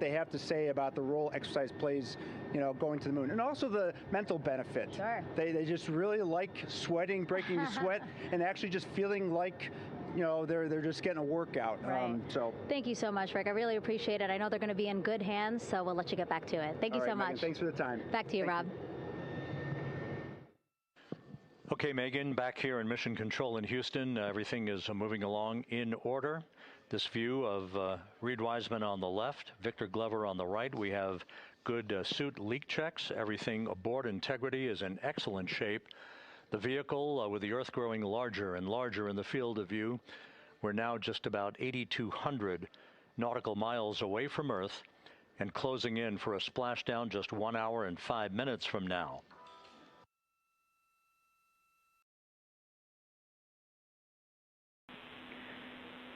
they have to say about the role exercise plays, going to the moon. And also the mental benefit. Sure. They just really like sweating, breaking the sweat, and actually just feeling like, they're just getting a workout. Right. Thank you so much, Rick. I really appreciate it. I know they're going to be in good hands, so we'll let you get back to it. Thank you so much. Megan, thanks for the time. Back to you, Rob. Okay, Megan, back here in Mission Control in Houston. Everything is moving along in order. This view of Reed Wiseman on the left, Victor Glover on the right. We have good suit leak checks. Everything aboard Integrity is in excellent shape. The vehicle, with the Earth growing larger and larger in the field of view, we're now just about 8,200 nautical miles away from Earth and closing in for a splashdown just 1 hour and 5 minutes from now.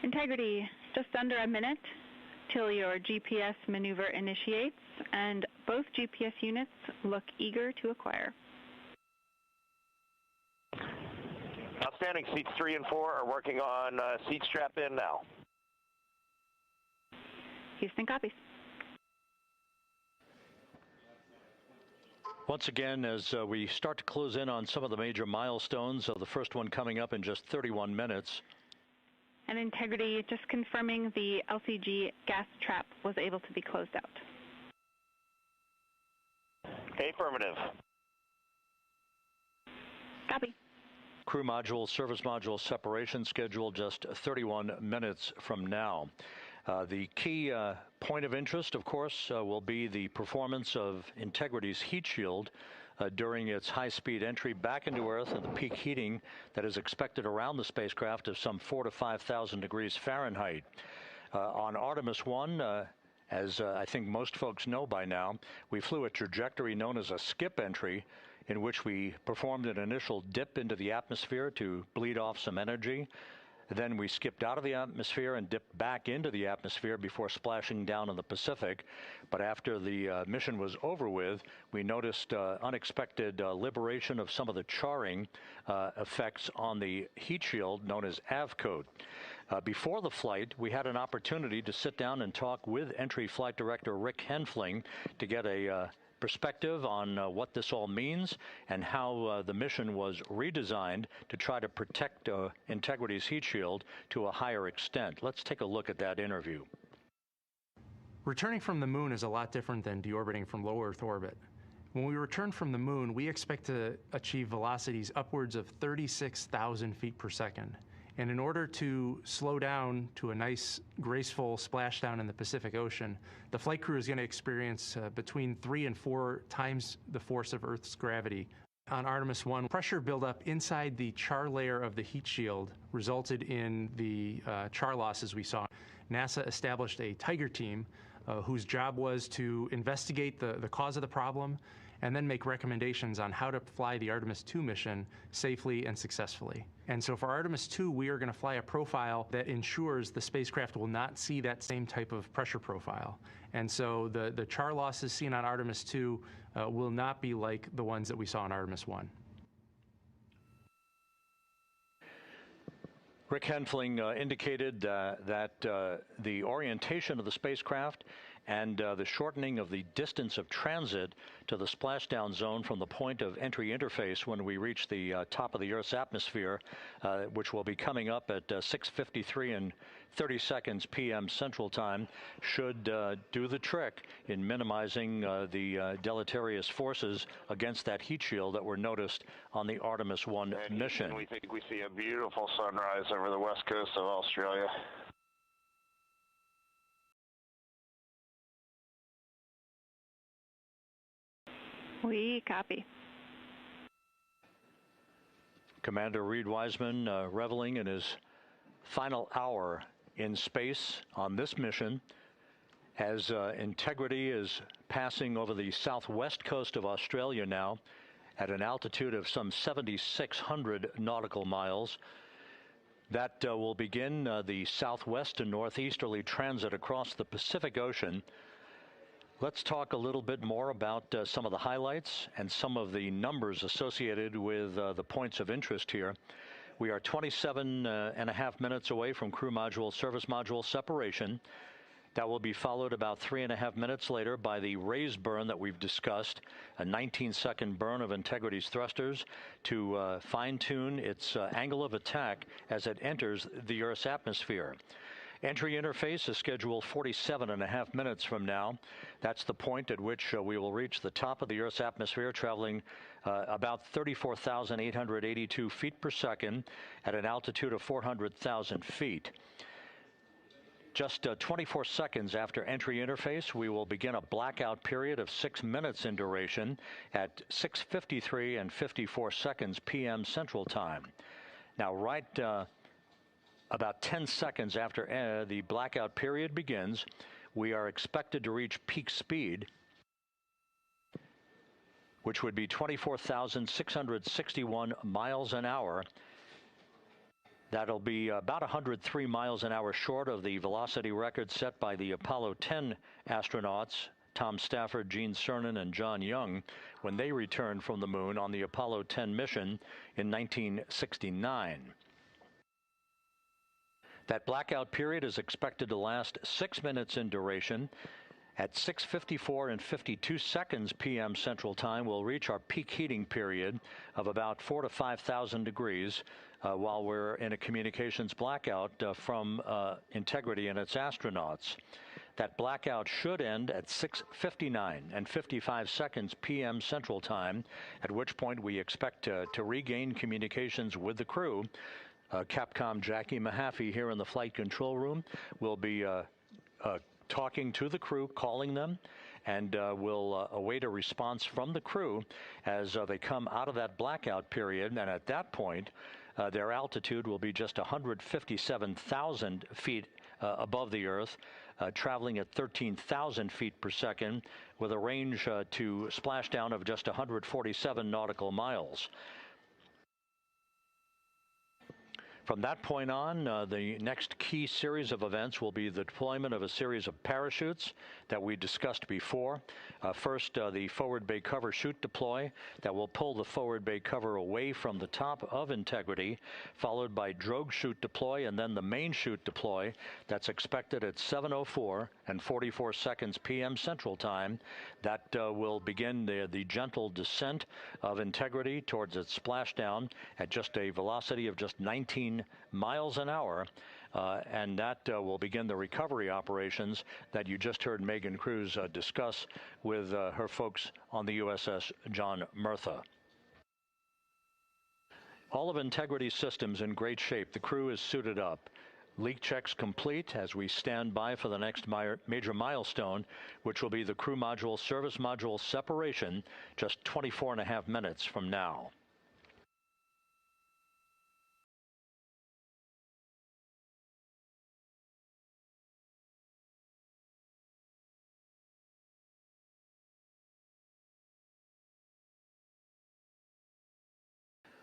Integrity, just under a minute till your GPS maneuver initiates, and both GPS units look eager to acquire. Outstanding. Seats 3 and 4 are working on seat strap in now. Houston copies. Once again, as we start to close in on some of the major milestones, the first one coming up in just 31 minutes. And Integrity, just confirming the LCG gas trap was able to be closed out. Affirmative. Copy. Crew module, service module separation scheduled just 31 minutes from now. The key point of interest, of course, will be the performance of Integrity's heat shield during its high-speed entry back into Earth and the peak heating that is expected around the spacecraft of some 4,000 to 5,000 degrees Fahrenheit. On Artemis I, as I think most folks know by now, we flew a trajectory known as a skip entry, in which we performed an initial dip into the atmosphere to bleed off some energy. Then we skipped out of the atmosphere and dipped back into the atmosphere before splashing down in the Pacific. But after the mission was over with, we noticed unexpected liberation of some of the charring effects on the heat shield known as AVCOAT. Before the flight, we had an opportunity to sit down and talk with Entry Flight Director Rick Henfling to get a perspective on what this all means and how the mission was redesigned to try to protect Integrity's heat shield to a higher extent. Let's take a look at that interview. Returning from the moon is a lot different than deorbiting from low Earth orbit. When we return from the moon, we expect to achieve velocities upwards of 36,000 feet per second. And in order to slow down to a nice, graceful splashdown in the Pacific Ocean, the flight crew is going to experience between 3 and 4 times the force of Earth's gravity. On Artemis I, pressure buildup inside the char layer of the heat shield resulted in the char losses we saw. NASA established a Tiger team whose job was to investigate the cause of the problem and then make recommendations on how to fly the Artemis II mission safely and successfully. And so for Artemis II, we are going to fly a profile that ensures the spacecraft will not see that same type of pressure profile. And so the char losses seen on Artemis II will not be like the ones that we saw on Artemis I. Rick Henfling indicated that the orientation of the spacecraft and the shortening of the distance of transit to the splashdown zone from the point of entry interface when we reach the top of the Earth's atmosphere, which will be coming up at 6:53 and 30 seconds p.m. Central Time, should do the trick in minimizing the deleterious forces against that heat shield that were noticed on the Artemis I mission. We think we see a beautiful sunrise over the west coast of Australia. We copy. Commander Reed Wiseman reveling in his final hour in space on this mission as Integrity is passing over the southwest coast of Australia now at an altitude of some 7,600 nautical miles. That will begin the southwest and northeasterly transit across the Pacific Ocean. Let's talk a little bit more about some of the highlights and some of the numbers associated with the points of interest here. We are 27 and a half minutes away from crew module, service module separation. That will be followed about 3.5 minutes later by the raise burn that we've discussed, a 19-second burn of Integrity's thrusters to fine-tune its angle of attack as it enters the Earth's atmosphere. Entry interface is scheduled 47.5 minutes from now. That's the point at which we will reach the top of the Earth's atmosphere, traveling about 34,882 feet per second at an altitude of 400,000 feet. Just 24 seconds after entry interface, we will begin a blackout period of 6 minutes in duration at 6:53 and 54 seconds p.m. Central Time. Now, right about 10 seconds after the blackout period begins, we are expected to reach peak speed, which would be 24,661 miles an hour. That'll be about 103 miles an hour short of the velocity record set by the Apollo 10 astronauts, Tom Stafford, Gene Cernan, and John Young, when they returned from the moon on the Apollo 10 mission in 1969. That blackout period is expected to last 6 minutes in duration. At 6:54 and 52 seconds p.m. Central Time, we'll reach our peak heating period of about 4,000 to 5,000 degrees while we're in a communications blackout from Integrity and its astronauts. That blackout should end at 6:59 and 55 seconds p.m. Central Time, at which point we expect to regain communications with the crew. Capcom Jackie Mahaffey here in the flight control room will be talking to the crew, calling them, and we'll await a response from the crew as they come out of that blackout period. And at that point, their altitude will be just 157,000 feet above the Earth, traveling at 13,000 feet per second with a range to splashdown of just 147 nautical miles. From that point on, the next key series of events will be the deployment of a series of parachutes that we discussed before. First, the forward bay cover chute deploy that will pull the forward bay cover away from the top of Integrity, followed by drogue chute deploy, and then the main chute deploy that's expected at 7:04 and 44 seconds p.m. Central Time. That will begin the gentle descent of Integrity towards its splashdown at just a velocity of just 19 miles an hour, and that will begin the recovery operations that you just heard Megan Cruz discuss with her folks on the USS John Murtha. All of Integrity's systems in great shape. The crew is suited up. Leak checks complete as we stand by for the next major milestone, which will be the crew module service module separation just 24.5 minutes from now.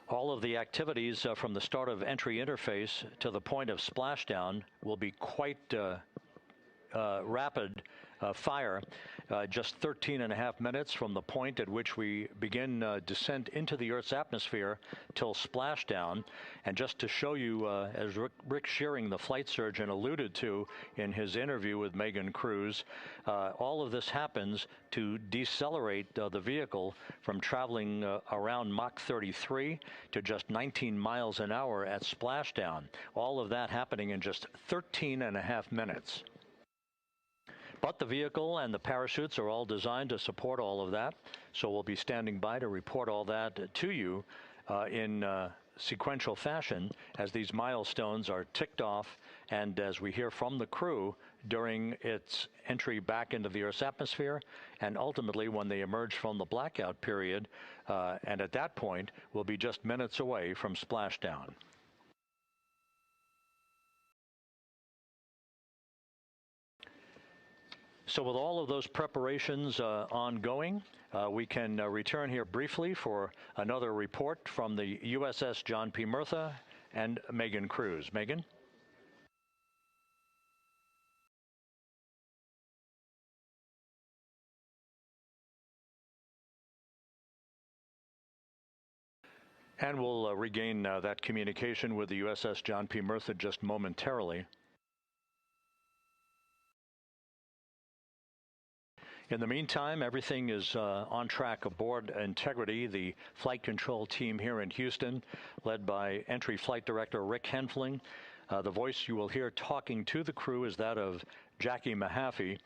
All of the activities from the start of entry interface to the point of splashdown will be quite rapid fire, just 13.5 minutes from the point at which we begin descent into the Earth's atmosphere till splashdown. And just to show you, as Rick Shearing, the flight surgeon, alluded to in his interview with Megan Cruz, all of this happens to decelerate the vehicle from traveling around Mach 33 to just 19 miles an hour at splashdown. All of that happening in just 13.5 minutes. But the vehicle and the parachutes are all designed to support all of that, so we'll be standing by to report all that to you in sequential fashion as these milestones are ticked off and as we hear from the crew during its entry back into the Earth's atmosphere and ultimately when they emerge from the blackout period, and at that point we'll be just minutes away from splashdown. So with all of those preparations ongoing, we can return here briefly for another report from the USS John P. Murtha and Megan Cruz. Megan? And we'll regain that communication with the USS John P. Murtha just momentarily. In the meantime, everything is on track aboard Integrity, the flight control team here in Houston, led by Entry Flight Director Rick Henfling. The voice you will hear talking to the crew is that of Jackie Mahaffey.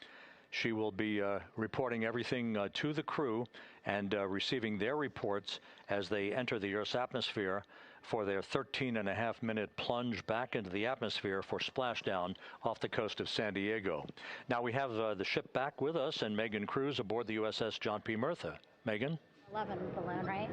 She will be reporting everything to the crew and receiving their reports as they enter the Earth's atmosphere for their 13.5-minute plunge back into the atmosphere for splashdown off the coast of San Diego. Now we have the ship back with us and Megan Cruz aboard the USS John P. Murtha. Megan? 11 balloon, right?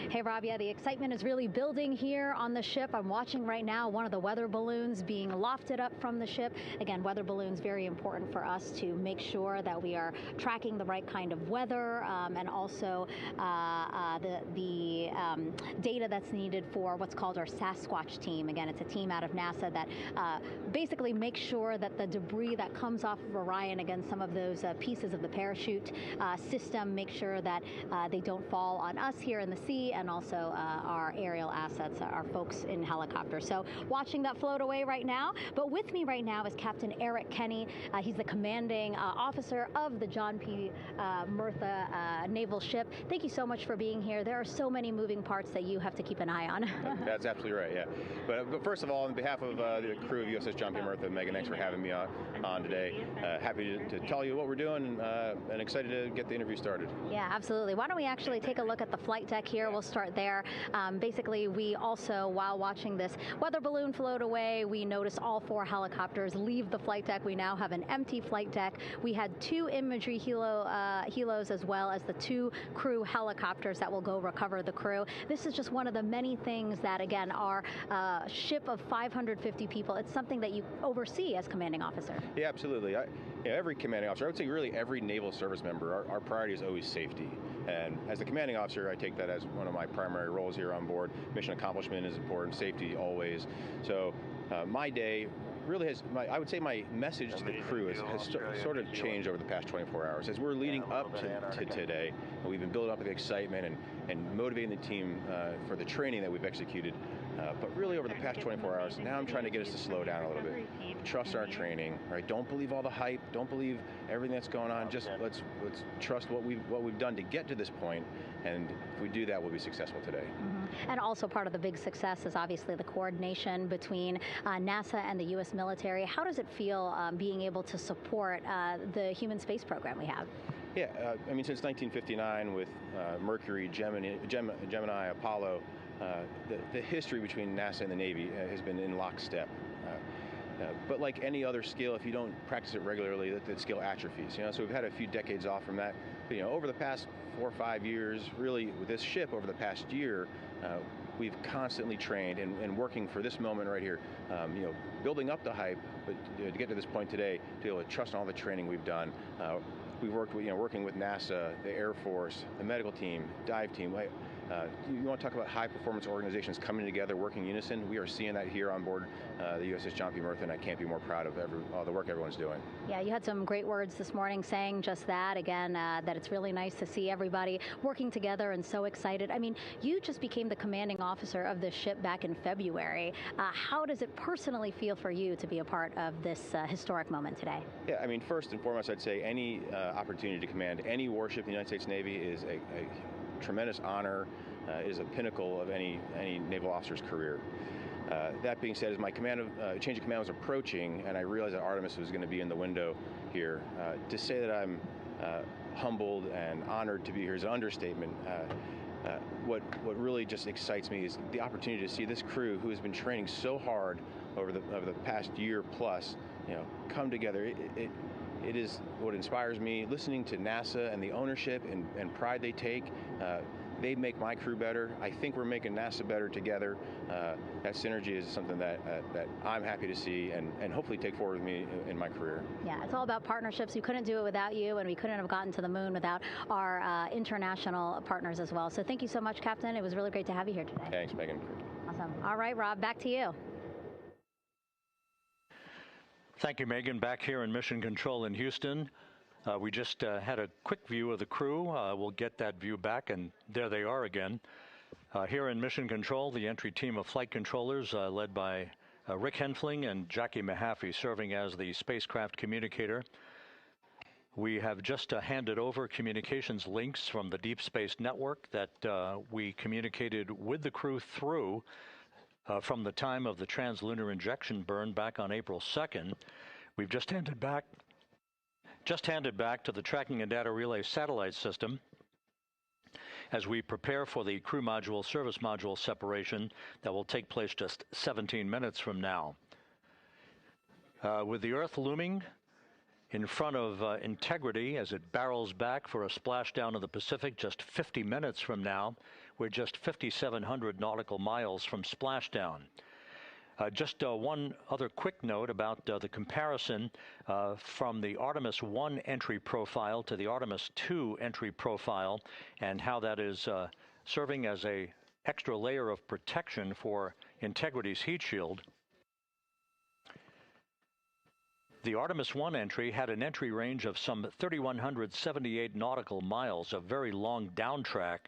Hey, Rob, yeah, the excitement is really building here on the ship. I'm watching right now one of the weather balloons being lofted up from the ship. Again, weather balloons, very important for us to make sure that we are tracking the right kind of weather and also the data that's needed for what's called our Sasquatch team. Again, it's a team out of NASA that basically makes sure that the debris that comes off of Orion, again, some of those pieces of the parachute system, make sure that they don't fall on us here in the sea, and also our aerial assets, our folks in helicopters. So watching that float away right now. But with me right now is Captain Eric Kenny. He's the commanding officer of the John P. Murtha naval ship. Thank you so much for being here. There are so many moving parts that you have to keep an eye on. That's absolutely right, yeah. But first of all, on behalf of the crew of USS John P. Murtha, Megan, thanks for having me on today. Happy to tell you what we're doing and excited to get the interview started. Yeah, absolutely. Why don't we actually take a look at the flight deck here? We'll start there. Basically, we also, while watching this weather balloon float away, we noticed all 4 helicopters leave the flight deck. We now have an empty flight deck. We had 2 imagery helos as well as the 2 crew helicopters that will go recover the crew. This is just one of the many things that, again, our ship of 550 people, it's something that you oversee as commanding officer. Yeah, absolutely. Every commanding officer, I would say really every naval service member, our priority is always safety. And as the commanding officer, I take that as one of my primary roles here on board. Mission accomplishment is important, safety always. So my day really has, I would say my message to the crew has sort of changed over the past 24 hours. As we're leading up to today, we've been building up the excitement and motivating the team for the training that we've executed. But really over the past 24 hours, now I'm trying to get us to slow down a little bit. Trust our training, right? Don't believe all the hype. Don't believe everything that's going on. Just let's trust what we've done to get to this point. And if we do that, we'll be successful today. Mm-hmm. And also part of the big success is obviously the coordination between NASA and the U.S. military. How does it feel being able to support the human space program we have? Yeah, I mean, since 1959 with Mercury, Gemini, Apollo, the history between NASA and the Navy has been in lockstep. But like any other skill, if you don't practice it regularly, that skill atrophies. So we've had a few decades off from that. But, over the past 4 or 5 years, really with this ship over the past year, we've constantly trained and working for this moment right here. Building up the hype, but to get to this point today, to be able to trust in all the training we've done. We've worked with, working with NASA, the Air Force, the medical team, dive team. You want to talk about high-performance organizations coming together, working in unison? We are seeing that here on board the USS John P. Murtha, and I can't be more proud of all the work everyone's doing. Yeah, you had some great words this morning saying just that, again, that it's really nice to see everybody working together and so excited. I mean, you just became the commanding officer of this ship back in February. How does it personally feel for you to be a part of this historic moment today? Yeah, I mean, first and foremost, I'd say any opportunity to command any warship in the United States Navy is a tremendous honor, is a pinnacle of any naval officer's career. That being said, as my change of command was approaching, and I realized that Artemis was going to be in the window here, to say that I'm humbled and honored to be here is an understatement. What really just excites me is the opportunity to see this crew, who has been training so hard over the past year plus, come together. It is what inspires me. Listening to NASA and the ownership and pride they take, they make my crew better. I think we're making NASA better together. That synergy is something that I'm happy to see and hopefully take forward with me in my career. Yeah, it's all about partnerships. We couldn't do it without you, and we couldn't have gotten to the moon without our international partners as well. So thank you so much, Captain. It was really great to have you here today. Thanks, Megan. Awesome. All right, Rob, back to you. Thank you, Megan. Back here in Mission Control in Houston. We just had a quick view of the crew. We'll get that view back, and there they are again. Here in Mission Control, the entry team of flight controllers led by Rick Henfling and Jackie Mahaffey serving as the spacecraft communicator. We have just handed over communications links from the Deep Space Network that we communicated with the crew through from the time of the translunar injection burn back on April 2nd. We've just handed back to the Tracking and Data Relay satellite system as we prepare for the crew module service module separation that will take place just 17 minutes from now. With the Earth looming in front of Integrity as it barrels back for a splashdown of the Pacific just 50 minutes from now, we're just 5,700 nautical miles from splashdown. Just one other quick note about the comparison from the Artemis I entry profile to the Artemis II entry profile and how that is serving as an extra layer of protection for Integrity's heat shield. The Artemis I entry had an entry range of some 3,178 nautical miles, a very long downtrack,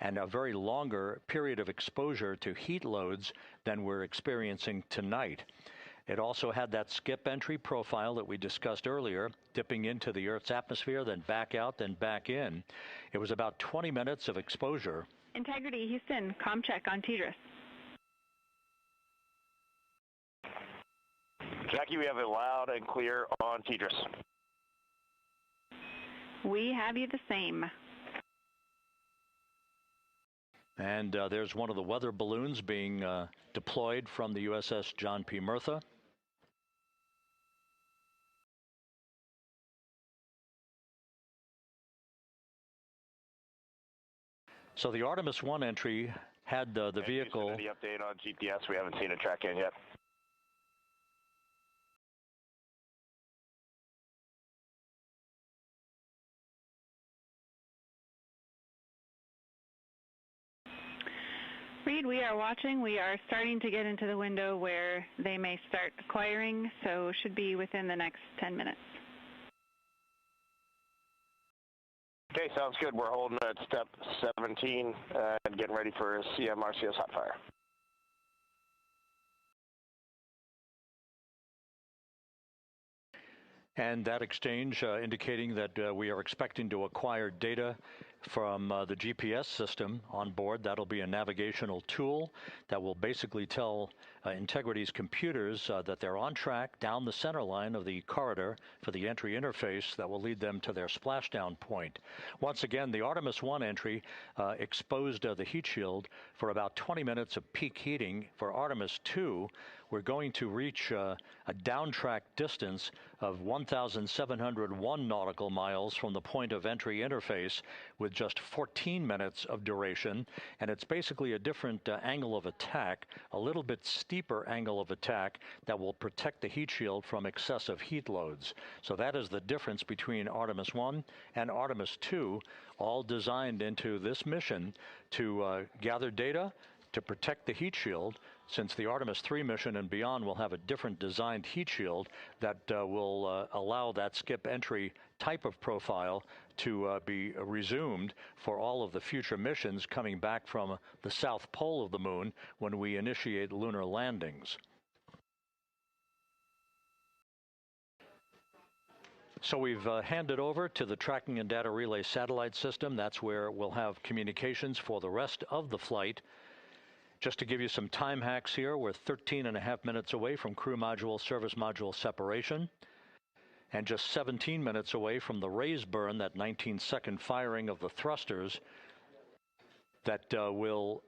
and a very longer period of exposure to heat loads than we're experiencing tonight. It also had that skip entry profile that we discussed earlier, dipping into the Earth's atmosphere, then back out, then back in. It was about 20 minutes of exposure. Integrity, Houston, comm check on TDRS. Jackie, we have it loud and clear on TDRS. We have you the same. And there's one of the weather balloons being deployed from the USS John P. Murtha. So the Artemis I entry had the vehicle. The update on GPS, we haven't seen it track in yet. Reed, we are watching. We are starting to get into the window where they may start acquiring, so should be within the next 10 minutes. Okay, sounds good. We're holding at step 17 and getting ready for CM-RCS hot fire. And that exchange indicating that we are expecting to acquire data from the GPS system on board. That'll be a navigational tool that will basically tell Integrity's computers that they're on track down the center line of the corridor for the entry interface that will lead them to their splashdown point. Once again, the Artemis I entry exposed the heat shield for about 20 minutes of peak heating. For Artemis II, we're going to reach a downtrack distance of 1,701 nautical miles from the point of entry interface with just 14 minutes of duration, and it's basically a different angle of attack, a little bit steeper angle of attack that will protect the heat shield from excessive heat loads. So that is the difference between Artemis I and Artemis II, all designed into this mission to gather data, to protect the heat shield, since the Artemis III mission and beyond will have a different designed heat shield that will allow that skip entry type of profile to be resumed for all of the future missions coming back from the south pole of the moon when we initiate lunar landings. So we've handed over to the Tracking and Data Relay satellite system. That's where we'll have communications for the rest of the flight. Just to give you some time hacks here, we're 13.5 minutes away from crew module, service module separation, and just 17 minutes away from the raise burn, that 19-second firing of the thrusters that will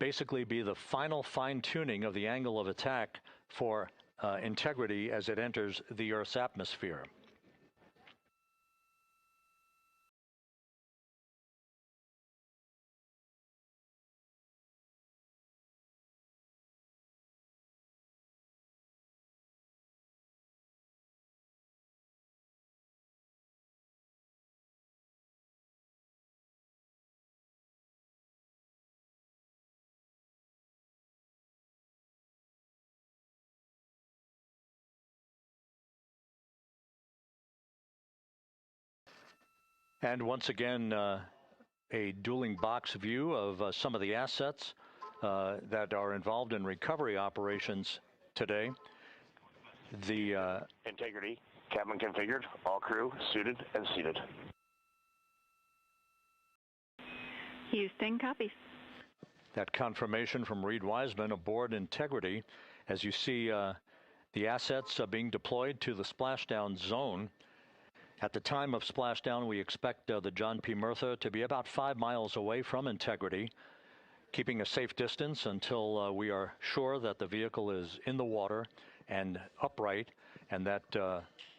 basically be the final fine-tuning of the angle of attack for Integrity as it enters the Earth's atmosphere. And once again, a dueling box view of some of the assets that are involved in recovery operations today. The Integrity, cabin configured, all crew suited and seated. Houston, copies. that confirmation from Reed Wiseman aboard Integrity as you see the assets being deployed to the splashdown zone. At the time of splashdown, we expect the John P. Murtha to be about 5 miles away from Integrity, keeping a safe distance until we are sure that the vehicle is in the water and upright, and that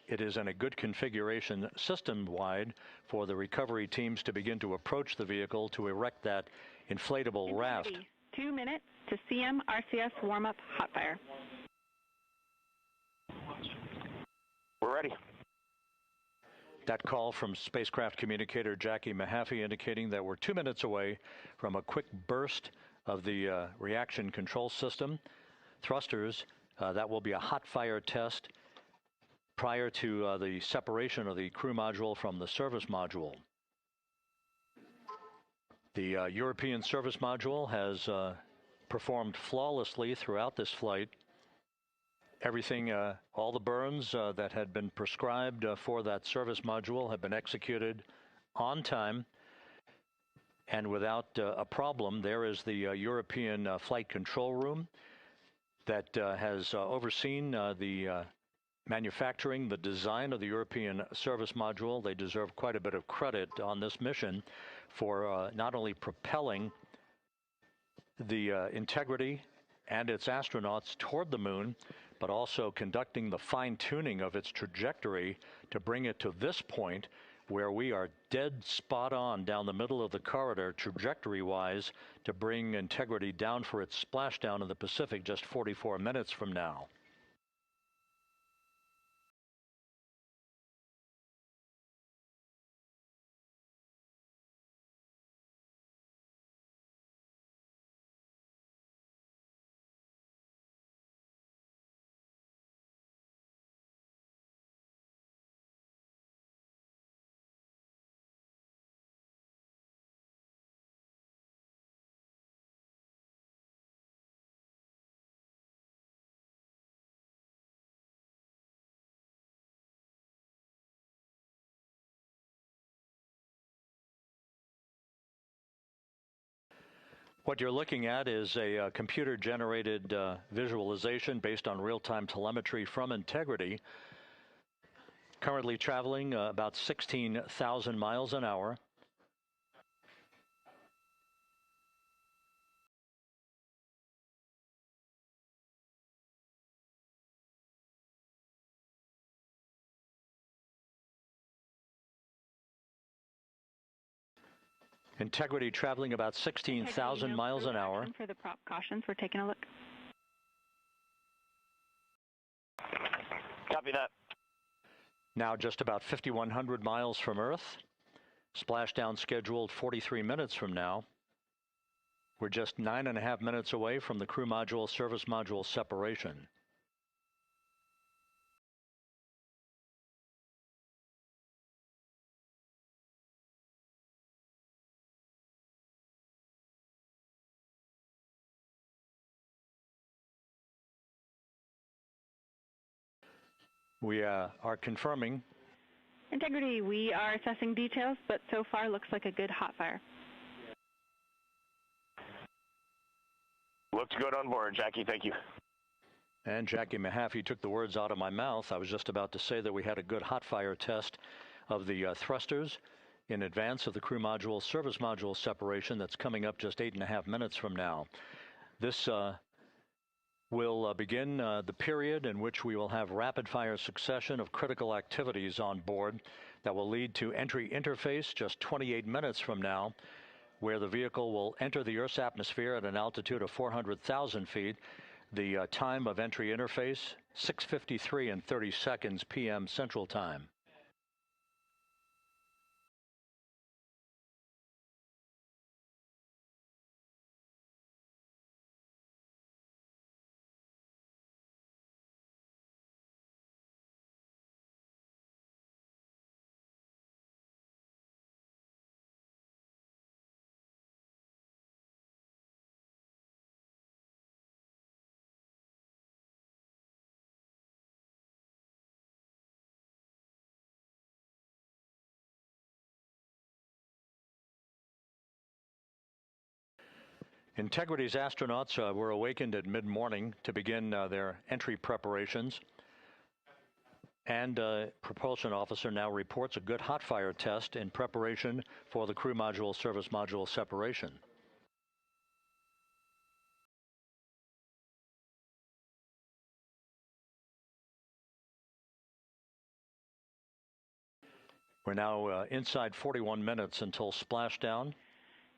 it is in a good configuration system-wide for the recovery teams to begin to approach the vehicle to erect that inflatable raft. 2 minutes to CM RCS warm-up hot fire. We're ready. That call from spacecraft communicator Jackie Mahaffey indicating that we're 2 minutes away from a quick burst of the reaction control system. Thrusters, that will be a hot fire test prior to the separation of the crew module from the service module. The European service module has performed flawlessly throughout this flight. Everything, all the burns that had been prescribed for that service module have been executed on time and without a problem. There is the European flight control room that has overseen the manufacturing, the design of the European service module. They deserve quite a bit of credit on this mission for not only propelling the Integrity and its astronauts toward the moon, but also conducting the fine-tuning of its trajectory to bring it to this point where we are dead spot on down the middle of the corridor trajectory-wise to bring Integrity down for its splashdown in the Pacific just 44 minutes from now. What you're looking at is a computer-generated visualization based on real-time telemetry from Integrity. Currently traveling about 16,000 miles an hour. Integrity traveling about 16,000 miles an hour. For the prop cautions, we're taking a look. Copy that. Now just about 5,100 miles from Earth. Splashdown scheduled 43 minutes from now. We're just 9.5 minutes away from the crew module service module separation. We are confirming. Integrity, we are assessing details, but so far looks like a good hot fire. Looks good on board, Jackie. Thank you. And Jackie Mahaffey took the words out of my mouth. I was just about to say that we had a good hot fire test of the thrusters in advance of the crew module service module separation that's coming up just 8.5 minutes from now. This will begin the period in which we will have rapid-fire succession of critical activities on board that will lead to entry interface just 28 minutes from now, where the vehicle will enter the Earth's atmosphere at an altitude of 400,000 feet. The time of entry interface, 6:53 and 30 seconds p.m. Central Time. Integrity's astronauts were awakened at mid-morning to begin their entry preparations. And Propulsion officer now reports a good hot fire test in preparation for the crew module service module separation. We're now inside 41 minutes until splashdown.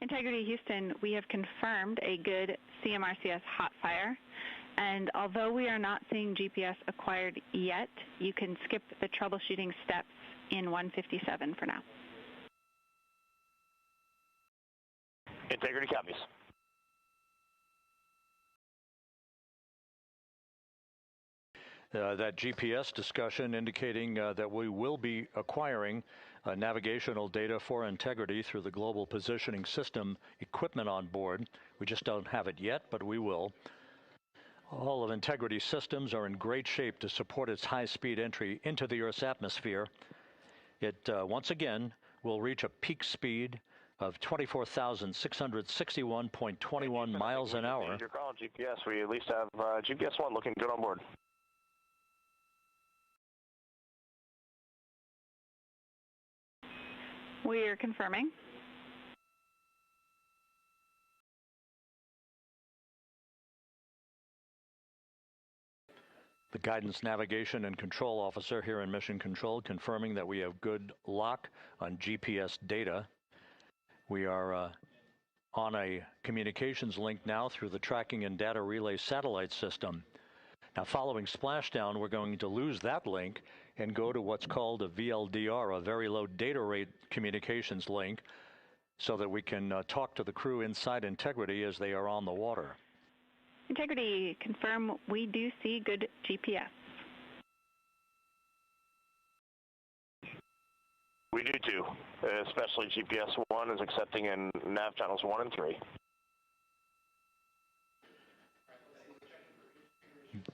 Integrity Houston, we have confirmed a good CMRCS hot fire. And although we are not seeing GPS acquired yet, you can skip the troubleshooting steps in 157 for now. Integrity copies. That GPS discussion indicating that we will be acquiring navigational data for Integrity through the Global Positioning System equipment on board. We just don't have it yet, but we will. All of Integrity's systems are in great shape to support its high-speed entry into the Earth's atmosphere. It, once again, will reach a peak speed of 24,661.21 miles an hour. Your call, GPS. We at least have GPS 1 looking good on board. We're confirming. The Guidance, Navigation, and Control Officer here in Mission Control confirming that we have good lock on GPS data. We are on a communications link now through the Tracking and Data Relay Satellite System. Now, following splashdown, we're going to lose that link and go to what's called a VLDR, a very low data rate communications link, so that we can talk to the crew inside Integrity as they are on the water. Integrity, confirm we do see good GPS. We do too, especially GPS 1 is accepting in nav channels 1 and 3.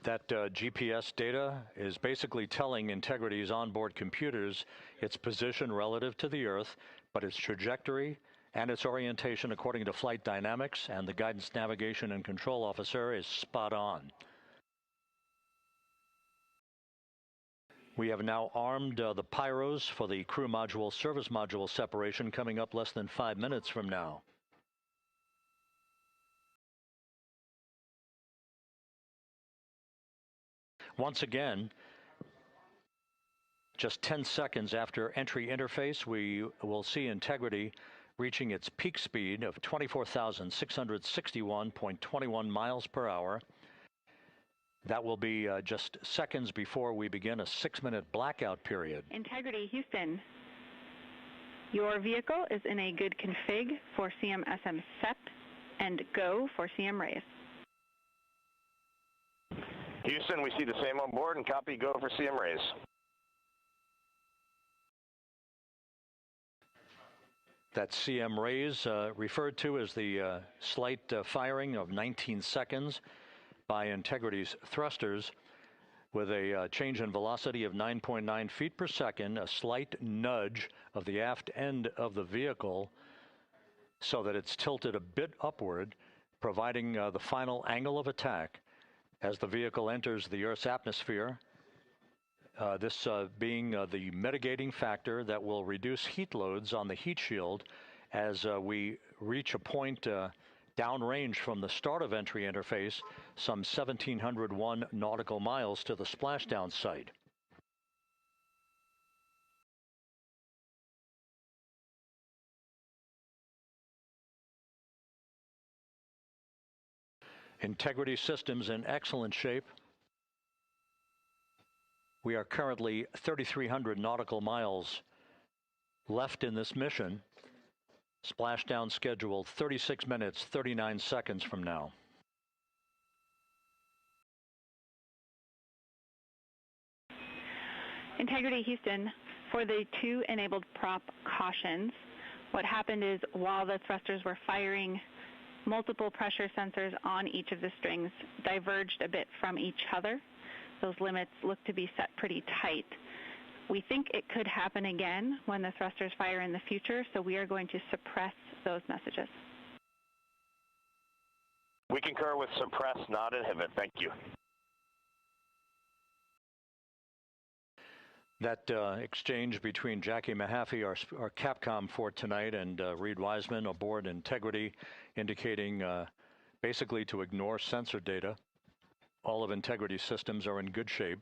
That GPS data is basically telling Integrity's onboard computers its position relative to the Earth, but its trajectory and its orientation according to flight dynamics and the Guidance, Navigation, and Control Officer is spot on. We have now armed the pyros for the crew module service module separation coming up less than 5 minutes from now. Once again, just 10 seconds after entry interface, we will see Integrity reaching its peak speed of 24,661.21 miles per hour. That will be just seconds before we begin a 6-minute blackout period. Integrity Houston, your vehicle is in a good config for CM-SM SEP and go for CM raise. Houston, we see the same on board and copy go for CM raise. That CM raise referred to as the slight firing of 19 seconds by Integrity's thrusters with a change in velocity of 9.9 feet per second, a slight nudge of the aft end of the vehicle so that it's tilted a bit upward, providing the final angle of attack as the vehicle enters the Earth's atmosphere. This being the mitigating factor that will reduce heat loads on the heat shield as we reach a point downrange from the start of entry interface, some 1,701 nautical miles to the splashdown site. Integrity systems in excellent shape. We are currently 3,300 nautical miles left in this mission. Splashdown scheduled 36 minutes, 39 seconds from now. Integrity Houston, for the 2 enabled prop cautions, what happened is while the thrusters were firing, multiple pressure sensors on each of the strings diverged a bit from each other. Those limits look to be set pretty tight. We think it could happen again when the thrusters fire in the future, so we are going to suppress those messages. We concur with suppress, not inhibit. Thank you. That exchange between Jackie Mahaffey, our Capcom for tonight, and Reed Wiseman aboard Integrity, indicating basically to ignore sensor data. All of Integrity's systems are in good shape.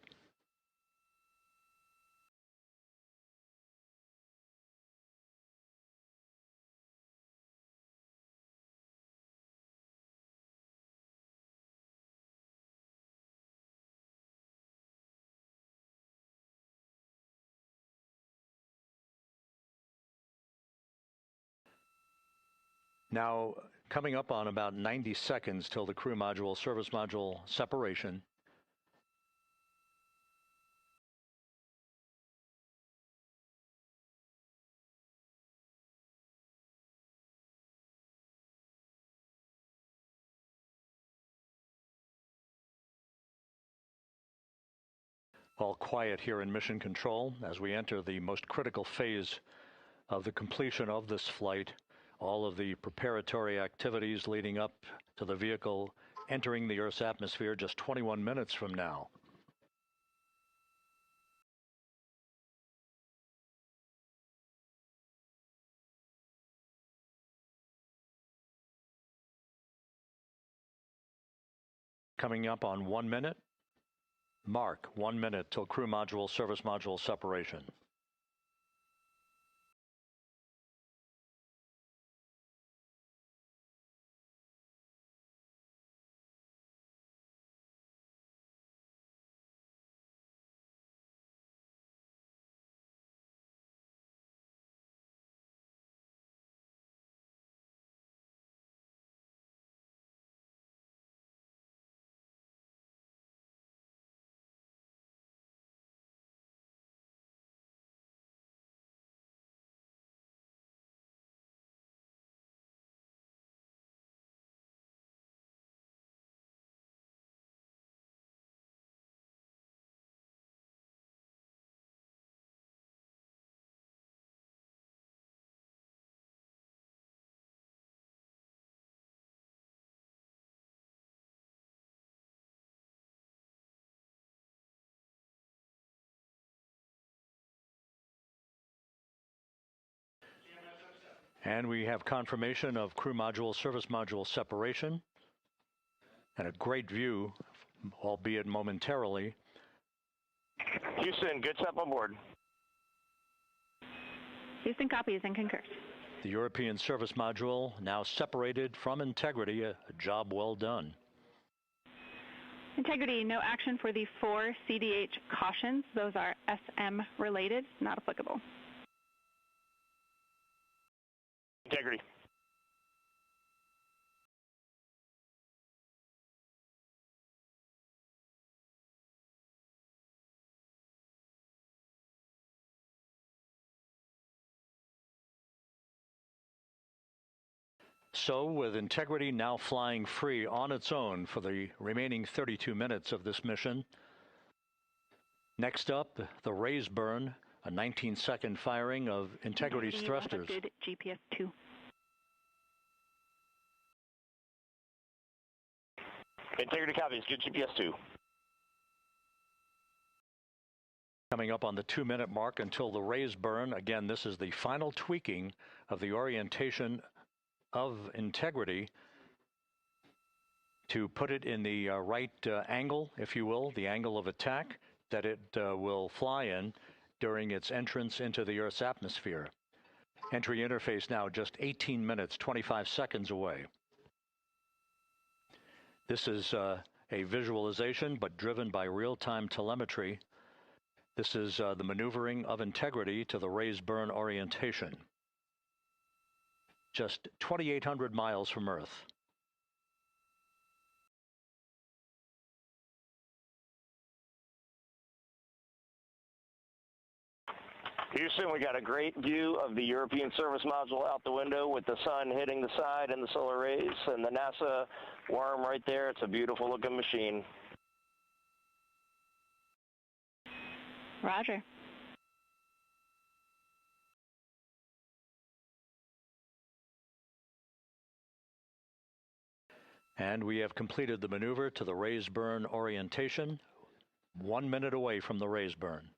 Now, coming up on about 90 seconds till the crew module, service module separation. All quiet here in Mission Control as we enter the most critical phase of the completion of this flight. All of the preparatory activities leading up to the vehicle entering the Earth's atmosphere just 21 minutes from now. Coming up on 1 minute. Mark, 1 minute till crew module, service module separation. And we have confirmation of crew module, service module separation, and a great view, albeit momentarily. Houston, good step on board. Houston copies and concurs. The European service module now separated from Integrity, a job well done. Integrity, no action for the 4 CDH cautions. Those are SM related, not applicable. Integrity. So, with Integrity now flying free on its own for the remaining 32 minutes of this mission. Next up, the raise burn, a 19-second firing of Integrity's thrusters. Good GPS 2. Integrity copies, good GPS 2. Coming up on the 2-minute mark until the raise burn. Again, this is the final tweaking of the orientation of Integrity to put it in the right angle, if you will, the angle of attack that it will fly in during its entrance into the Earth's atmosphere. Entry interface now just 18 minutes, 25 seconds away. This is a visualization, but driven by real-time telemetry. This is the maneuvering of Integrity to the raise burn orientation. Just 2,800 miles from Earth. Houston, we got a great view of the European service module out the window with the sun hitting the side and the solar rays and the NASA worm right there. It's a beautiful looking machine. Roger. And we have completed the maneuver to the raise burn orientation, 1 minute away from the raise burn.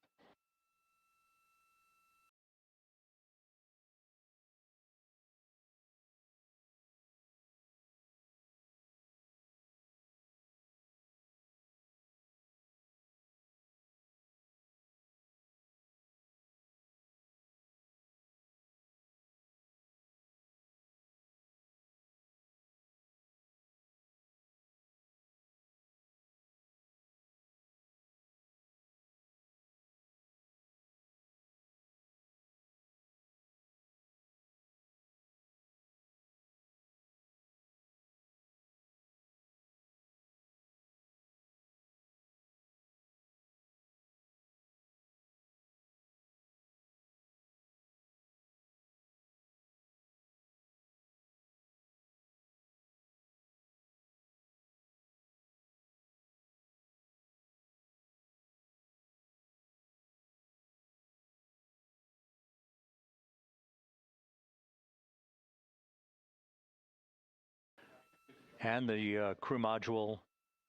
And the crew module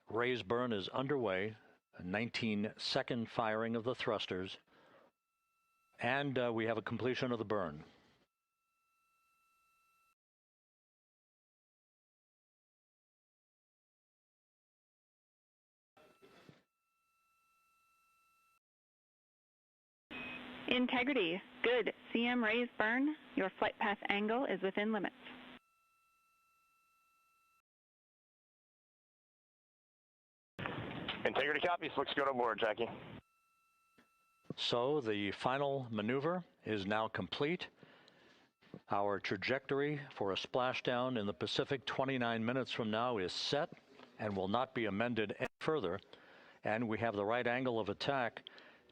raise burn is underway, a 19-second firing of the thrusters, and we have a completion of the burn. Integrity, good. CM raise burn. Your flight path angle is within limits. Integrity copies. Looks good on board, Jackie. So the final maneuver is now complete. Our trajectory for a splashdown in the Pacific 29 minutes from now is set and will not be amended any further. And we have the right angle of attack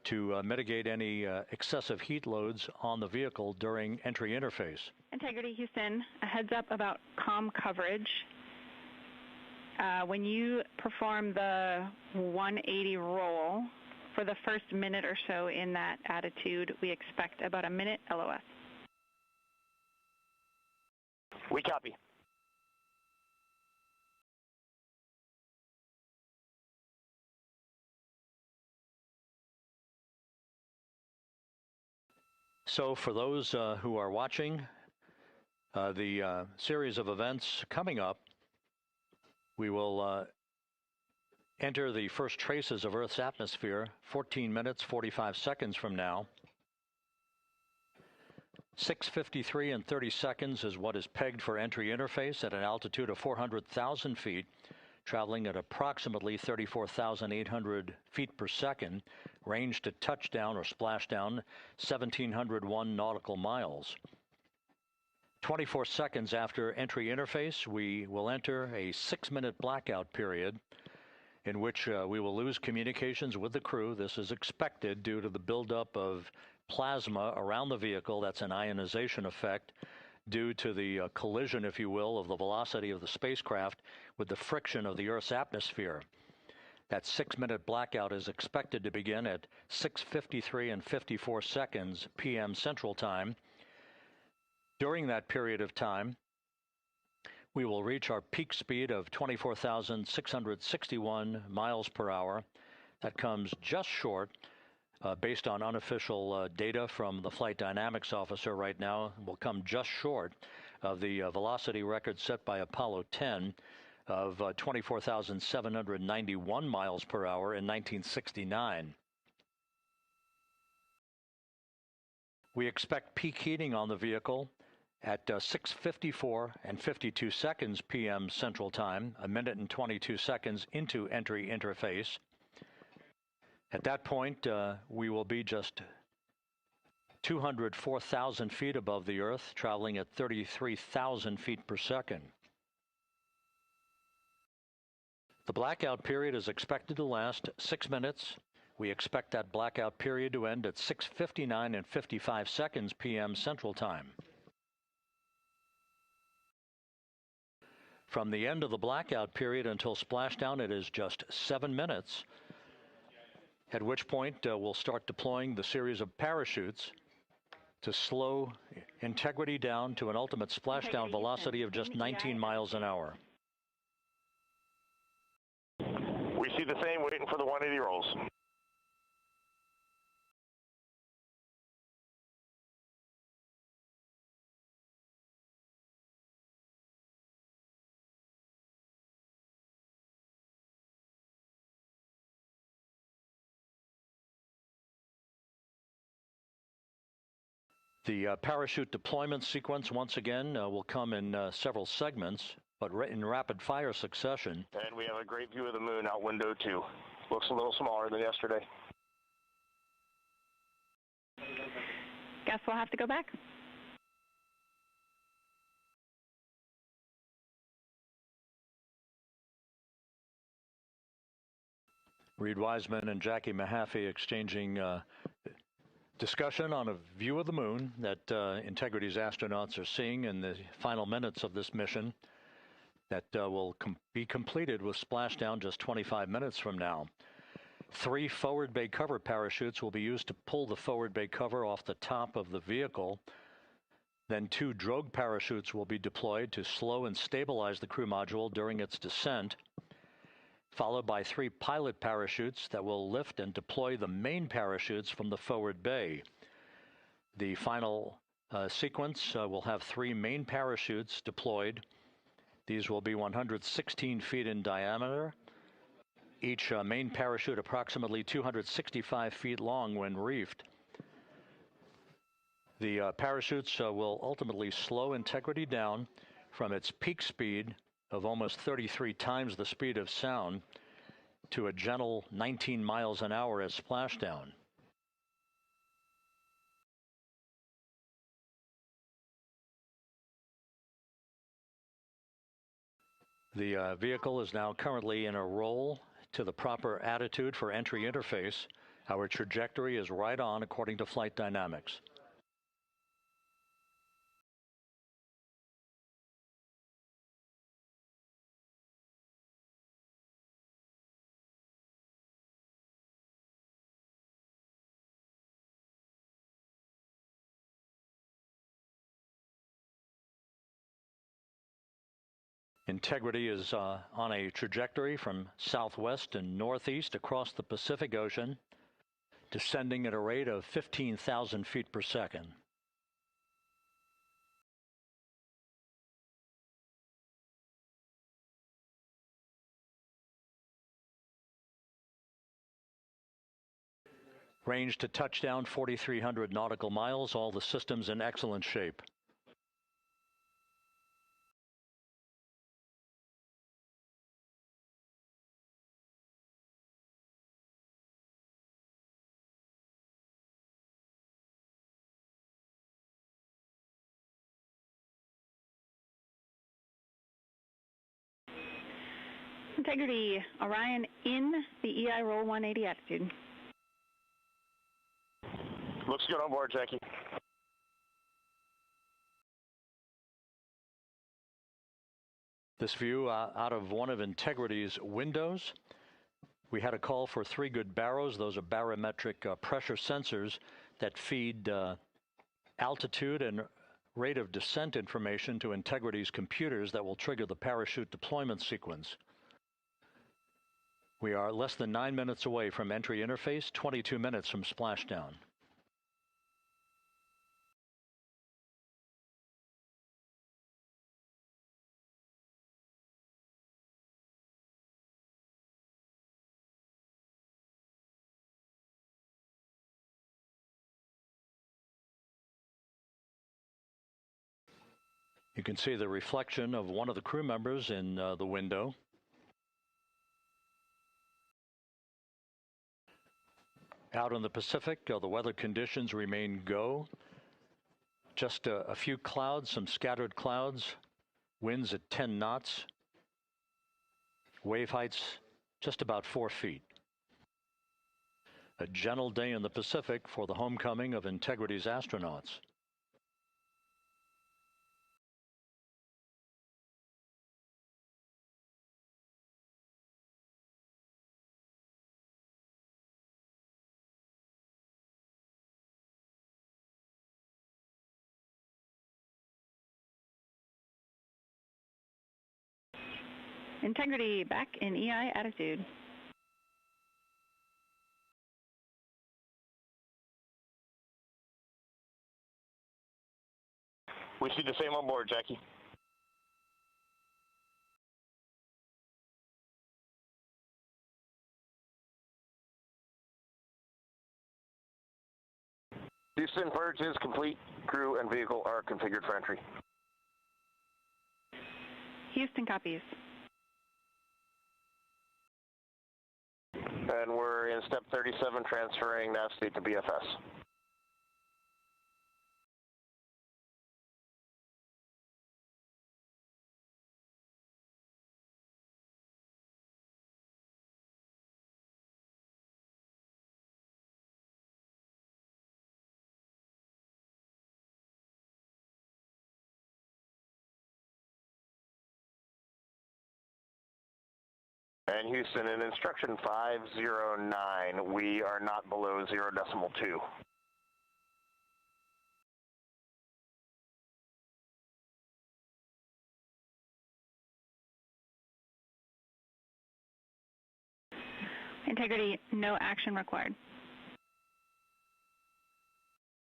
to mitigate any excessive heat loads on the vehicle during entry interface. Integrity, Houston, a heads up about comm coverage. When you perform the 180 roll, for the first minute or so in that attitude, we expect about a minute LOS. We copy. So for those who are watching the series of events coming up, we will enter the first traces of Earth's atmosphere 14 minutes, 45 seconds from now. 6:53 and 30 seconds is what is pegged for entry interface at an altitude of 400,000 feet, traveling at approximately 34,800 feet per second, range to touchdown or splashdown 1,701 nautical miles. 24 seconds after entry interface, we will enter a 6-minute blackout period in which we will lose communications with the crew. This is expected due to the buildup of plasma around the vehicle. That's an ionization effect due to the collision, if you will, of the velocity of the spacecraft with the friction of the Earth's atmosphere. That 6-minute blackout is expected to begin at 6:53 and 54 seconds p.m. Central Time. During that period of time, we will reach our peak speed of 24,661 miles per hour. That comes just short, based on unofficial data from the flight dynamics officer right now, will come just short of the velocity record set by Apollo 10 of 24,791 miles per hour in 1969. We expect peak heating on the vehicle at 6:54 and 52 seconds p.m. Central Time, a minute and 22 seconds into entry interface. At that point, we will be just 204,000 feet above the Earth, traveling at 33,000 feet per second. The blackout period is expected to last 6 minutes. We expect that blackout period to end at 6:59 and 55 seconds p.m. Central Time. From the end of the blackout period until splashdown, it is just 7 minutes, at which point we'll start deploying the series of parachutes to slow integrity down to an ultimate splashdown velocity of just 19 miles an hour. see the same, waiting for the 180 rolls. The parachute deployment sequence, once again, will come in several segments, but in rapid fire succession. And we have a great view of the moon out window too. Looks a little smaller than yesterday. Guess we'll have to go back. Reed Wiseman and Jackie Mahaffey exchanging discussion on a view of the moon that Integrity's astronauts are seeing in the final minutes of this mission that will be completed with splashdown just 25 minutes from now. 3 forward bay cover parachutes will be used to pull the forward bay cover off the top of the vehicle. Then 2 drogue parachutes will be deployed to slow and stabilize the crew module during its descent, followed by 3 pilot parachutes that will lift and deploy the main parachutes from the forward bay. The final sequence will have 3 main parachutes deployed. These will be 116 feet in diameter, each main parachute approximately 265 feet long when reefed. The parachutes will ultimately slow Integrity down from its peak speed of almost 33 times the speed of sound to a gentle 19 miles an hour at splashdown. The vehicle is now currently in a roll to the proper attitude for entry interface. Our trajectory is right on according to flight dynamics. Integrity is on a trajectory from southwest and northeast across the Pacific Ocean, descending at a rate of 15,000 feet per second. Range to touchdown 4,300 nautical miles, all the systems in excellent shape. Integrity, Orion in the EI roll 180 attitude. Looks good on board, Jackie. This view out of one of Integrity's windows. We had a call for 3 good barrows. Those are barometric pressure sensors that feed altitude and rate of descent information to Integrity's computers that will trigger the parachute deployment sequence. We are less than 9 minutes away from entry interface, 22 minutes from splashdown. You can see the reflection of one of the crew members in the window. Out in the Pacific, the weather conditions remain go. Just a few clouds, some scattered clouds, winds at 10 knots, wave heights just about 4 feet. A gentle day in the Pacific for the homecoming of Integrity's astronauts. Integrity back in EI attitude. We see the same on board, Jackie. Houston, purge is complete. Crew and vehicle are configured for entry. Houston copies. And we're in step 37, transferring nav state to BFS. And Houston, in instruction 509, we are not below 0.2. Integrity, no action required.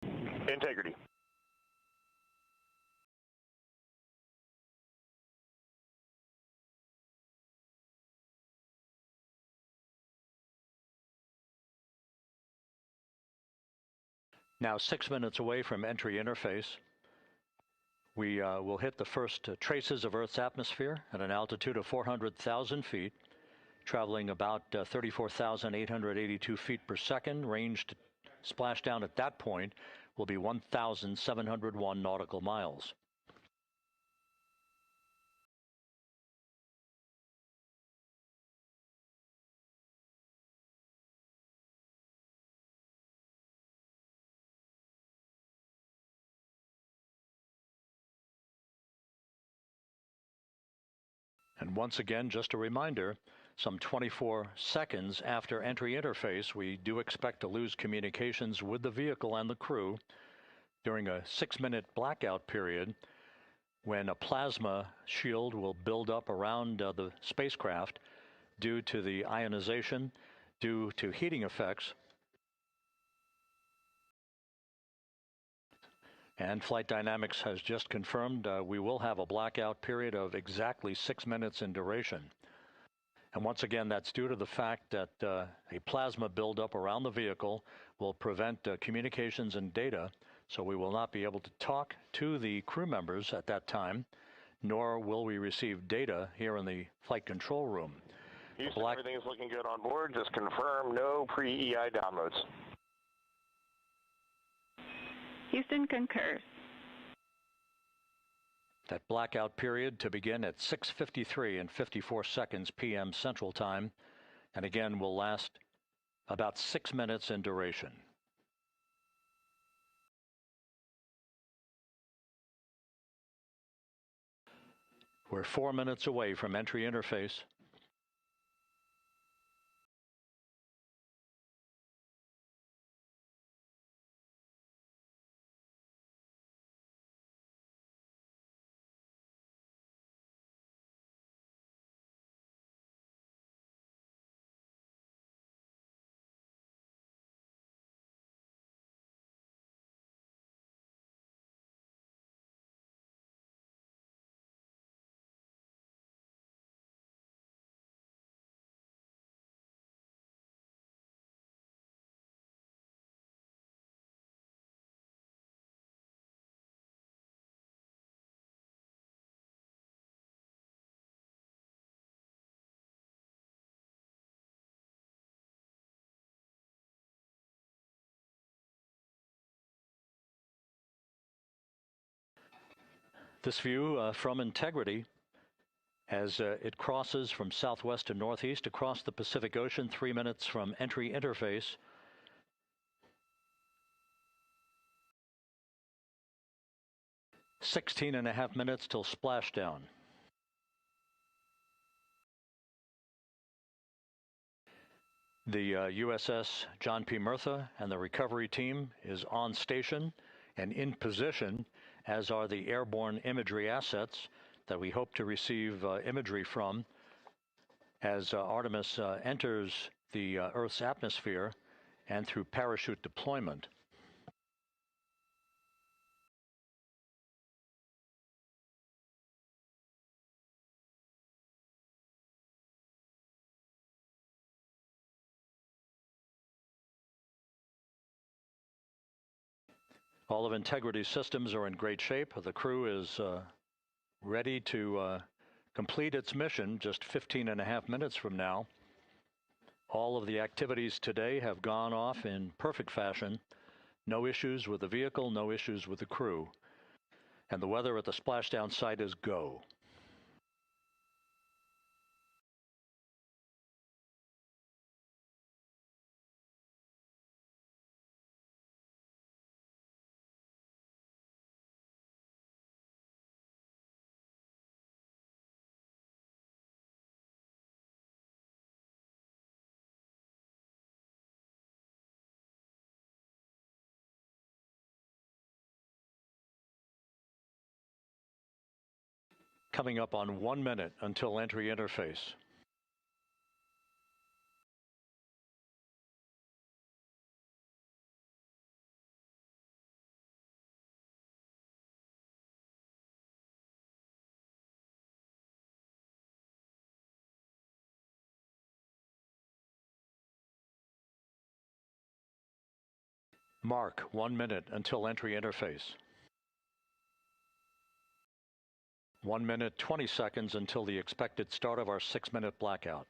Integrity. Now 6 minutes away from entry interface. We will hit the first traces of Earth's atmosphere at an altitude of 400,000 feet, traveling about 34,882 feet per second. Range to splashdown at that point will be 1,701 nautical miles. And once again, just a reminder, some 24 seconds after entry interface, we do expect to lose communications with the vehicle and the crew during a 6-minute blackout period when a plasma shield will build up around the spacecraft due to the ionization, due to heating effects. And Flight Dynamics has just confirmed we will have a blackout period of exactly 6 minutes in duration. And once again, that's due to the fact that a plasma buildup around the vehicle will prevent communications and data, so we will not be able to talk to the crew members at that time, nor will we receive data here in the flight control room. Houston, everything is looking good on board. Just confirm no pre-EI downloads. Houston concurs. That blackout period to begin at 6:53 and 54 seconds p.m. Central Time, and again will last about 6 minutes in duration. We're 4 minutes away from entry interface. This view from Integrity as it crosses from southwest to northeast across the Pacific Ocean, 3 minutes from entry interface. "16.5 minutes till splashdown." The USS John P. Murtha and the recovery team is on station and in position, as are the airborne imagery assets that we hope to receive imagery from as Artemis enters the Earth's atmosphere and through parachute deployment. All of Integrity's systems are in great shape. The crew is ready to complete its mission just 15.5 minutes from now. All of the activities today have gone off in perfect fashion. No issues with the vehicle, no issues with the crew. And the weather at the splashdown site is go. Coming up on 1 minute until entry interface. Mark 1 minute until entry interface. 1 minute, 20 seconds until the expected start of our 6-minute blackout.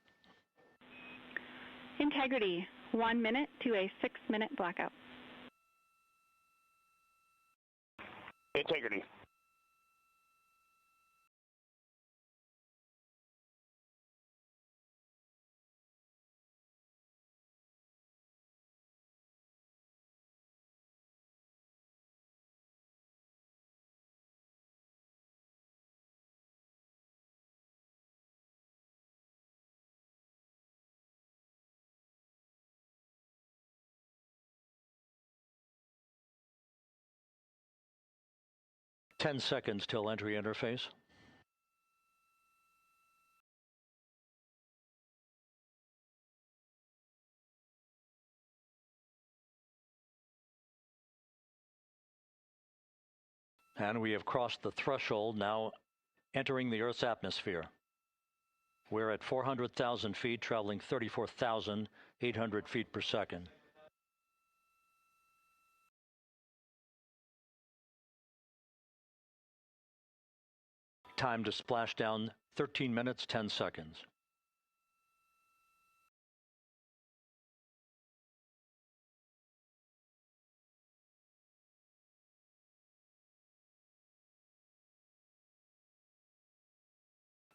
Integrity, 1 minute to a 6-minute blackout. Integrity. Ten seconds till entry interface. And we have crossed the threshold, now entering the Earth's atmosphere. We're at 400,000 feet, traveling 34,800 feet per second. Time to splash down, 13 minutes, 10 seconds.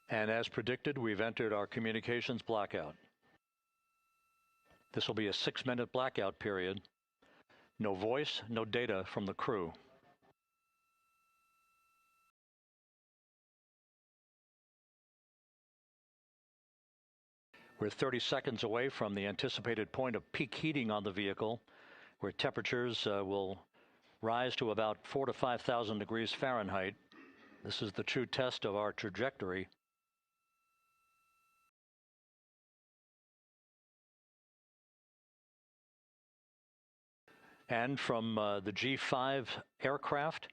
And as predicted, we've entered our communications blackout. This will be a 6-minute blackout period. No voice, no data from the crew. We're 30 seconds away from the anticipated point of peak heating on the vehicle, where temperatures will rise to about 4,000 to 5,000 degrees Fahrenheit. This is the true test of our trajectory. And from the G5 aircraft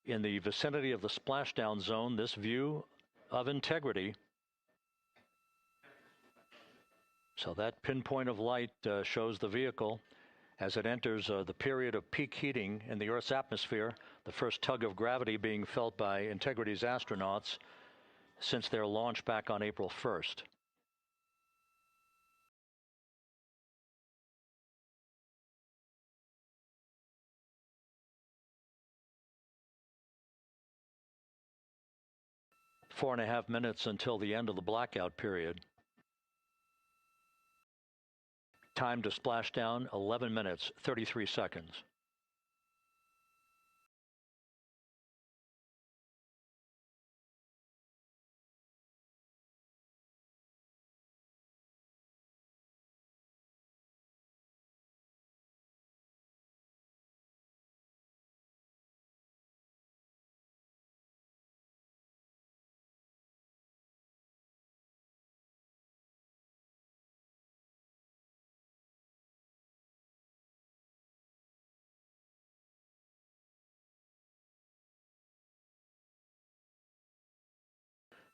in the vicinity of the splashdown zone, this view of Integrity. So that pinpoint of light shows the vehicle as it enters the period of peak heating in the Earth's atmosphere, the first tug of gravity being felt by Integrity's astronauts since their launch back on April 1st. Four and a half minutes until the end of the blackout period. Time to splash down, 11 minutes, 33 seconds.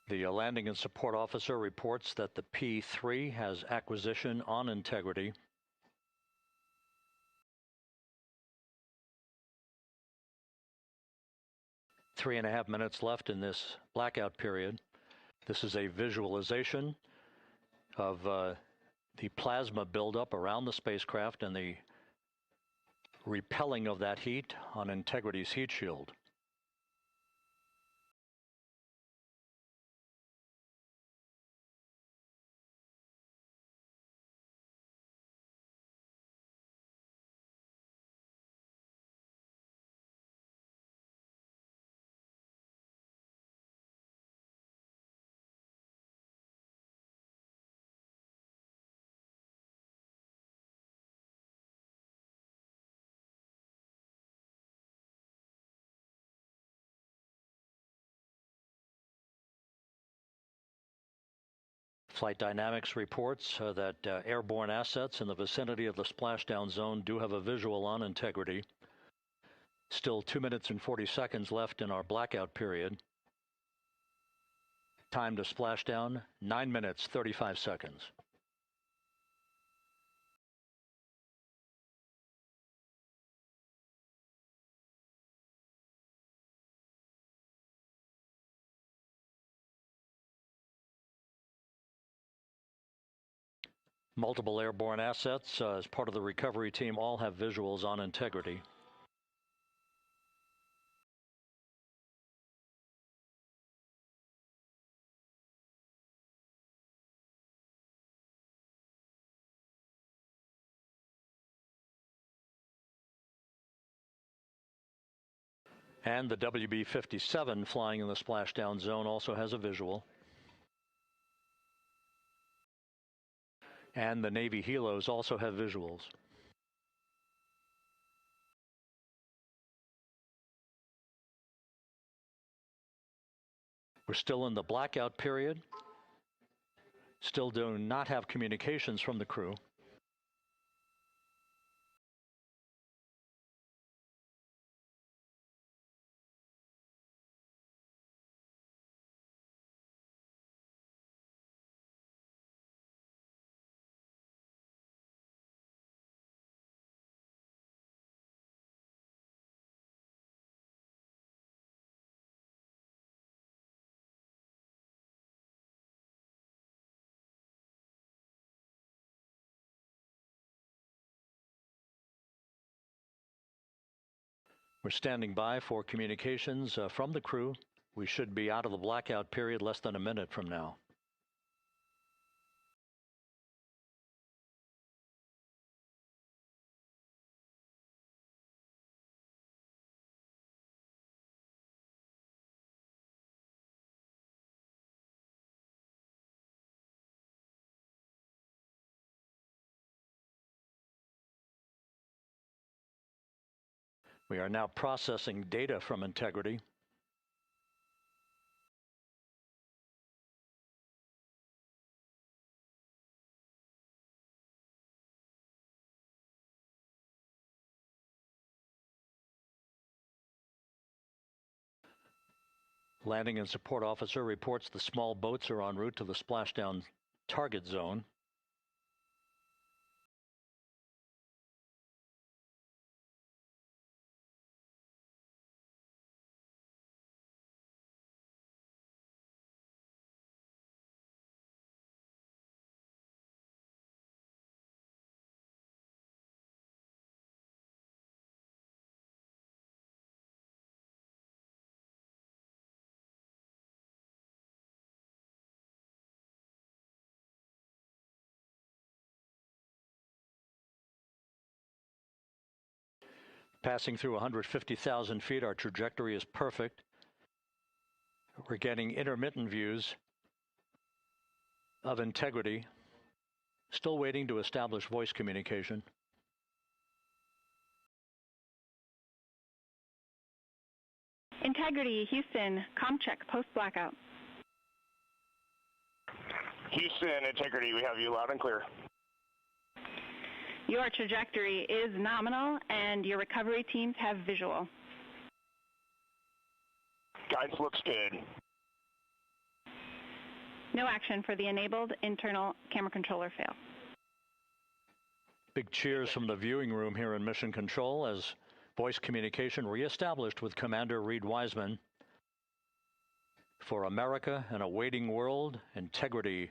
The landing and support officer reports that the P-3 has acquisition on Integrity. 3.5 minutes left in this blackout period. This is a visualization of the plasma buildup around the spacecraft and the repelling of that heat on Integrity's heat shield. Flight Dynamics reports that airborne assets in the vicinity of the splashdown zone do have a visual on Integrity. Still 2 minutes and 40 seconds left in our blackout period. Time to splashdown, 9 minutes, 35 seconds. Multiple airborne assets as part of the recovery team all have visuals on Integrity. And the WB-57 flying in the splashdown zone also has a visual. And the Navy helos also have visuals. We're still in the blackout period. Still do not have communications from the crew. We're standing by for communications from the crew. We should be out of the blackout period less than a minute from now. We are now processing data from Integrity. Landing and support officer reports the small boats are en route to the splashdown target zone. Passing through 150,000 feet, our trajectory is perfect. We're getting intermittent views of Integrity. Still waiting to establish voice communication. Integrity, Houston, comm check, post-blackout. Houston, Integrity, we have you loud and clear. Your trajectory is nominal, and your recovery teams have visual. Guidance looks good. No action for the enabled internal camera controller fail. Big cheers from the viewing room here in Mission Control as voice communication reestablished with Commander Reed Wiseman. For America and a waiting world, Integrity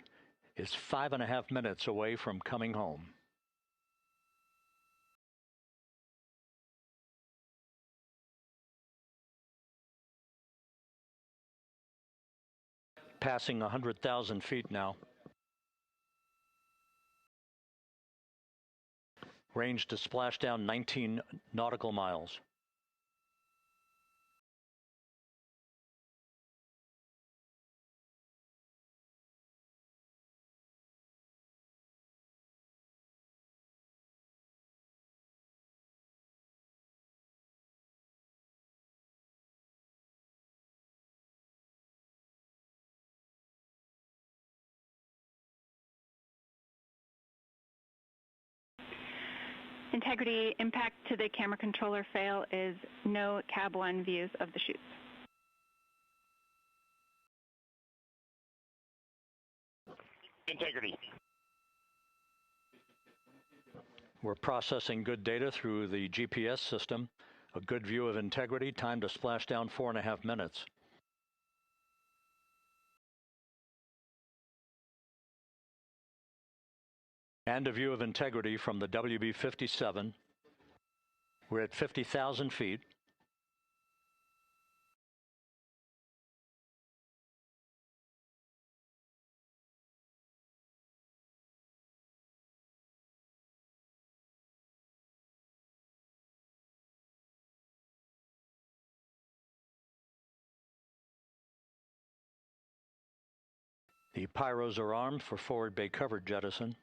is 5.5 minutes away from coming home. Passing 100,000 feet now. Range to splashdown 19 nautical miles. Integrity, impact to the camera controller fail is no cab 1 views of the chutes. Integrity. We're processing good data through the GPS system. A good view of Integrity, time to splashdown 4.5 minutes. And a view of Integrity from the WB-57. We're at 50,000 feet. The pyros are armed for forward bay cover jettison.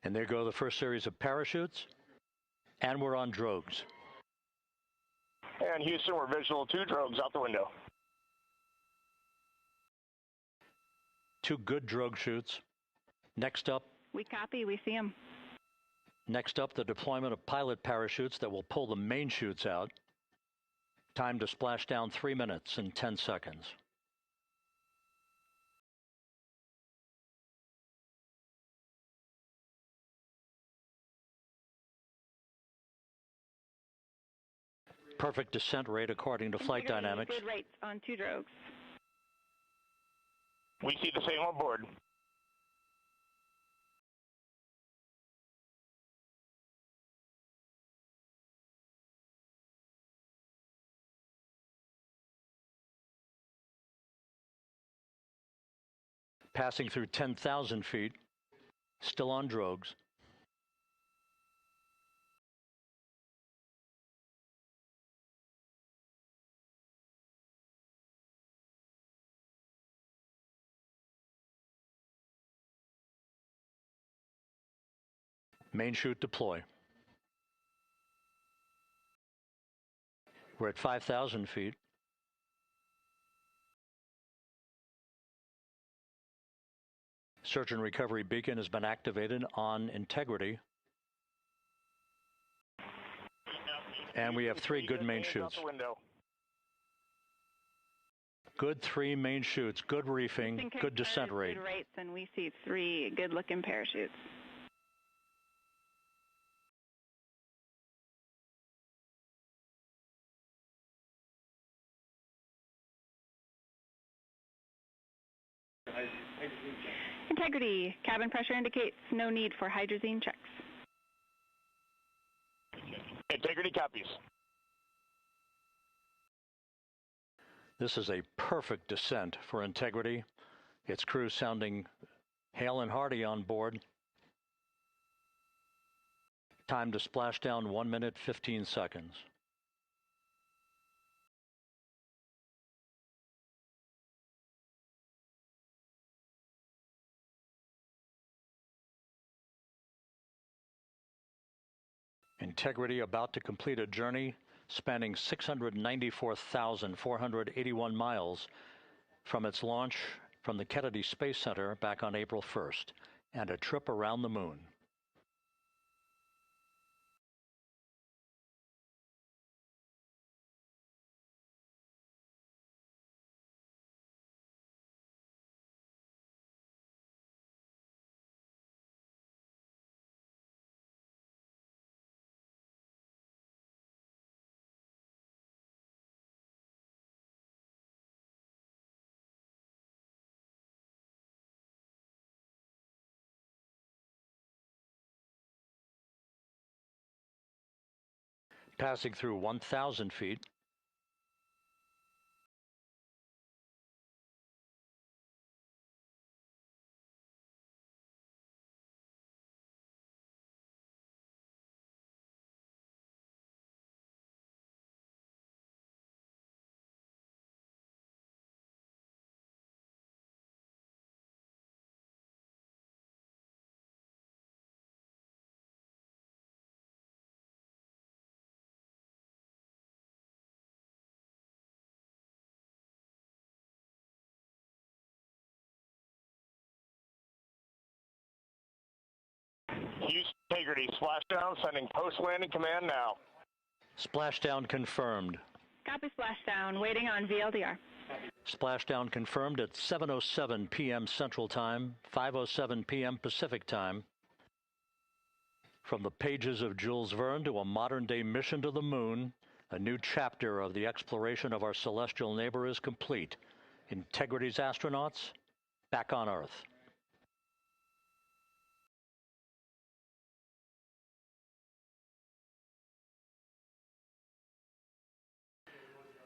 And there go the first series of parachutes. And we're on drogues. And Houston, we're visual 2 drogues out the window. 2 good drogue chutes. Next up. We copy, we see them. Next up, the deployment of pilot parachutes that will pull the main chutes out. Time to splash down 3 minutes and 10 seconds. Perfect descent rate according to flight dynamics. Good rates on 2 drogues. We see the same on board. Passing through 10,000 feet. Still on drogues. Main chute deploy. We're at 5,000 feet. Search and recovery beacon has been activated on Integrity. And we have 3 good main chutes. Good 3 main chutes, good reefing, good descent rate. Good rates, and we see 3 good-looking parachutes. Integrity, cabin pressure indicates no need for hydrazine checks. Integrity copies. This is a perfect descent for Integrity. Its crew sounding hale and hearty on board. Time to splash down 1 minute, 15 seconds. Integrity about to complete a journey spanning 694,481 miles from its launch from the Kennedy Space Center back on April 1st, and a trip around the moon. passing through 1,000 feet. Houston Integrity, splashdown, sending post-landing command now. Splashdown confirmed. Copy splashdown, waiting on VLDR. Splashdown confirmed at 7:07 p.m. Central Time, 5:07 p.m. Pacific Time. From the pages of Jules Verne to a modern-day mission to the moon, a new chapter of the exploration of our celestial neighbor is complete. Integrity's astronauts back on Earth.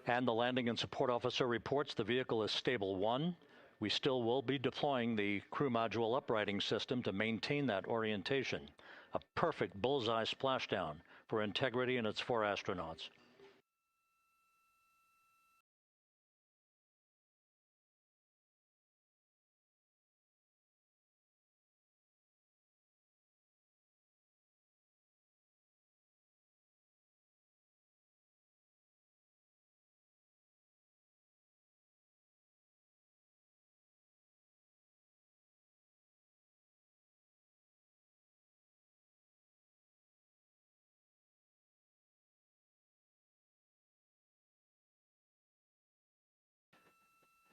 And the landing and support officer reports the vehicle is stable 1. We still will be deploying the crew module uprighting system to maintain that orientation. A perfect bullseye splashdown for Integrity and its 4 astronauts.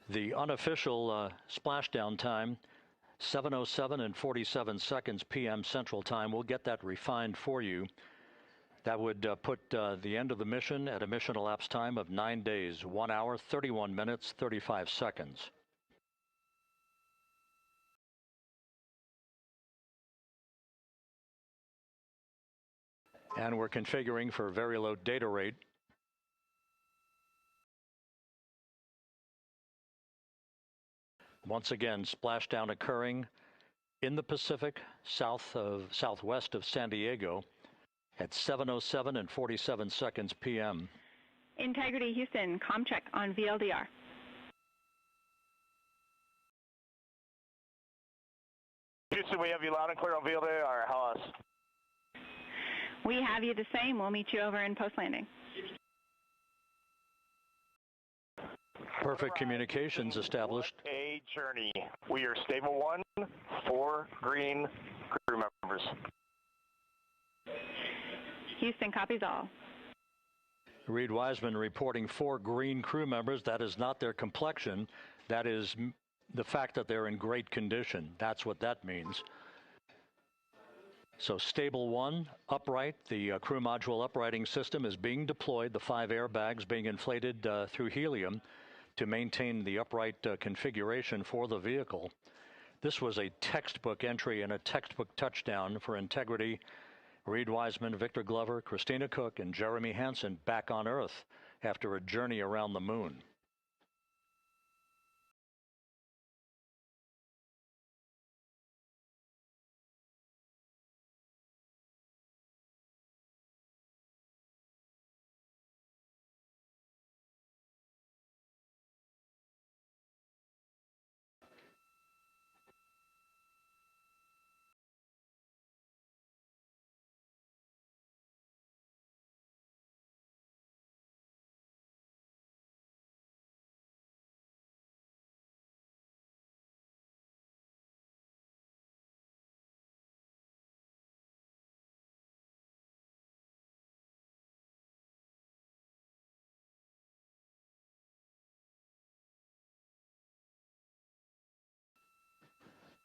The unofficial splashdown time, 7:07 and 47 seconds p.m. Central Time. We'll get that refined for you. That would put the end of the mission at a mission elapsed time of 9 days, 1 hour, 31 minutes, 35 seconds. And we're configuring for very low data rate. Once again, splashdown occurring in the Pacific, southwest of San Diego at 7:07 and 47 seconds p.m. Integrity Houston, comm check on VLDR. Houston, we have you loud and clear on VLDR. How us? We have you the same. We'll meet you over in post-landing. Perfect communications established. A journey. We are stable 1, 4 green crew members. Houston copies all. Reed Wiseman reporting 4 green crew members. That is not their complexion. That is the fact that they're in great condition. That's what that means. So stable 1, upright. The crew module uprighting system is being deployed. The 5 airbags being inflated through helium to maintain the upright configuration for the vehicle. This was a textbook entry and a textbook touchdown for Integrity. Reed Wiseman, Victor Glover, Christina Cook, and Jeremy Hansen back on Earth after a journey around the moon.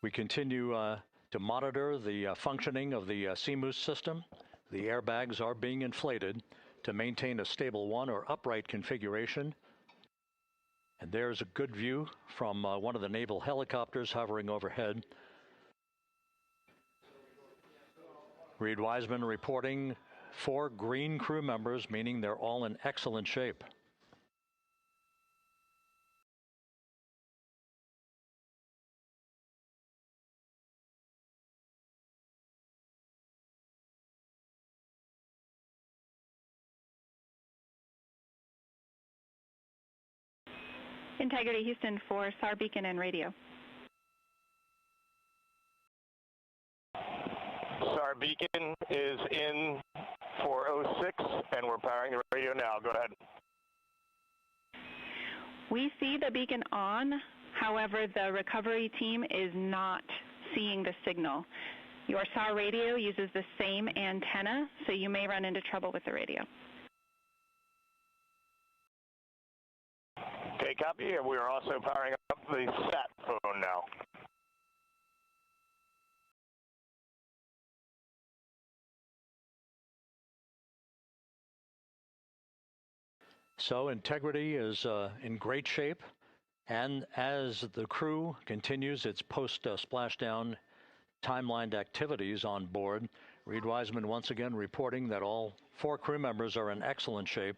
We continue to monitor the functioning of the CMOOS system. The airbags are being inflated to maintain a stable 1 or upright configuration. And there's a good view from one of the naval helicopters hovering overhead. Reed Wiseman reporting 4 green crew members, meaning they're all in excellent shape. Integrity Houston for SAR beacon and radio. SAR beacon is in for 06, and we're powering the radio now. Go ahead. We see the beacon on. However, the recovery team is not seeing the signal. Your SAR radio uses the same antenna, so you may run into trouble with the radio. Okay, copy. And we are also powering up the sat phone now. So Integrity is in great shape, and as the crew continues its post-splashdown timelined activities on board, Reed Wiseman once again reporting that all 4 crew members are in excellent shape.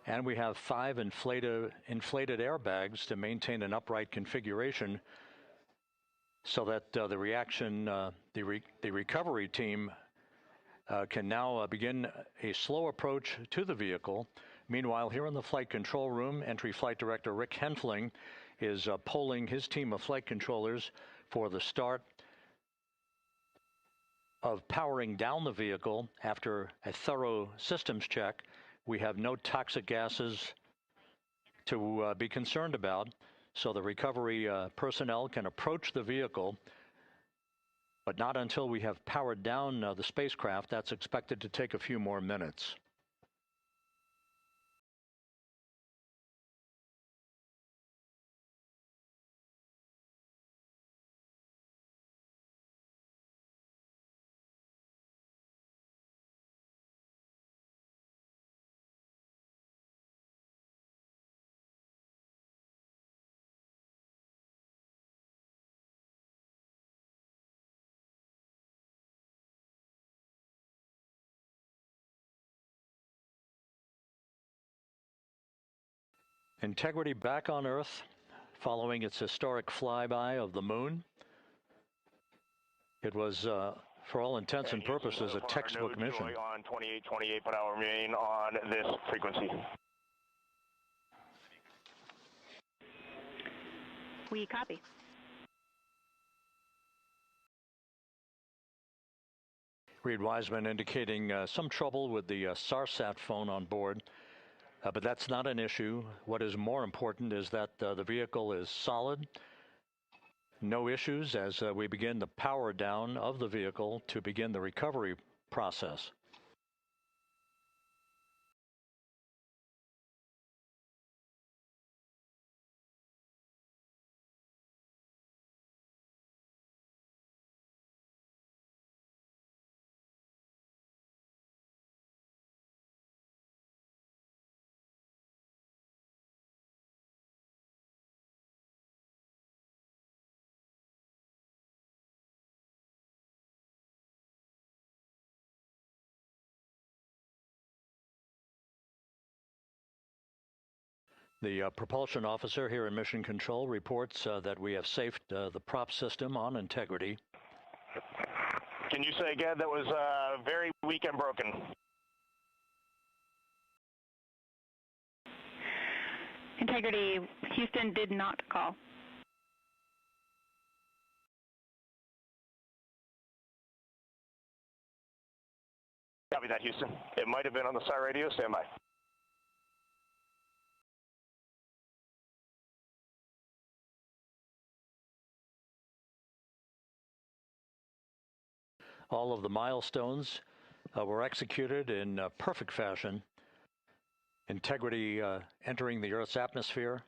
And we have 5 inflated airbags to maintain an upright configuration so that the recovery team can now begin a slow approach to the vehicle. Meanwhile, here in the flight control room, Entry Flight Director Rick Henfling is polling his team of flight controllers for the start of powering down the vehicle after a thorough systems check. We have no toxic gases to be concerned about, so the recovery personnel can approach the vehicle, but not until we have powered down the spacecraft. That's expected to take a few more minutes. Integrity back on Earth following its historic flyby of the moon. It was, for all intents and purposes, a textbook mission. On 28, but I'll remain on this frequency. We copy. Reed Wiseman indicating some trouble with the SARSAT phone on board. But that's not an issue. What is more important is that the vehicle is solid. No issues as we begin the power down of the vehicle to begin the recovery process. The propulsion officer here in Mission Control reports that we have safed the prop system on Integrity. Can you say again? That was very weak and broken. Integrity Houston did not call. Copy that, Houston. It might have been on the SAR radio. Stand by. All of the milestones were executed in perfect fashion. Integrity entering the Earth's atmosphere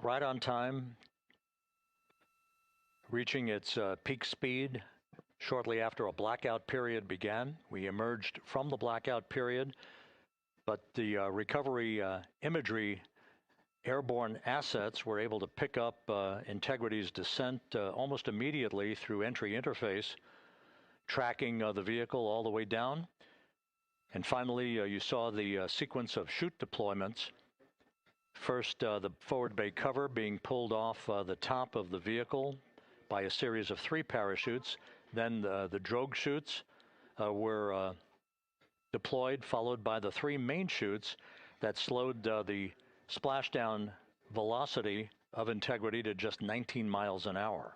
right on time, reaching its peak speed shortly after a blackout period began. We emerged from the blackout period, but the recovery imagery airborne assets were able to pick up Integrity's descent almost immediately through entry interface, tracking the vehicle all the way down. And finally, you saw the sequence of chute deployments. First, the forward bay cover being pulled off the top of the vehicle by a series of 3 parachutes. Then the drogue chutes were deployed, followed by the 3 main chutes that slowed the splashdown velocity of Integrity to just 19 miles an hour.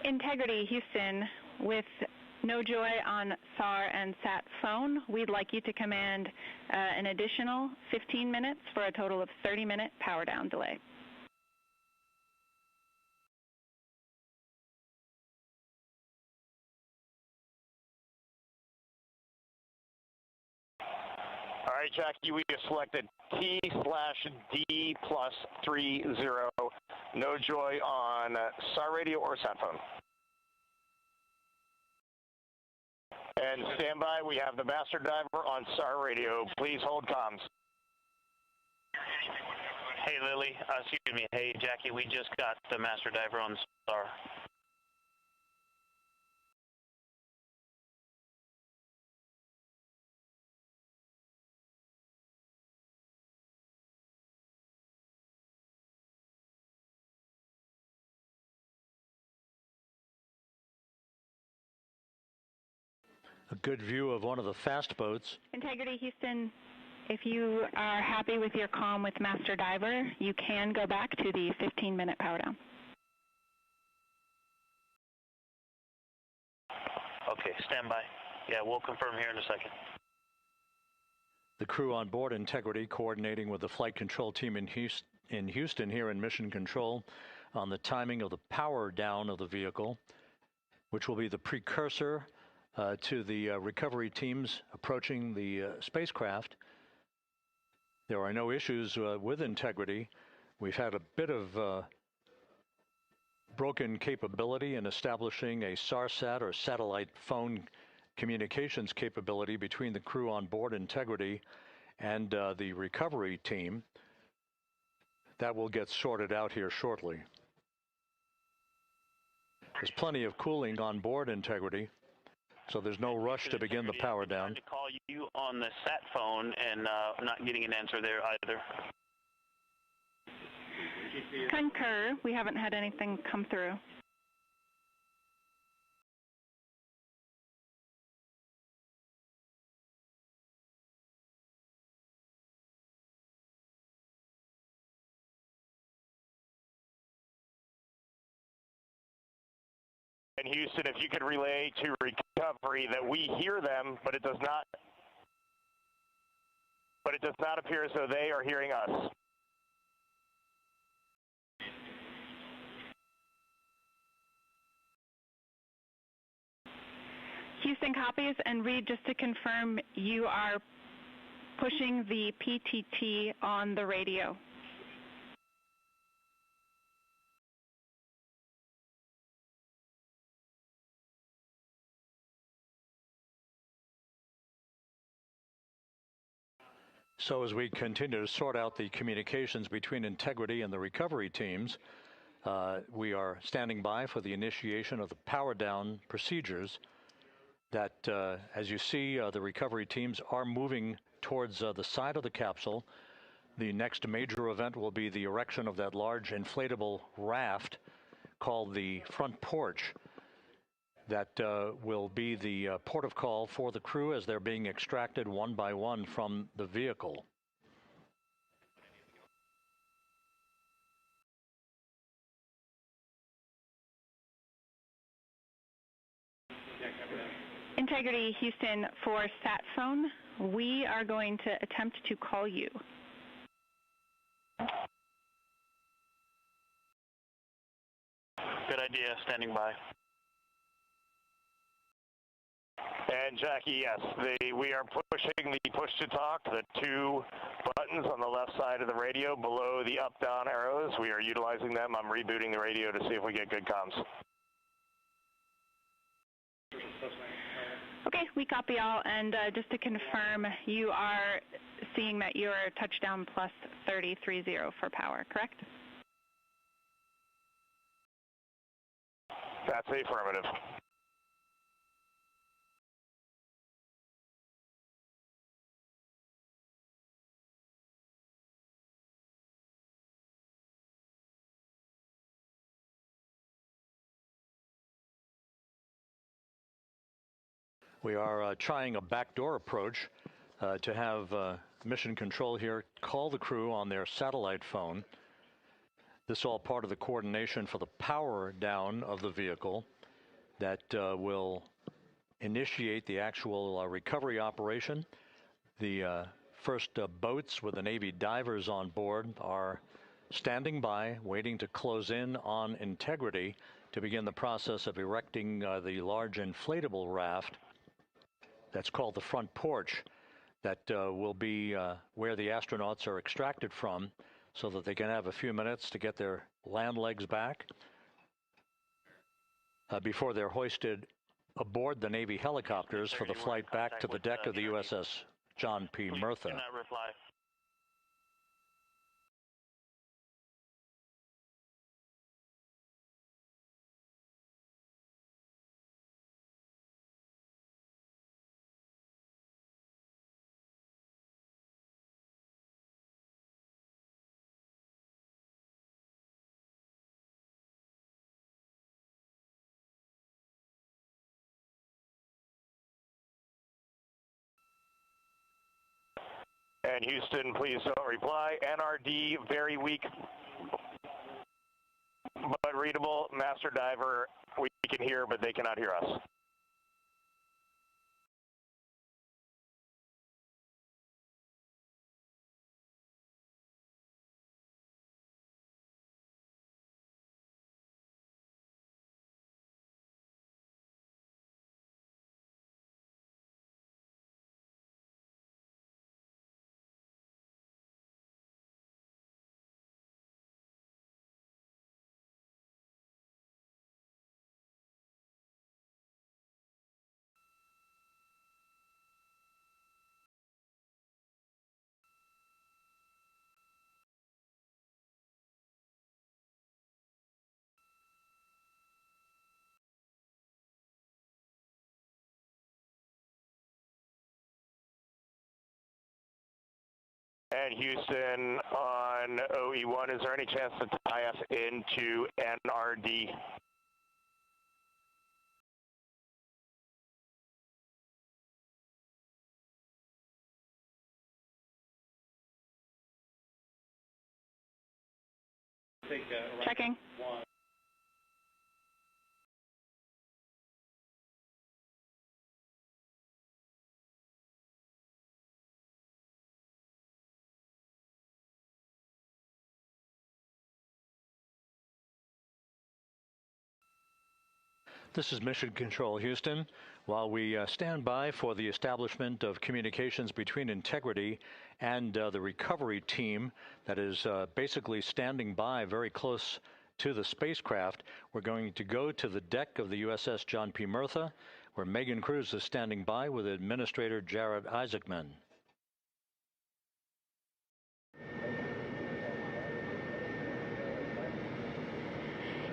Integrity, Houston, with no joy on SAR and SAT phone, we'd like you to command an additional 15 minutes for a total of 30-minute power down delay. All right, Jackie, we have selected T/D+30. No joy on SAR radio or sat phone. And stand by, we have the master diver on SAR radio. Please hold comms. Hey, Lily. Excuse me. Hey, Jackie, we just got the master diver on SAR. A good view of one of the fast boats. Integrity, Houston, if you are happy with your comm with master diver, you can go back to the 15-minute power down. Okay, stand by. Yeah, we'll confirm here in a second. The crew on board Integrity coordinating with the flight control team in Houston here in Mission Control on the timing of the power down of the vehicle, which will be the precursor to the recovery teams approaching the spacecraft. There are no issues with Integrity. We've had a bit of broken capability in establishing a SARSAT or satellite phone communications capability between the crew on board Integrity and the recovery team. That will get sorted out here shortly. There's plenty of cooling on board Integrity, so there's no rush to begin the power down. I tried to call you on the sat phone and not getting an answer there either. Concur. We haven't had anything come through. And Houston, if you could relay to recovery that we hear them, but it does not appear as though they are hearing us. Houston copies, and Reed, just to confirm, you are pushing the PTT on the radio. So as we continue to sort out the communications between Integrity and the recovery teams, we are standing by for the initiation of the power down procedures that, as you see, the recovery teams are moving towards the side of the capsule. The next major event will be the erection of that large inflatable raft called the front porch. That will be the port of call for the crew as they're being extracted one by one from the vehicle. Integrity, Houston, for sat phone, we are going to attempt to call you. Good idea, standing by. And Jackie, yes, we are pushing the push-to-talk, the two buttons on the left side of the radio below the up-down arrows. We are utilizing them. I'm rebooting the radio to see if we get good comms. Okay, we copy all, and just to confirm, you are seeing that you are touchdown plus 3030 for power, correct? That's affirmative. We are trying a backdoor approach to have mission control here call the crew on their satellite phone. This is all part of the coordination for the power down of the vehicle that will initiate the actual recovery operation. The first boats with the Navy divers on board are standing by, waiting to close in on Integrity to begin the process of erecting the large inflatable raft that's called the front porch that will be where the astronauts are extracted from so that they can have a few minutes to get their land legs back before they're hoisted aboard the Navy helicopters for the flight back to the deck of the USS John P. Murtha. Do not reply. And Houston, please don't reply. NRD, very weak, but readable. Master Diver, we can hear, but they cannot hear us. And Houston on OE1, is there any chance to tie us into NRD? Checking. This is Mission Control, Houston. While we stand by for the establishment of communications between Integrity and the recovery team that is basically standing by very close to the spacecraft, we're going to go to the deck of the USS John P. Murtha, where Megan Cruz is standing by with Administrator Jared Isaacman.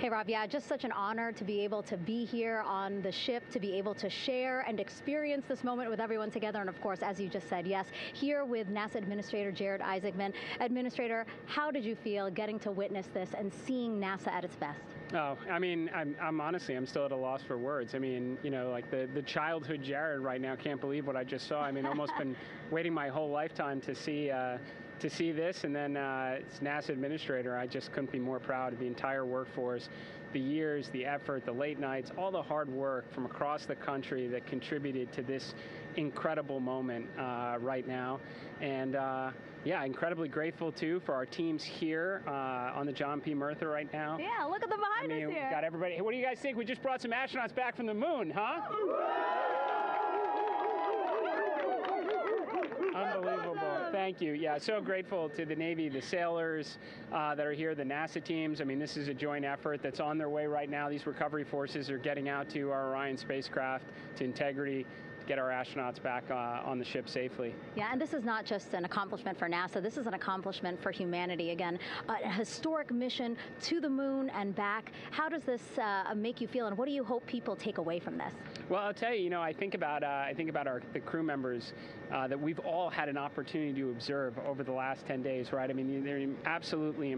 Hey, Rob, yeah, just such an honor to be able to be here on the ship, to be able to share and experience this moment with everyone together. And of course, as you just said, yes, here with NASA Administrator Jared Isaacman. Administrator, how did you feel getting to witness this and seeing NASA at its best? Oh, I mean, I'm honestly, I'm still at a loss for words. I mean, you know, like the childhood Jared right now can't believe what I just saw. I mean, almost been waiting my whole lifetime to see this, and then it's NASA Administrator. I just couldn't be more proud of the entire workforce, the years, the effort, the late nights, all the hard work from across the country that contributed to this incredible moment right now. And yeah, incredibly grateful too for our teams here on the John P. Murtha right now. Yeah, look at the behind us here. Got everybody. Hey, what do you guys think? We just brought some astronauts back from the moon, huh? Unbelievable. Awesome. Thank you. Yeah, so grateful to the Navy, the sailors that are here, the NASA teams. I mean, this is a joint effort that's on their way right now. These recovery forces are getting out to our Orion spacecraft, to Integrity, get our astronauts back on the ship safely. Yeah, and this is not just an accomplishment for NASA. This is an accomplishment for humanity. Again, a historic mission to the moon and back. How does this make you feel, and what do you hope people take away from this? Well, I'll tell you, I think about the crew members that we've all had an opportunity to observe over the last 10 days, right? I mean, they're absolutely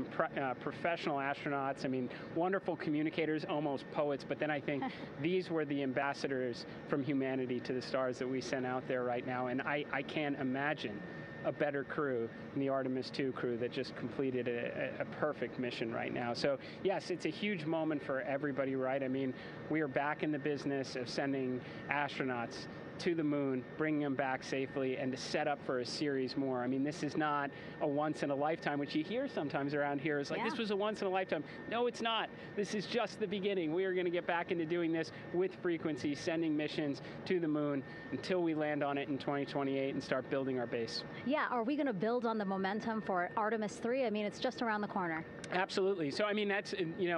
professional astronauts. I mean, wonderful communicators, almost poets. But then I think these were the ambassadors from humanity to the stars that we sent out there right now. And I can't imagine a better crew than the Artemis II crew that just completed a perfect mission right now. So yes, it's a huge moment for everybody, right? I mean, we are back in the business of sending astronauts to the moon, bringing them back safely, and to set up for a series more. I mean, this is not a once in a lifetime, which you hear sometimes around here. It's like, this was a once in a lifetime. No, it's not. This is just the beginning. We are going to get back into doing this with frequency, sending missions to the moon until we land on it in 2028 and start building our base. Yeah, are we going to build on the momentum for Artemis III? I mean, it's just around the corner. Absolutely. So, I mean, that's,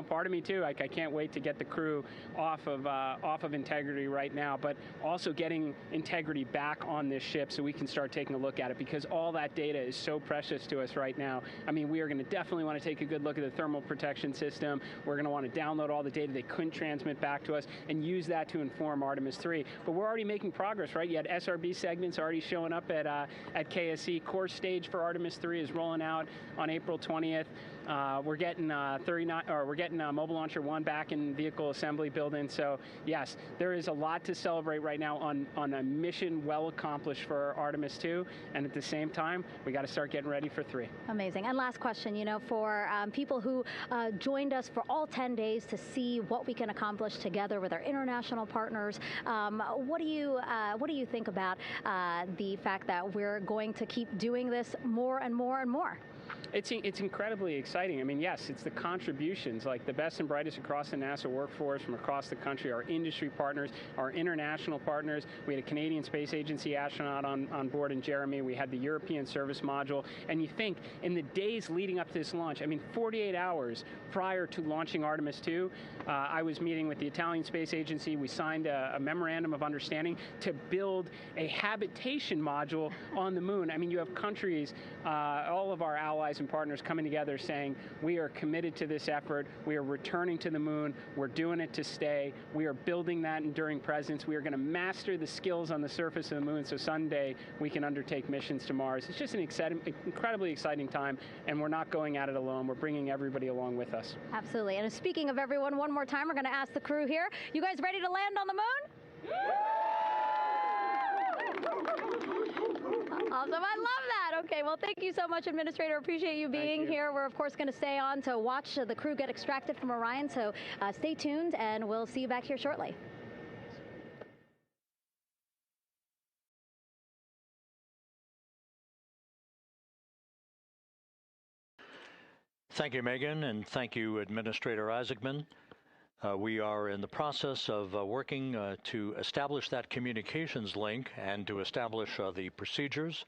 part of me too. Like, I can't wait to get the crew off of Integrity right now, but also getting Integrity back on this ship so we can start taking a look at it, because all that data is so precious to us right now. I mean, we are going to definitely want to take a good look at the thermal protection system. We're going to want to download all the data they couldn't transmit back to us and use that to inform Artemis III. But we're already making progress, right? You had SRB segments already showing up at KSC. Core stage for Artemis III is rolling out on April 20th. We're getting Mobile Launcher 1 back in vehicle assembly building. So yes, there is a lot to celebrate right now on a mission well accomplished for Artemis II, and at the same time, we got to start getting ready for 3. Amazing. And last question, for people who joined us for all 10 days to see what we can accomplish together with our international partners, what do you think about the fact that we're going to keep doing this more and more and more? It's incredibly exciting. I mean, yes, it's the contributions, like the best and brightest across the NASA workforce from across the country, our industry partners, our international partners. We had a Canadian Space Agency astronaut on board in Jeremy. We had the European service module. And you think, in the days leading up to this launch, I mean, 48 hours prior to launching Artemis II, I was meeting with the Italian Space Agency. We signed a memorandum of understanding to build a habitation module on the moon. I mean, you have countries, all of our allies and partners coming together saying, we are committed to this effort, we are returning to the moon, we're doing it to stay, we are building that enduring presence, we are going to master the skills on the surface of the moon so someday we can undertake missions to Mars. It's just an incredibly exciting time, and we're not going at it alone, we're bringing everybody along with us. Absolutely. And speaking of everyone, one more time, we're going to ask the crew here, you guys ready to land on the moon? Awesome. I love that. Okay, well, thank you so much, Administrator. Appreciate you being here. We're, of course, going to stay on to watch the crew get extracted from Orion, so stay tuned, and we'll see you back here shortly. Thank you, Megan, and thank you, Administrator Isaacman. We are in the process of working to establish that communications link and to establish the procedures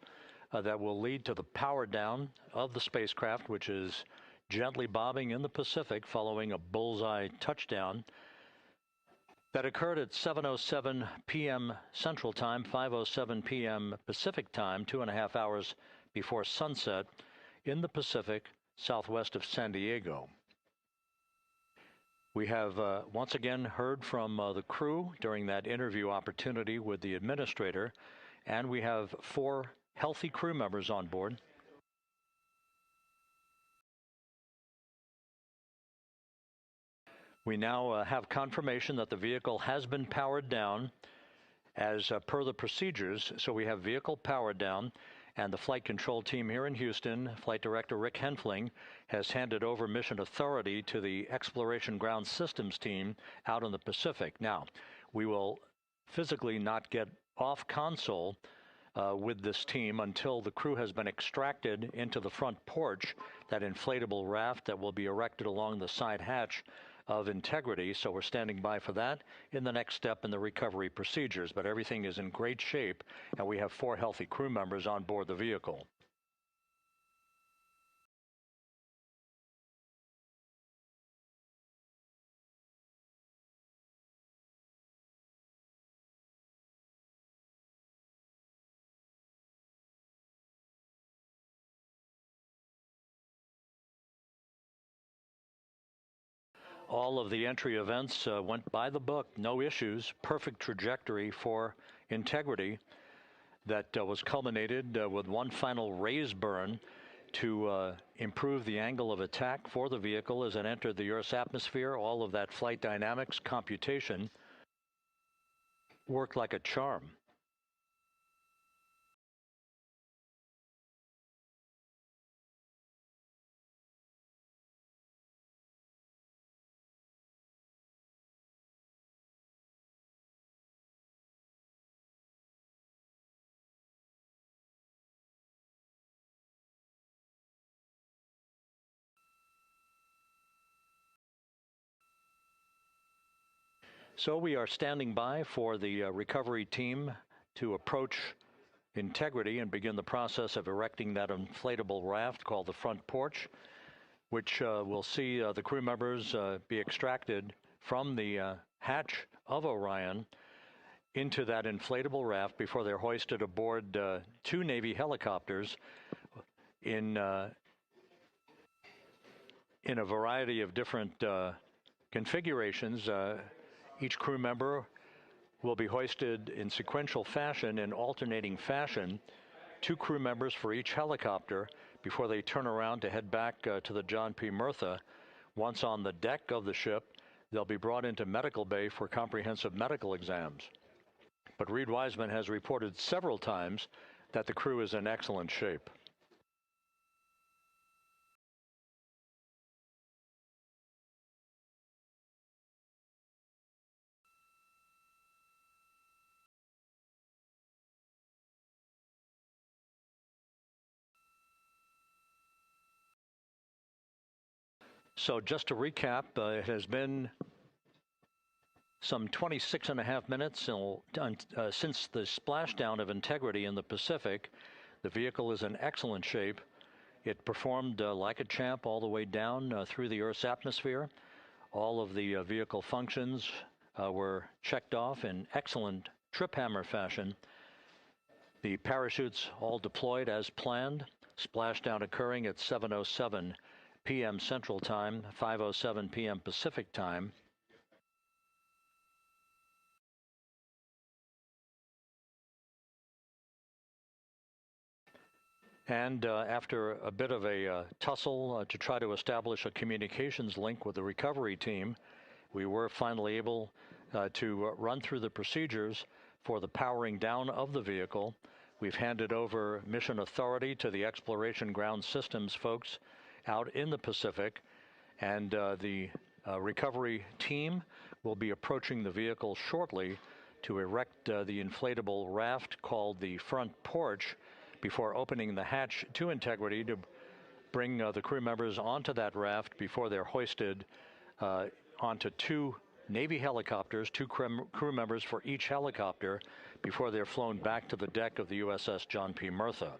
that will lead to the power down of the spacecraft, which is gently bobbing in the Pacific following a bullseye touchdown that occurred at 7:07 p.m. Central Time, 5:07 p.m. Pacific Time, 2.5 hours before sunset in the Pacific, southwest of San Diego. We have once again heard from the crew during that interview opportunity with the administrator, and we have 4 healthy crew members on board. We now have confirmation that the vehicle has been powered down as per the procedures. So we have vehicle powered down, and the flight control team here in Houston, Flight Director Rick Henfling, has handed over mission authority to the Exploration Ground Systems team out in the Pacific. Now, we will physically not get off console with this team until the crew has been extracted into the front porch, that inflatable raft that will be erected along the side hatch of integrity, so we're standing by for that in the next step in the recovery procedures. But everything is in great shape, and we have 4 healthy crew members on board the vehicle. All of the entry events went by the book, no issues, perfect trajectory for integrity that was culminated with one final raise burn to improve the angle of attack for the vehicle as it entered the Earth's atmosphere. All of that flight dynamics computation worked like a charm. So we are standing by for the recovery team to approach integrity and begin the process of erecting that inflatable raft called the front porch, which will see the crew members be extracted from the hatch of Orion into that inflatable raft before they're hoisted aboard 2 Navy helicopters in a variety of different configurations. Each crew member will be hoisted in sequential fashion, in alternating fashion, 2 crew members for each helicopter before they turn around to head back to the John P. Murtha. Once on the deck of the ship, they'll be brought into medical bay for comprehensive medical exams. But Reed Wiseman has reported several times that the crew is in excellent shape. So just to recap, it has been some 26.5 minutes since the splashdown of integrity in the Pacific. The vehicle is in excellent shape. It performed like a champ all the way down through the Earth's atmosphere. All of the vehicle functions were checked off in excellent trip hammer fashion. The parachutes all deployed as planned. Splashdown occurring at 7:07 p.m. Central Time, 5:07 p.m. Pacific Time. And after a bit of a tussle to try to establish a communications link with the recovery team, we were finally able to run through the procedures for the powering down of the vehicle. We've handed over mission authority to the Exploration Ground Systems folks out in the Pacific, and the recovery team will be approaching the vehicle shortly to erect the inflatable raft called the front porch before opening the hatch to integrity to bring the crew members onto that raft before they're hoisted onto 2 Navy helicopters, 2 crew members for each helicopter before they're flown back to the deck of the USS John P. Murtha.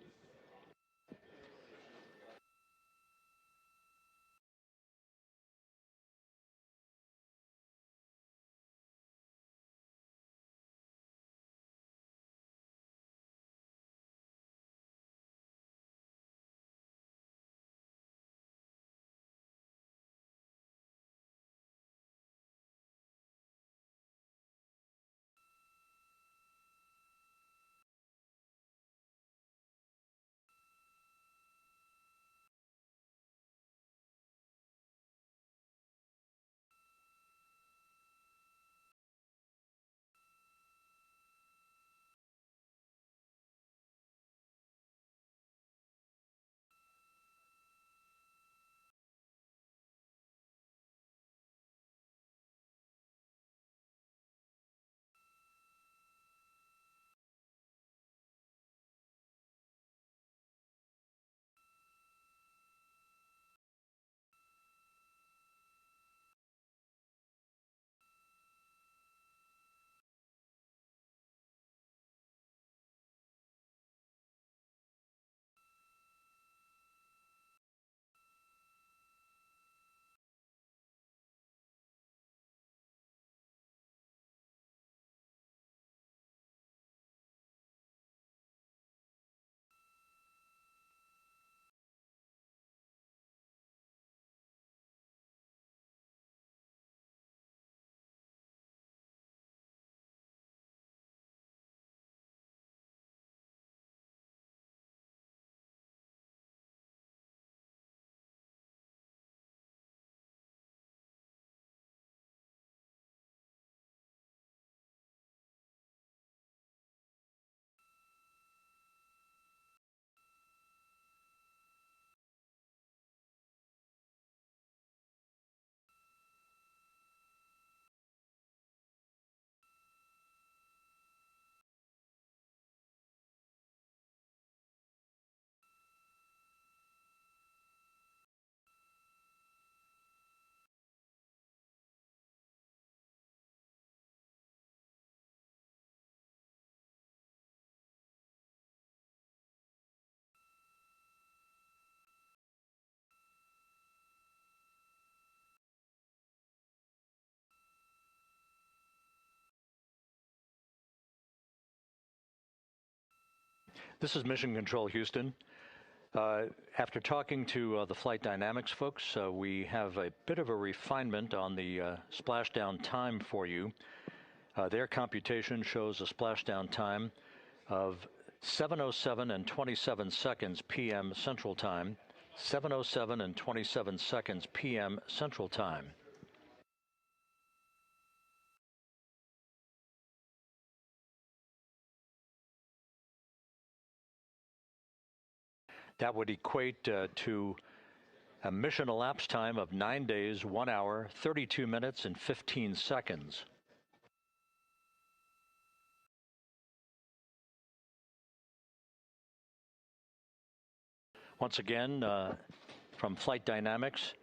This is Mission Control Houston. After talking to the flight dynamics folks, we have a bit of a refinement on the splashdown time for you. Their computation shows a splashdown time of 7:07 and 27 seconds p.m. Central Time, 7:07 and 27 seconds p.m. Central Time. That would equate to a mission elapsed time of 9 days, 1 hour, 32 minutes, and 15 seconds. Once again, from Flight Dynamics,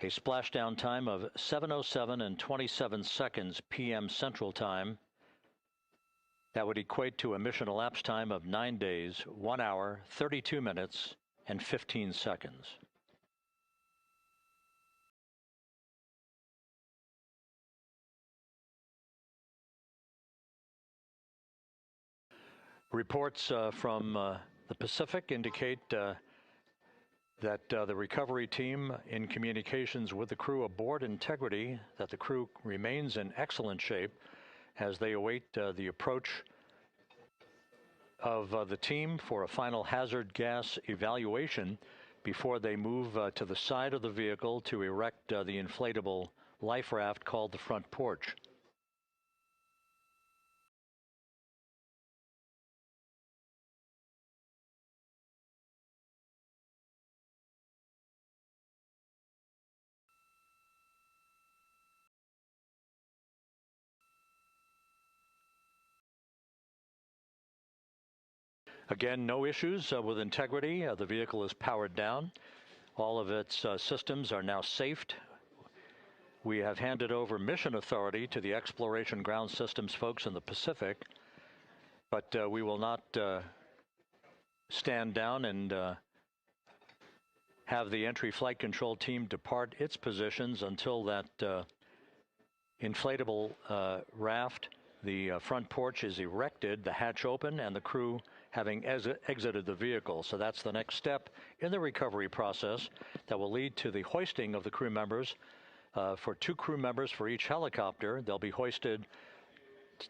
a splashdown time of 7:07 and 27 seconds p.m. Central Time. That would equate to a mission elapsed time of 9 days, 1 hour, 32 minutes, and 15 seconds. Reports from the Pacific indicate that the recovery team in communications with the crew aboard Integrity, that the crew remains in excellent shape as they await the approach of the team for a final hazard gas evaluation before they move to the side of the vehicle to erect the inflatable life raft called the front porch. Again, no issues with Integrity. The vehicle is powered down. All of its systems are now safed. We have handed over mission authority to the Exploration Ground Systems folks in the Pacific, but we will not stand down and have the entry flight control team depart its positions until that inflatable raft, the front porch, is erected, the hatch open, and the crew having exited the vehicle. So that's the next step in the recovery process that will lead to the hoisting of the crew members. For 2 crew members for each helicopter, they'll be hoisted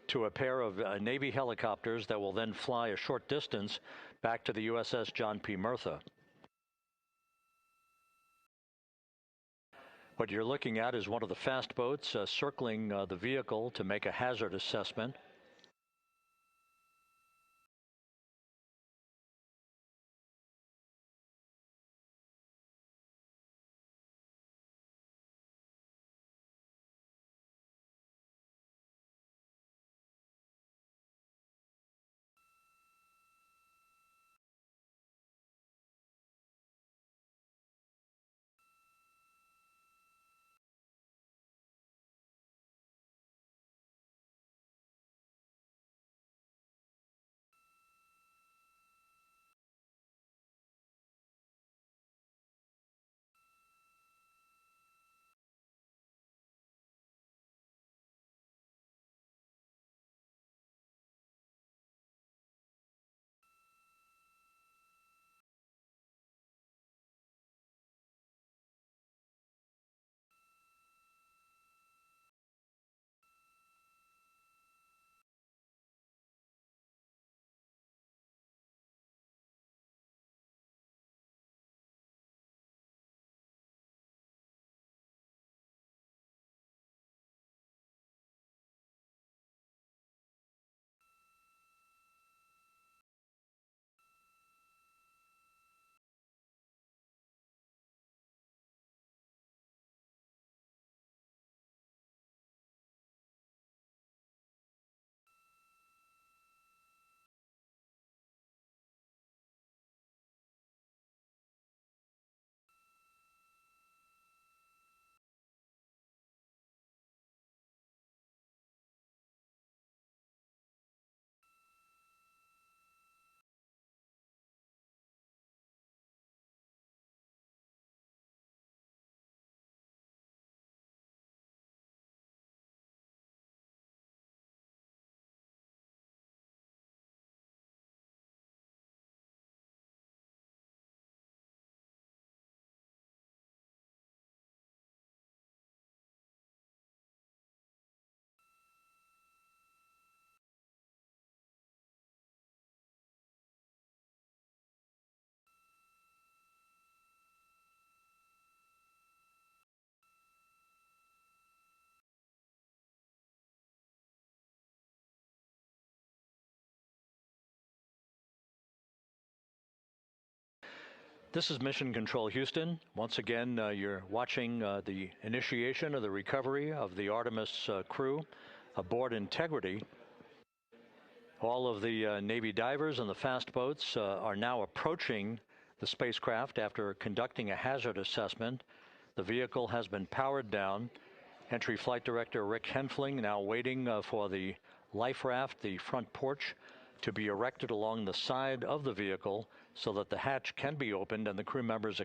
to a pair of Navy helicopters that will then fly a short distance back to the USS John P. Murtha. What you're looking at is one of the fast boats circling the vehicle to make a hazard assessment. This is Mission Control Houston. Once again, you're watching the initiation of the recovery of the Artemis crew aboard Integrity. All of the Navy divers and the fast boats are now approaching the spacecraft after conducting a hazard assessment. The vehicle has been powered down. Entry Flight Director Rick Henfling now waiting for the life raft, the front porch, to be erected along the side of the vehicle so that the hatch can be opened and the crew members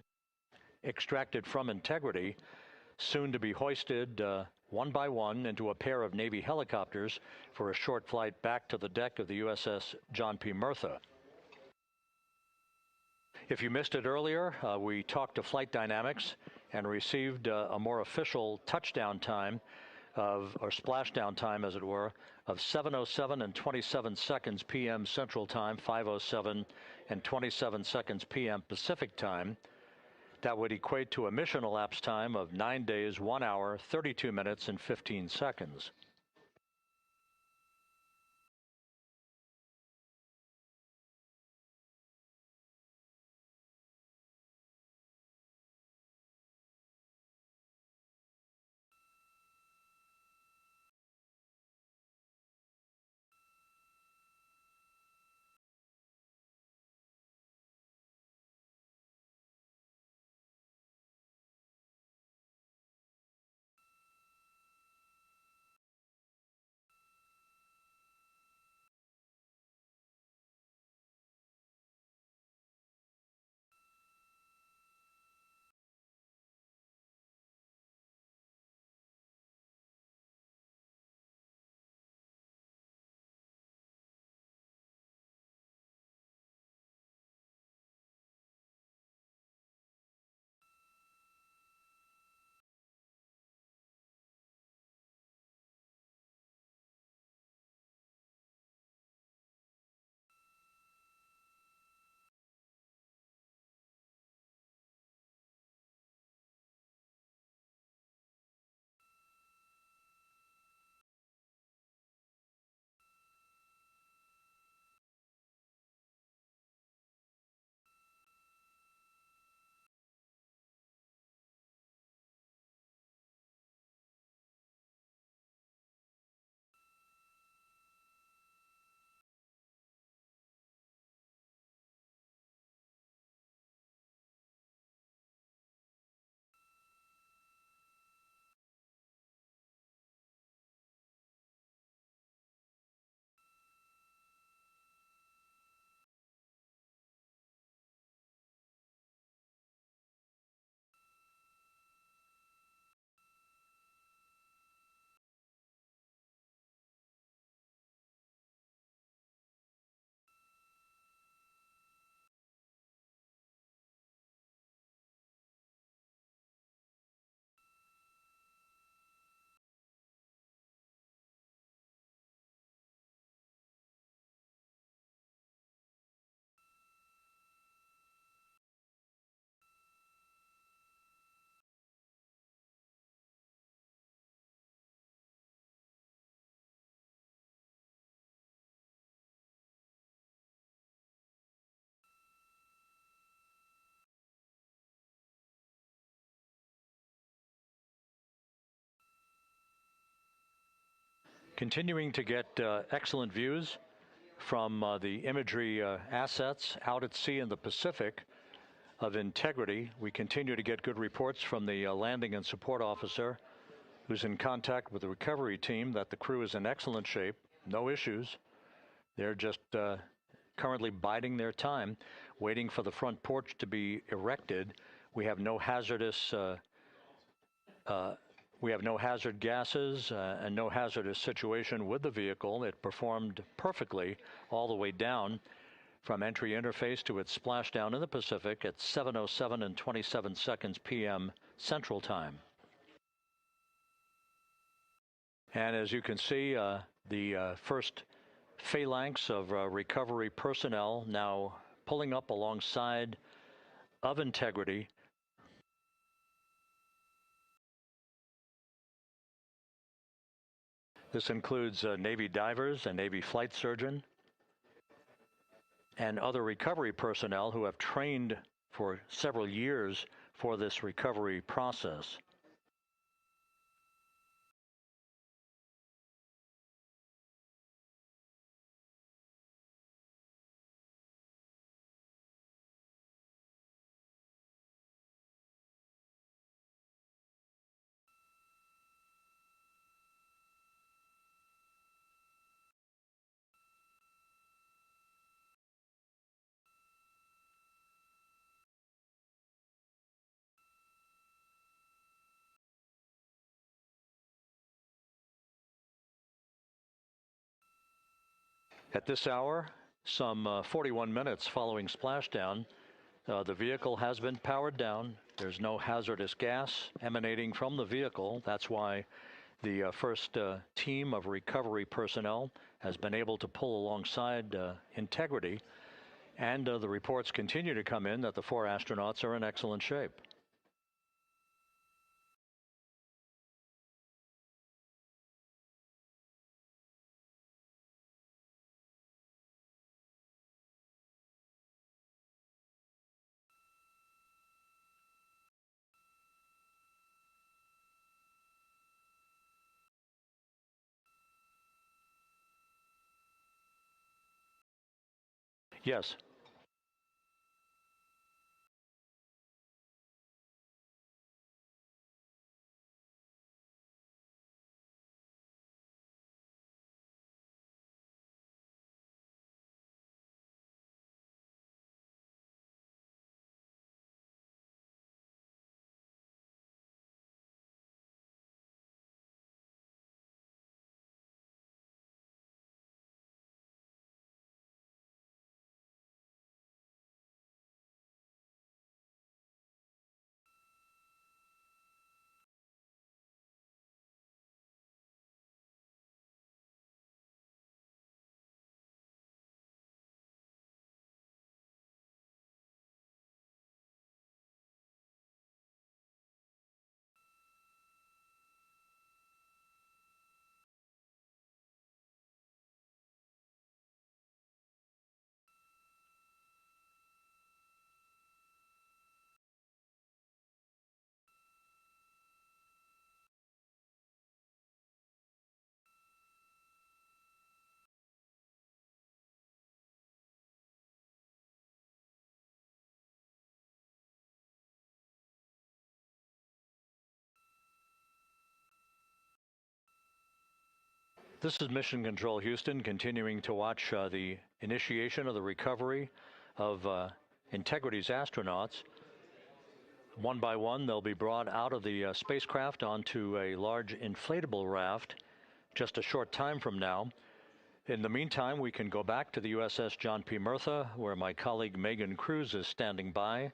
extracted from Integrity, soon to be hoisted one by one into a pair of Navy helicopters for a short flight back to the deck of the USS John P. Murtha. If you missed it earlier, we talked to Flight Dynamics and received a more official touchdown time or splashdown time, as it were, of 7:07 and 27 seconds p.m. Central Time, 5:07 and 27 seconds p.m. Pacific Time. That would equate to a mission elapsed time of 9 days, 1 hour, 32 minutes, and 15 seconds. Continuing to get excellent views from the imagery assets out at sea in the Pacific of Integrity. We continue to get good reports from the landing and support officer, who's in contact with the recovery team, that the crew is in excellent shape, no issues. They're just currently biding their time, waiting for the front porch to be erected. We have no hazardous we have no hazard gases and no hazardous situation with the vehicle. It performed perfectly all the way down from entry interface to its splashdown in the Pacific at 7:07 and 27 seconds p.m. Central Time. And as you can see, the first phalanx of recovery personnel now pulling up alongside of Integrity. This includes Navy divers, a Navy flight surgeon, and other recovery personnel who have trained for several years for this recovery process. At this hour, some 41 minutes following splashdown, the vehicle has been powered down. There's no hazardous gas emanating from the vehicle. That's why the first team of recovery personnel has been able to pull alongside Integrity. And the reports continue to come in that the 4 astronauts are in excellent shape. Yes. This is Mission Control Houston, continuing to watch the initiation of the recovery of Integrity's astronauts. One by one, they'll be brought out of the spacecraft onto a large inflatable raft just a short time from now. In the meantime, we can go back to the USS John P. Murtha, where my colleague Megan Cruz is standing by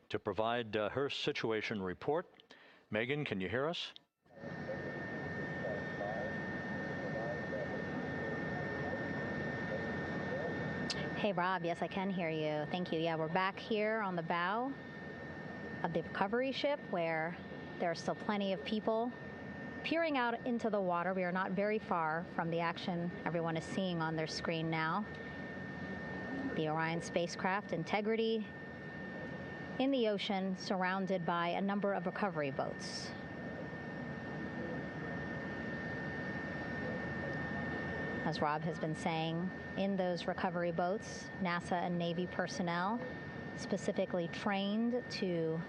to provide her situation report. Megan, can you hear us? Hey, Rob. Yes, I can hear you. Thank you. Yeah, we're back here on the bow of the recovery ship where there are still plenty of people peering out into the water. We are not very far from the action everyone is seeing on their screen now. The Orion spacecraft, Integrity, in the ocean, surrounded by a number of recovery boats. As Rob has been saying, in those recovery boats, NASA and Navy personnel specifically trained to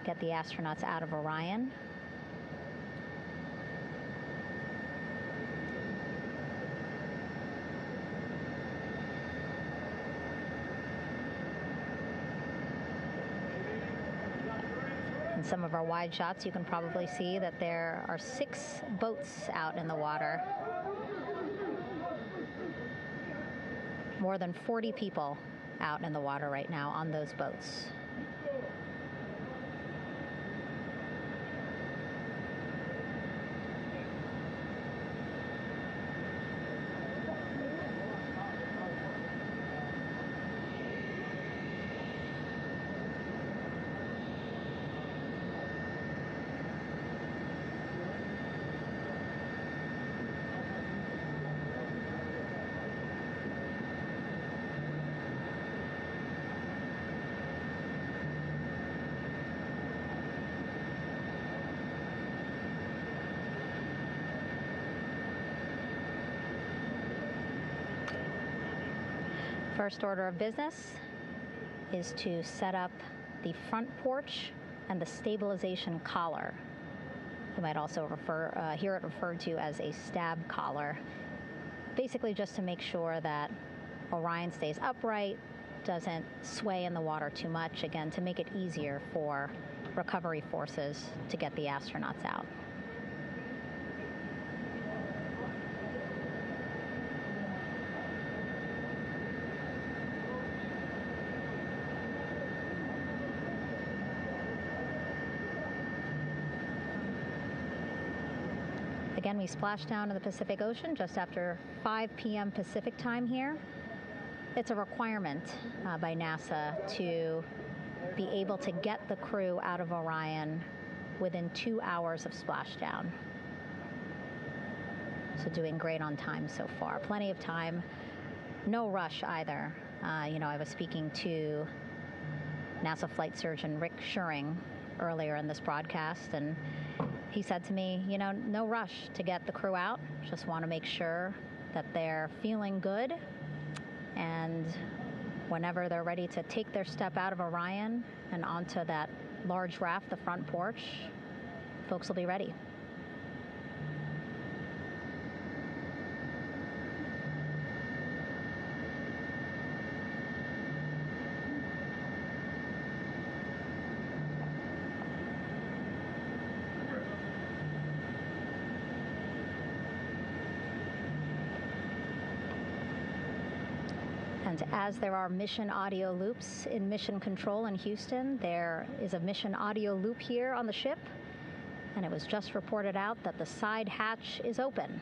get the astronauts out of Orion. In some of our wide shots, you can probably see that there are 6 boats out in the water. More than 40 people out in the water right now on those boats. First order of business is to set up the front porch and the stabilization collar. You might also hear it referred to as a stab collar. Basically just to make sure that Orion stays upright, doesn't sway in the water too much, again, to make it easier for recovery forces to get the astronauts out. Again, we splashed down in the Pacific Ocean just after 5 p.m. Pacific time here. It's a requirement by NASA to be able to get the crew out of Orion within 2 hours of splashdown. So doing great on time so far. Plenty of time. No rush either. I was speaking to NASA flight surgeon Rick Schuring earlier in this broadcast, and he said to me, no rush to get the crew out. Just want to make sure that they're feeling good. And whenever they're ready to take their step out of Orion and onto that large raft, the front porch, folks will be ready. And as there are mission audio loops in Mission Control in Houston, there is a mission audio loop here on the ship, and it was just reported out that the side hatch is open.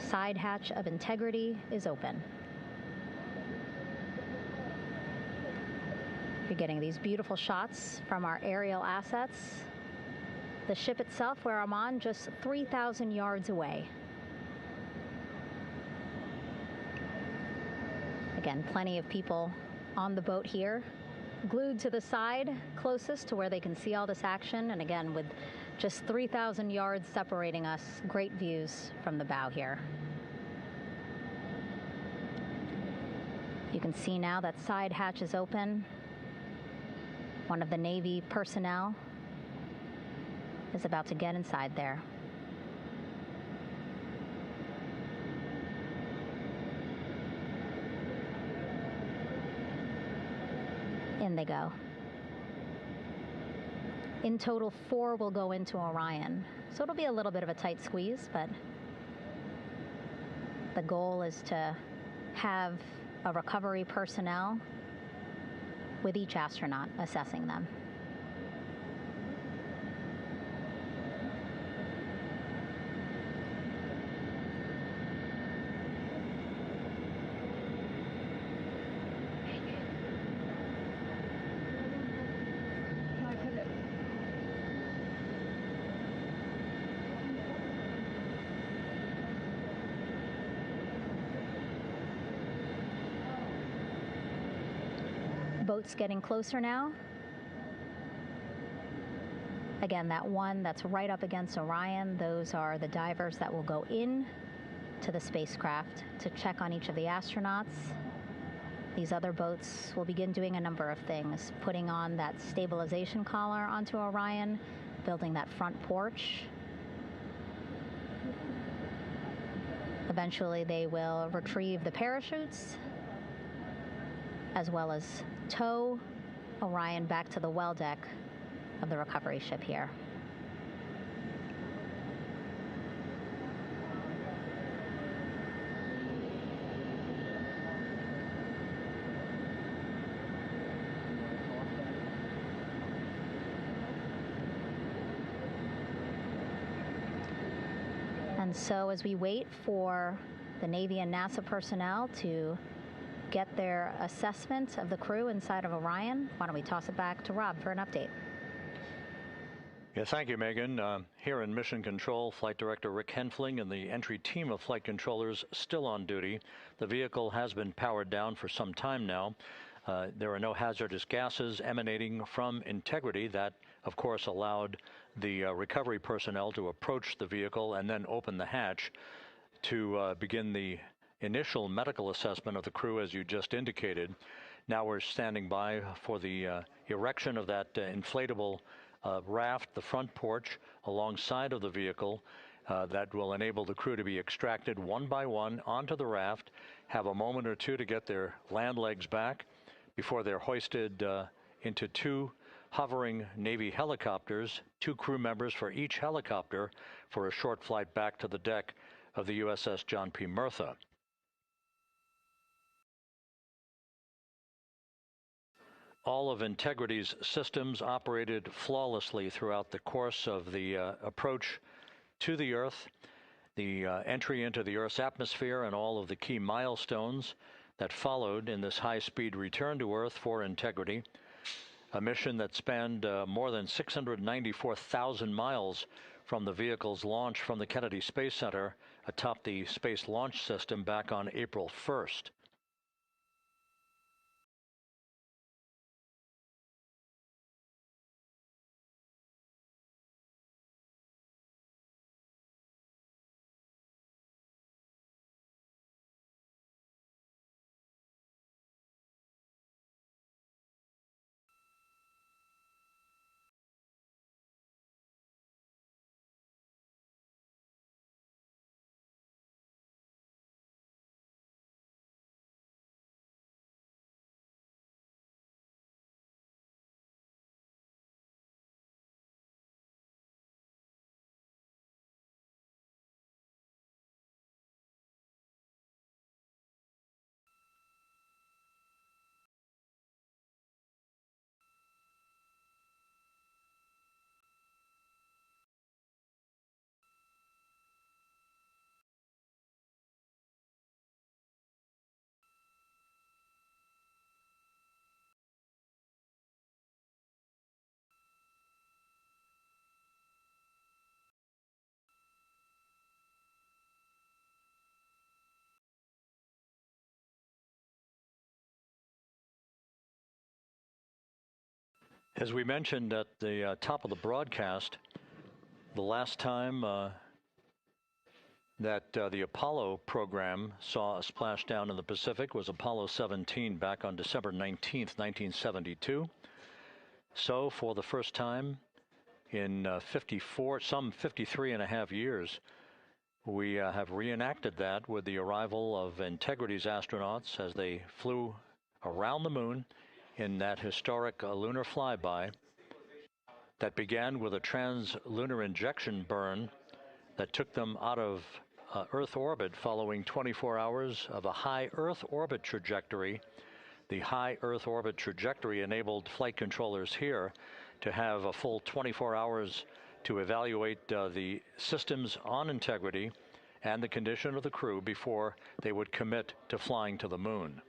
Side hatch of integrity is open. You're getting these beautiful shots from our aerial assets. The ship itself, where I'm on, just 3,000 yards away. Again, plenty of people on the boat here, glued to the side closest to where they can see all this action. And again, with just 3,000 yards separating us, great views from the bow here. You can see now that side hatch is open. One of the Navy personnel is about to get inside there. In they go. In total, 4 will go into Orion. So it'll be a little bit of a tight squeeze, but the goal is to have a recovery personnel with each astronaut assessing them. Boats getting closer now. Again, that one that's right up against Orion, those are the divers that will go in to the spacecraft to check on each of the astronauts. These other boats will begin doing a number of things, putting on that stabilization collar onto Orion, building that front porch. Eventually, they will retrieve the parachutes, as well as tow Orion back to the well deck of the recovery ship here. And so as we wait for the Navy and NASA personnel to get their assessment of the crew inside of Orion, why don't we toss it back to Rob for an update? Yeah, thank you, Megan. Here in Mission Control, Flight Director Rick Henfling and the entry team of flight controllers still on duty. The vehicle has been powered down for some time now. There are no hazardous gases emanating from integrity. That, of course, allowed the recovery personnel to approach the vehicle and then open the hatch to begin the initial medical assessment of the crew, as you just indicated. Now we're standing by for the erection of that inflatable raft, the front porch, alongside of the vehicle. That will enable the crew to be extracted one by one onto the raft, have a moment or two to get their land legs back before they're hoisted into two hovering Navy helicopters, 2 crew members for each helicopter, for a short flight back to the deck of the USS John P. Murtha. All of Integrity's systems operated flawlessly throughout the course of the approach to the Earth, the entry into the Earth's atmosphere, and all of the key milestones that followed in this high-speed return to Earth for Integrity, a mission that spanned more than 694,000 miles from the vehicle's launch from the Kennedy Space Center atop the Space Launch System back on April 1st. As we mentioned at the top of the broadcast, the last time that the Apollo program saw a splashdown in the Pacific was Apollo 17 back on December 19th, 1972. So for the first time in 53 and a half years, we have reenacted that with the arrival of Integrity's astronauts as they flew around the moon in that historic lunar flyby that began with a trans-lunar injection burn that took them out of Earth orbit following 24 hours of a high Earth orbit trajectory. The high Earth orbit trajectory enabled flight controllers here to have a full 24 hours to evaluate the systems on Integrity and the condition of the crew before they would commit to flying to the moon.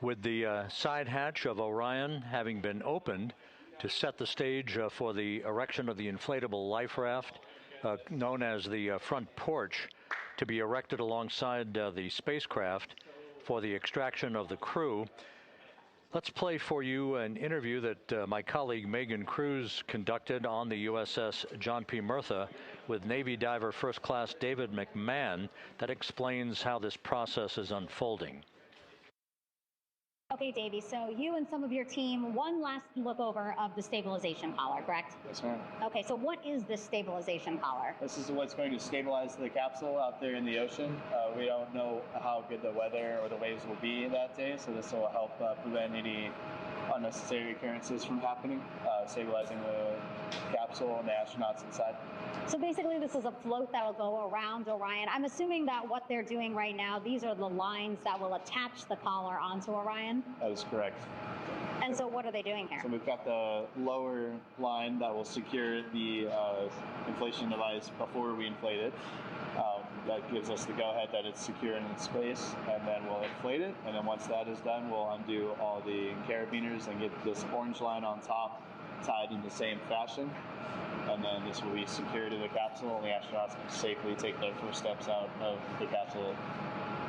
With the side hatch of Orion having been opened to set the stage for the erection of the inflatable life raft, known as the front porch, to be erected alongside the spacecraft for the extraction of the crew. Let's play for you an interview that my colleague Megan Cruz conducted on the USS John P. Murtha with Navy diver First Class David McMahon that explains how this process is unfolding. Okay, Davey, so you and some of your team, one last look over of the stabilization collar, correct? Yes, ma'am. Okay, so what is this stabilization collar? This is what's going to stabilize the capsule out there in the ocean. We don't know how good the weather or the waves will be that day, so this will help prevent any unnecessary occurrences from happening, stabilizing the capsule and the astronauts inside. So basically this is a float that will go around Orion. I'm assuming that what they're doing right now, these are the lines that will attach the collar onto Orion? That is correct. And so what are they doing here? So we've got the lower line that will secure the inflation device before we inflate it. That gives us the go-ahead that it's secure in its space, and then we'll inflate it. And then once that is done, we'll undo all the carabiners and get this orange line on top tied in the same fashion. And then this will be secure to the capsule, and the astronauts can safely take their first steps out of the capsule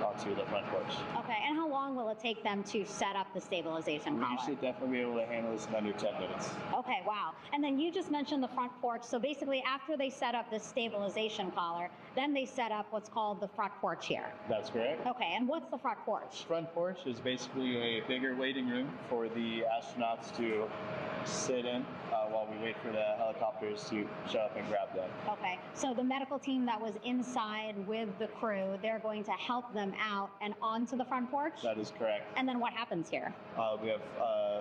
onto the front porch. Okay, and how long will it take them to set up the stabilization collar? We should definitely be able to handle this in under 10 minutes. Okay, wow. And then you just mentioned the front porch. So basically after they set up this stabilization collar, then they set up what's called the front porch here. That's correct. Okay, and what's the front porch? Front porch is basically a bigger waiting room for the astronauts to sit in while we wait for the helicopters to show up and grab them. Okay, so the medical team that was inside with the crew, they're going to help them out and onto the front porch? That is correct. And then what happens here? We have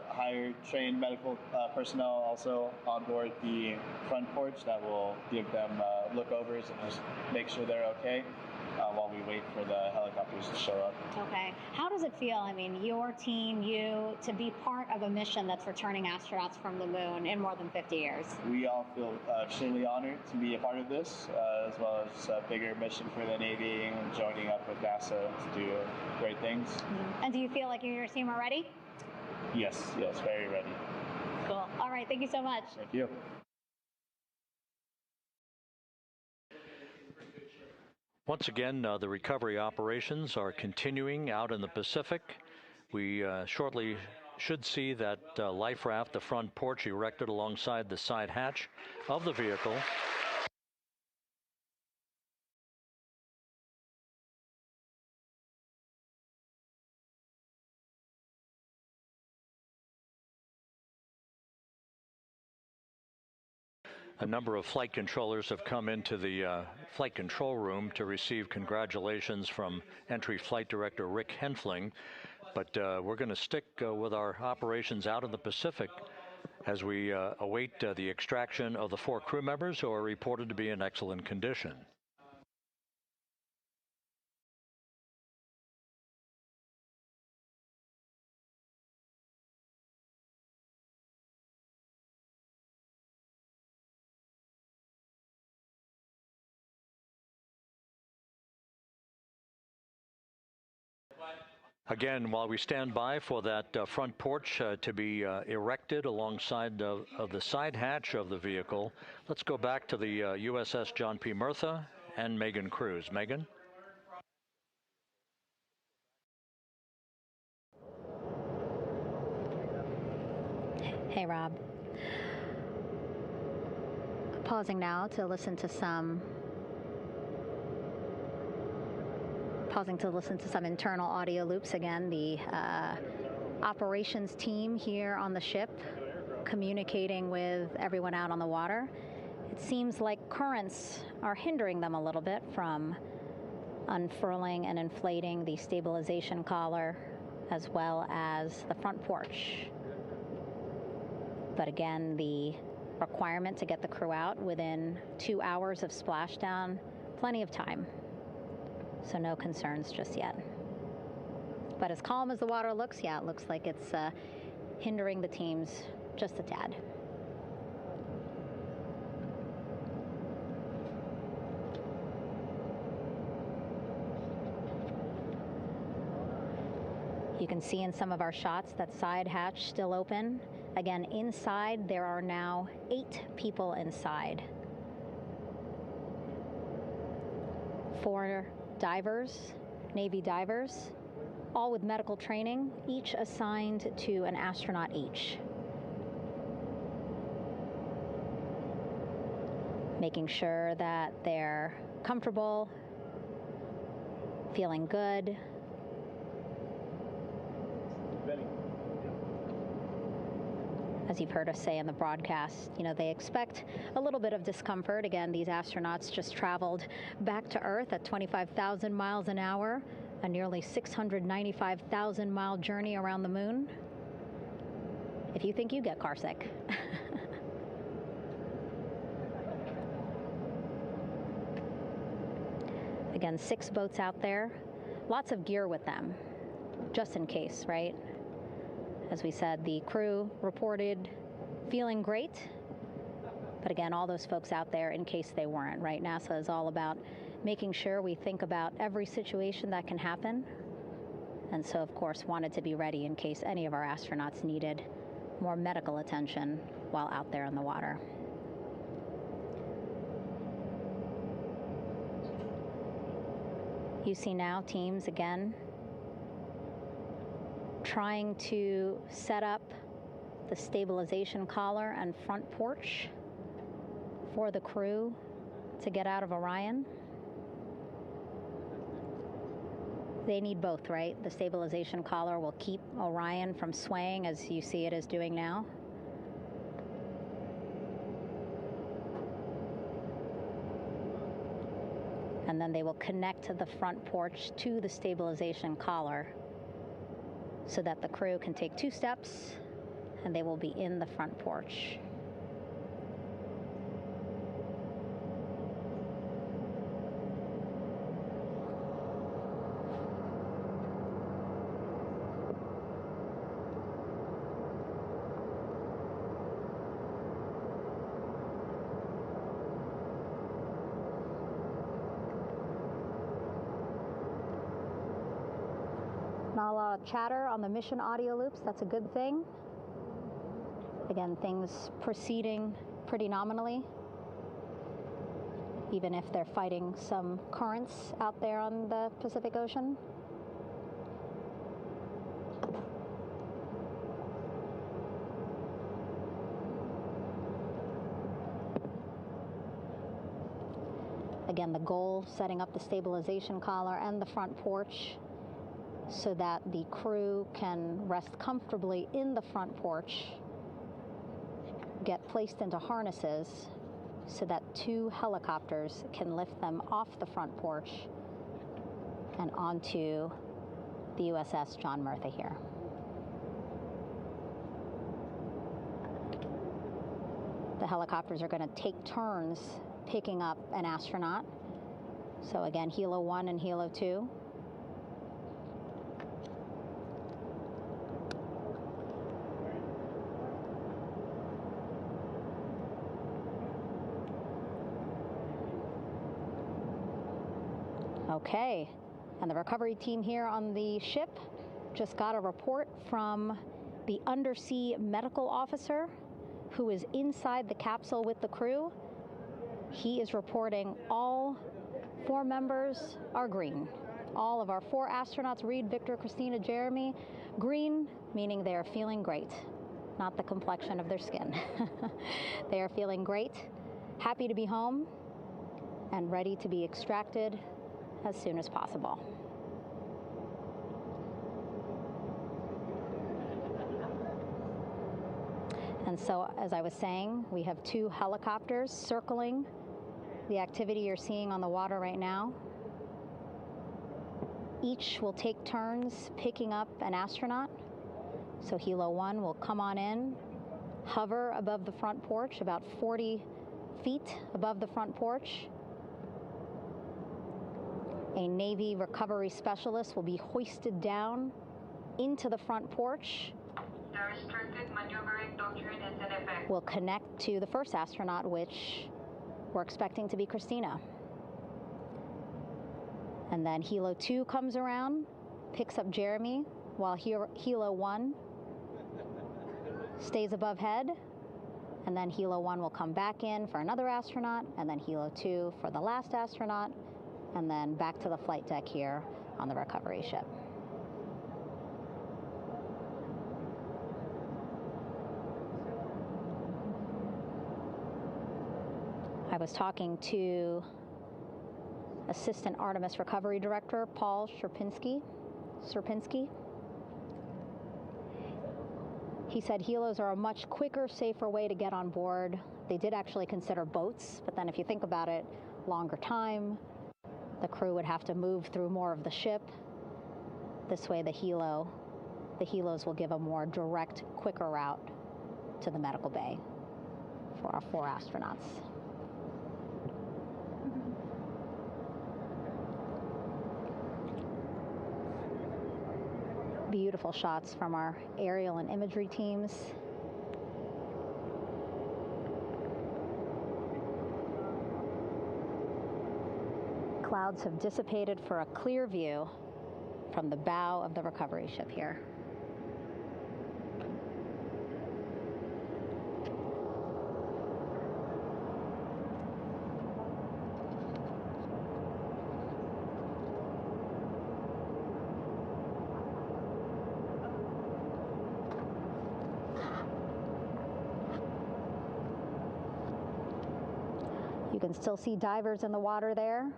higher trained medical personnel also on board the front porch that will give them lookovers and just make sure they're okay while we wait for the helicopters to show up. Okay. How does it feel, I mean, your team, you, to be part of a mission that's returning astronauts from the moon in more than 50 years? We all feel extremely honored to be a part of this, as well as a bigger mission for the Navy and joining up with NASA to do great things. Mm-hmm. And do you feel like you and your team are ready? Yes, very ready. Cool. All right, thank you so much. Thank you. Once again, the recovery operations are continuing out in the Pacific. We shortly should see that life raft, the front porch, erected alongside the side hatch of the vehicle. A number of flight controllers have come into the flight control room to receive congratulations from Entry Flight Director Rick Henfling. But we're going to stick with our operations out in the Pacific as we await the extraction of the 4 crew members who are reported to be in excellent condition. Again, while we stand by for that front porch to be erected alongside of the side hatch of the vehicle, let's go back to the USS John P. Murtha and Megan Cruz. Megan? Hey, Rob. Pausing now to listen to some internal audio loops. Again, the operations team here on the ship communicating with everyone out on the water. It seems like currents are hindering them a little bit from unfurling and inflating the stabilization collar as well as the front porch. But again, the requirement to get the crew out within 2 hours of splashdown, plenty of time. So no concerns just yet. But as calm as the water looks, yeah, it looks like it's hindering the teams just a tad. You can see in some of our shots that side hatch still open. Again, inside there are now 8 people inside. 4 divers, Navy divers, all with medical training, each assigned to an astronaut each. Making sure that they're comfortable, feeling good. As you've heard us say in the broadcast, they expect a little bit of discomfort. Again, these astronauts just traveled back to Earth at 25,000 miles an hour, a nearly 695,000-mile journey around the moon. If you think you get carsick. Again, 6 boats out there, lots of gear with them, just in case, right? As we said, the crew reported feeling great, but again, all those folks out there in case they weren't, right? NASA is all about making sure we think about every situation that can happen, and so, of course, wanted to be ready in case any of our astronauts needed more medical attention while out there in the water. You see now teams, again, trying to set up the stabilization collar and front porch for the crew to get out of Orion. They need both, right? The stabilization collar will keep Orion from swaying as you see it is doing now. And then they will connect the front porch to the stabilization collar so that the crew can take 2 steps and they will be in the front porch. Not a lot of chatter on the mission audio loops. That's a good thing. Again, things proceeding pretty nominally, even if they're fighting some currents out there on the Pacific Ocean. Again, the goal, setting up the stabilization collar and the front porch so that the crew can rest comfortably in the front porch, get placed into harnesses so that 2 helicopters can lift them off the front porch and onto the USS John Murtha here. The helicopters are going to take turns picking up an astronaut. So again, Helo 1 and Helo 2. Okay, and the recovery team here on the ship just got a report from the undersea medical officer who is inside the capsule with the crew. He is reporting all 4 members are green. All of our 4 astronauts, Reed, Victor, Christina, Jeremy, green, meaning they are feeling great, not the complexion of their skin. They are feeling great, happy to be home, and ready to be extracted as soon as possible. And so, as I was saying, we have 2 helicopters circling the activity you're seeing on the water right now. Each will take turns picking up an astronaut. So Helo 1 will come on in, hover above the front porch, about 40 feet above the front porch. A Navy recovery specialist will be hoisted down into the front porch. The restricted maneuvering doctrine is in effect. Will connect to the first astronaut, which we're expecting to be Christina. And then Helo 2 comes around, picks up Jeremy, while Helo 1 stays above head, and then Helo 1 will come back in for another astronaut, and then Helo 2 for the last astronaut, and then back to the flight deck here on the recovery ship. I was talking to Assistant Artemis Recovery Director Paul Serpinsky. He said helos are a much quicker, safer way to get on board. They did actually consider boats, but then if you think about it, longer time, the crew would have to move through more of the ship. This way the helos will give a more direct, quicker route to the medical bay for our 4 astronauts. Beautiful shots from our aerial and imagery teams. Clouds have dissipated for a clear view from the bow of the recovery ship here. You can still see divers in the water there.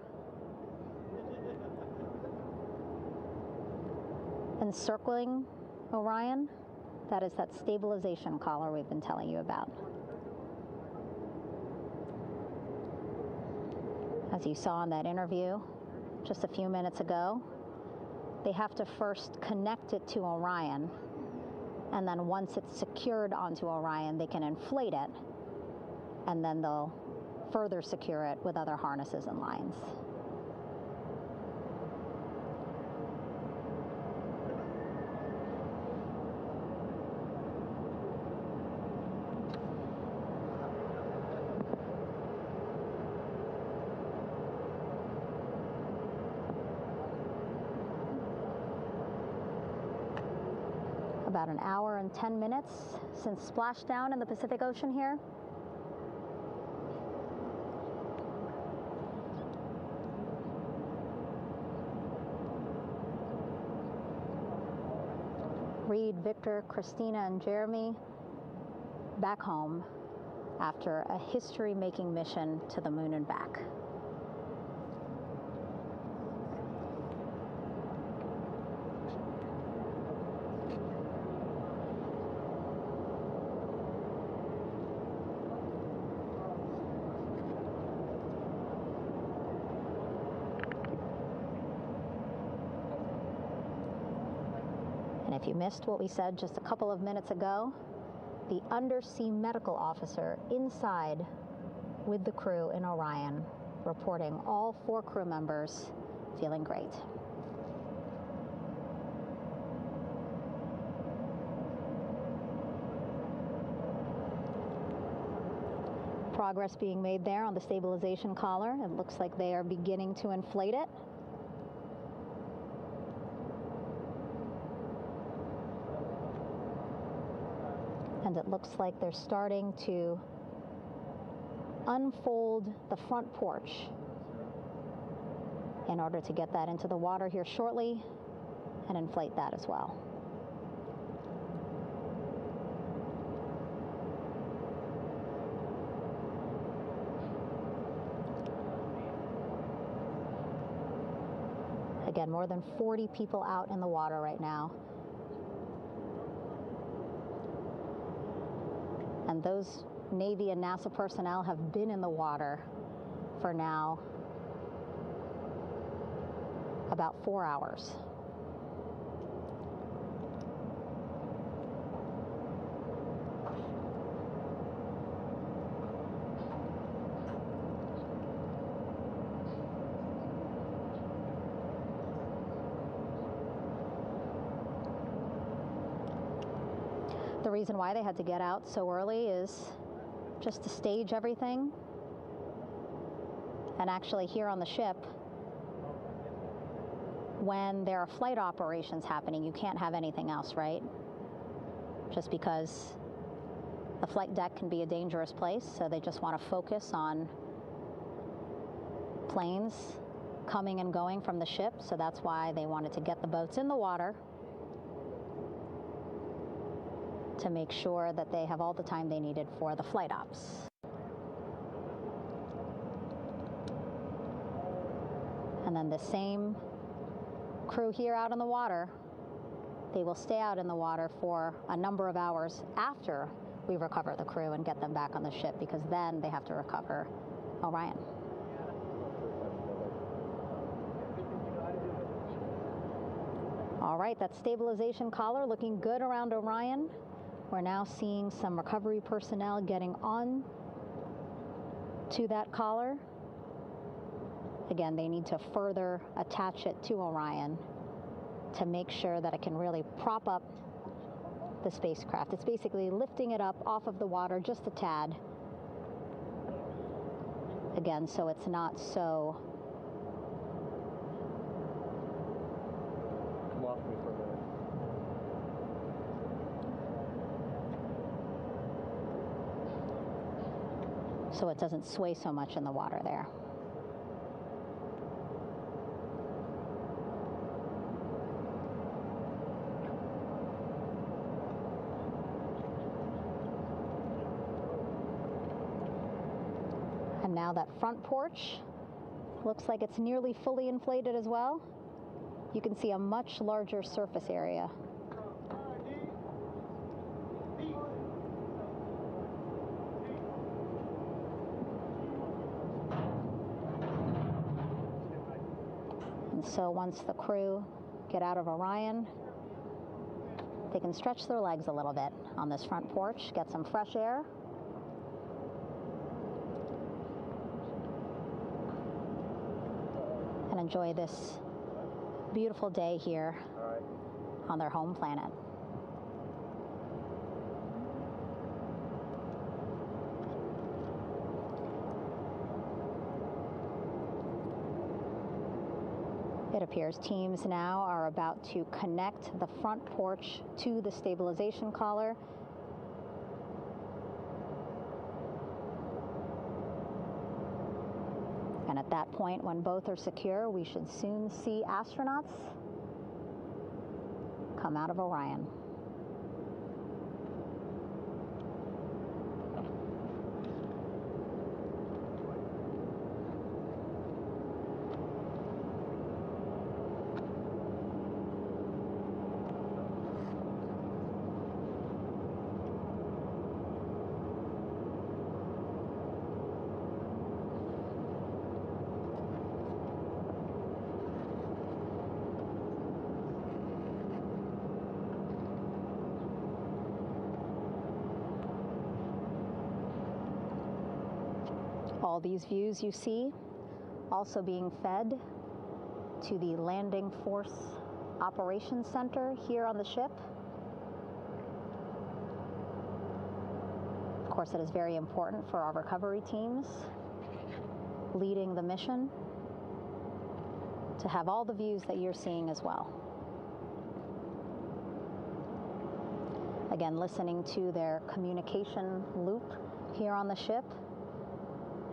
Encircling Orion, that is that stabilization collar we've been telling you about. As you saw in that interview just a few minutes ago, they have to first connect it to Orion, and then once it's secured onto Orion, they can inflate it, and then they'll further secure it with other harnesses and lines. About an hour and 10 minutes since splashdown in the Pacific Ocean here. Reed, Victor, Christina, and Jeremy back home after a history-making mission to the moon and back. If you missed what we said just a couple of minutes ago, the undersea medical officer inside with the crew in Orion, reporting all 4 crew members feeling great. Progress being made there on the stabilization collar. It looks like they are beginning to inflate it. And it looks like they're starting to unfold the front porch in order to get that into the water here shortly and inflate that as well. Again, more than 40 people out in the water right now. And those Navy and NASA personnel have been in the water for now about 4 hours. The reason why they had to get out so early is just to stage everything. And actually here on the ship, when there are flight operations happening, you can't have anything else, right? Just because the flight deck can be a dangerous place, so they just want to focus on planes coming and going from the ship, so that's why they wanted to get the boats in the water to make sure that they have all the time they needed for the flight ops. And then the same crew here out in the water, they will stay out in the water for a number of hours after we recover the crew and get them back on the ship, because then they have to recover Orion. All right, that stabilization collar looking good around Orion. We're now seeing some recovery personnel getting on to that collar. Again, they need to further attach it to Orion to make sure that it can really prop up the spacecraft. It's basically lifting it up off of the water just a tad. Again, so it's not so so it doesn't sway so much in the water there. And now that front porch looks like it's nearly fully inflated as well. You can see a much larger surface area. And so once the crew get out of Orion, they can stretch their legs a little bit on this front porch, get some fresh air. And enjoy this beautiful day here on their home planet. It appears teams now are about to connect the front porch to the stabilization collar. And at that point, when both are secure, we should soon see astronauts come out of Orion. All these views you see also being fed to the Landing Force Operations Center here on the ship. Of course, it is very important for our recovery teams leading the mission to have all the views that you're seeing as well. Again, listening to their communication loop here on the ship.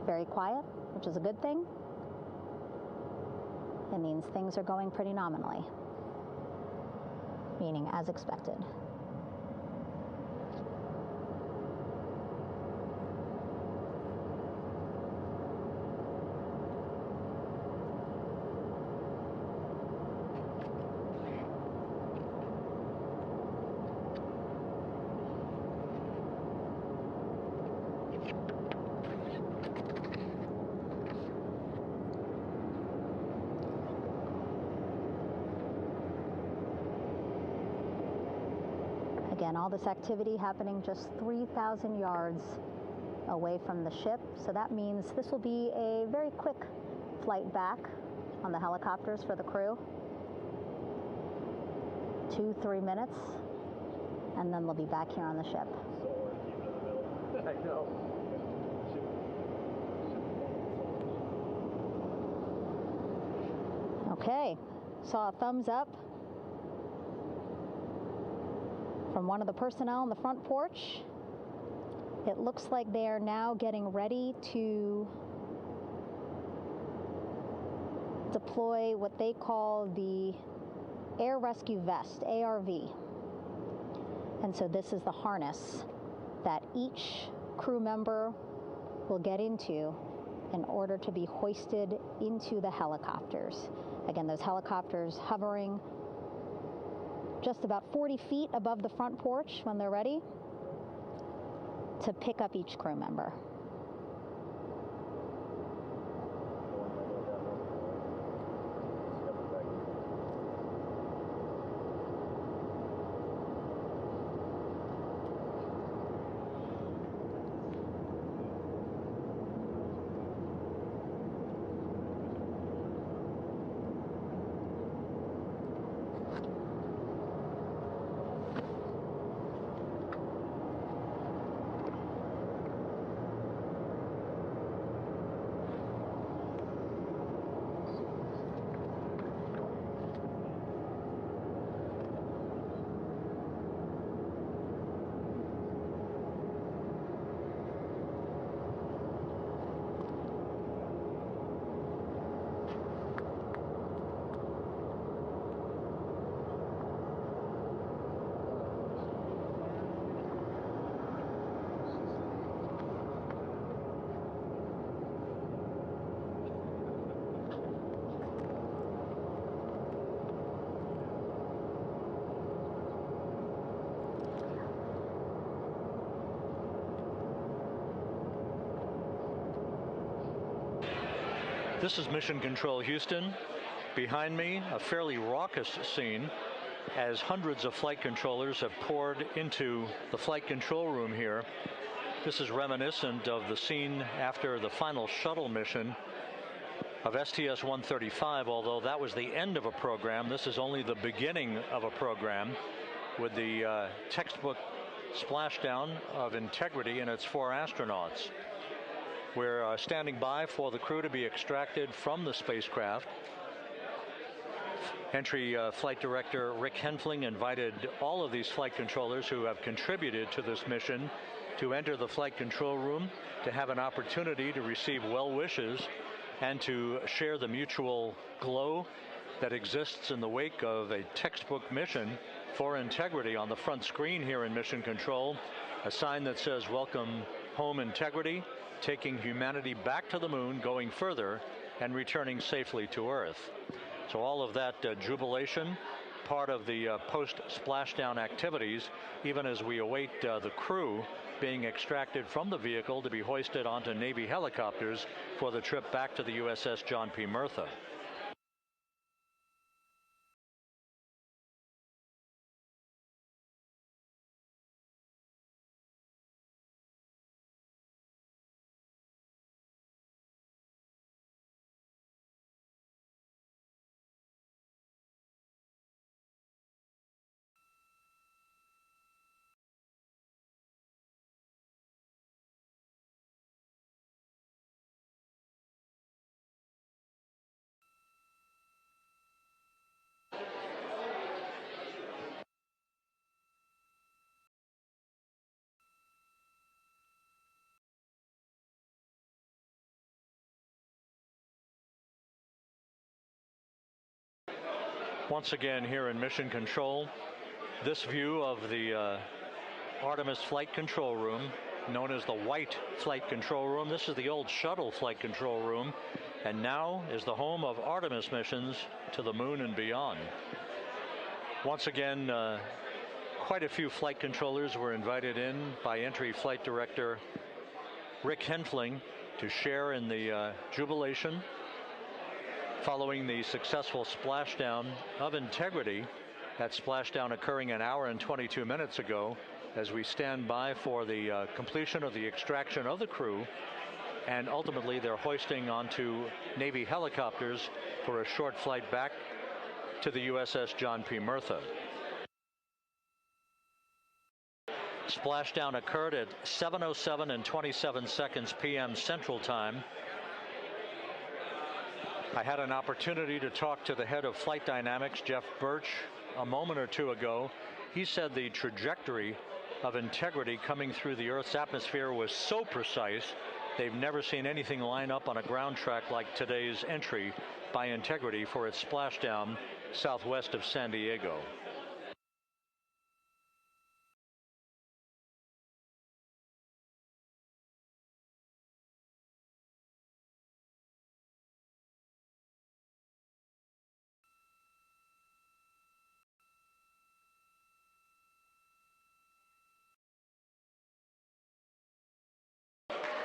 Very quiet, which is a good thing. It means things are going pretty nominally, meaning as expected. Again, all this activity happening just 3,000 yards away from the ship. So that means this will be a very quick flight back on the helicopters for the crew. 2-3 minutes, and then they'll be back here on the ship. I know. Okay, saw a thumbs up from one of the personnel on the front porch. It looks like they are now getting ready to deploy what they call the Air Rescue Vest, ARV. And so this is the harness that each crew member will get into in order to be hoisted into the helicopters. Again, those helicopters hovering just about 40 feet above the front porch when they're ready to pick up each crew member. This is Mission Control Houston. Behind me, a fairly raucous scene as hundreds of flight controllers have poured into the flight control room here. This is reminiscent of the scene after the final shuttle mission of STS-135, although that was the end of a program. This is only the beginning of a program with the textbook splashdown of Integrity and its 4 astronauts. We're standing by for the crew to be extracted from the spacecraft. Entry Flight Director Rick Henfling invited all of these flight controllers who have contributed to this mission to enter the flight control room to have an opportunity to receive well wishes and to share the mutual glow that exists in the wake of a textbook mission for Integrity. On the front screen here in Mission Control, a sign that says "Welcome Home, Integrity," taking humanity back to the moon, going further, and returning safely to Earth. So all of that jubilation, part of the post-splashdown activities, even as we await the crew being extracted from the vehicle to be hoisted onto Navy helicopters for the trip back to the USS John P. Murtha. Once again here in Mission Control, this view of the Artemis flight control room, known as the White Flight Control Room. This is the old shuttle flight control room, and now is the home of Artemis missions to the moon and beyond. Once again, quite a few flight controllers were invited in by Entry Flight Director Rick Henfling to share in the jubilation following the successful splashdown of Integrity. That splashdown occurring an hour and 22 minutes ago, as we stand by for the completion of the extraction of the crew, and ultimately they're hoisting onto Navy helicopters for a short flight back to the USS John P. Murtha. Splashdown occurred at 7:07 and 27 seconds p.m. Central Time. I had an opportunity to talk to the head of flight dynamics, Jeff Birch, a moment or two ago. He said the trajectory of Integrity coming through the Earth's atmosphere was so precise, they've never seen anything line up on a ground track like today's entry by Integrity for its splashdown southwest of San Diego.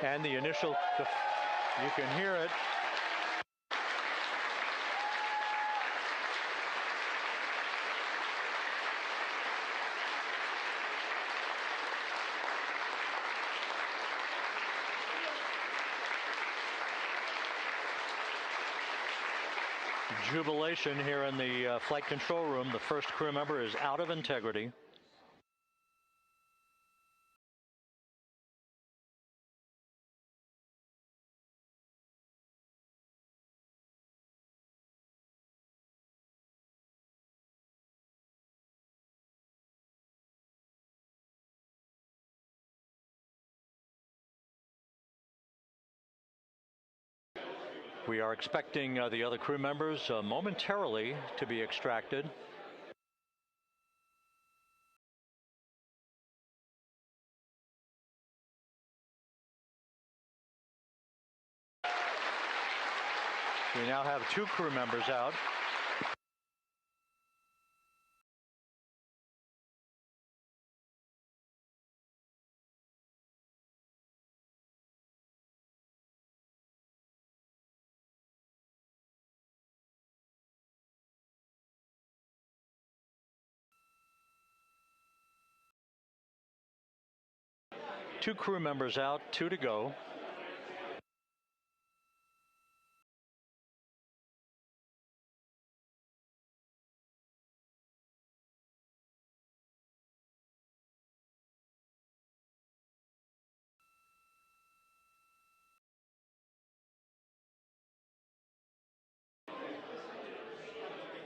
And the initial, you can hear it. Jubilation here in the flight control room. The first crew member is out of Integrity. We are expecting the other crew members momentarily to be extracted. We now have 2 crew members out. Two crew members out, 2 to go.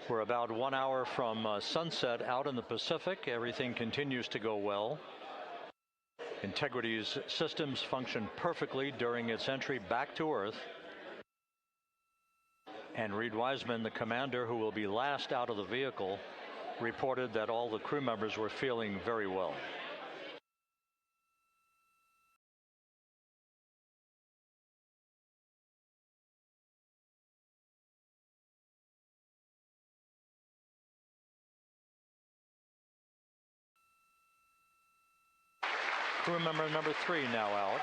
We're about 1 hour from sunset out in the Pacific. Everything continues to go well. Integrity's systems function perfectly during its entry back to Earth. And Reed Wiseman, the commander who will be last out of the vehicle, reported that all the crew members were feeling very well. Crew member number 3 now out.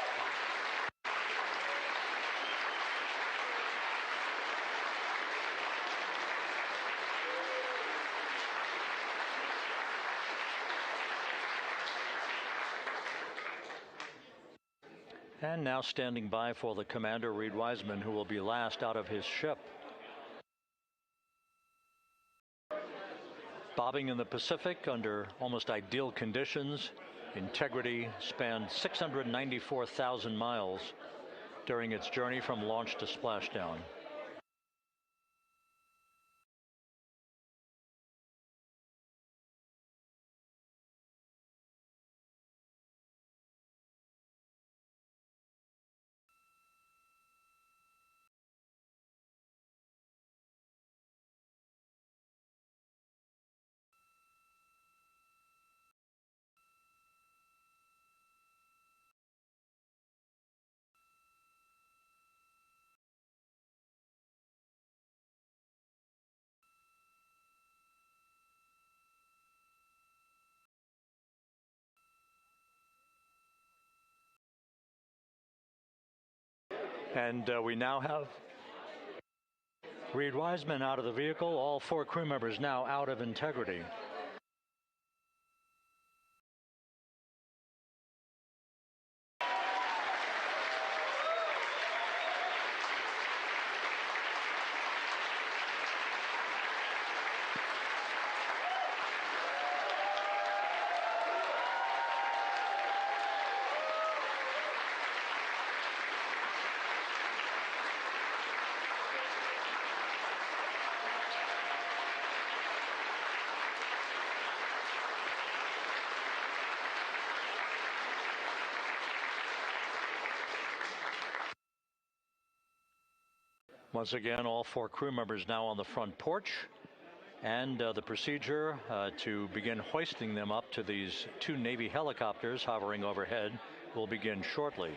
And now standing by for the commander, Reed Wiseman, who will be last out of his ship. Bobbing in the Pacific under almost ideal conditions, Integrity spanned 694,000 miles during its journey from launch to splashdown. And we now have Reed Wiseman out of the vehicle, all 4 crew members now out of Integrity. Once again, all 4 crew members now on the front porch, and the procedure to begin hoisting them up to these 2 Navy helicopters hovering overhead will begin shortly.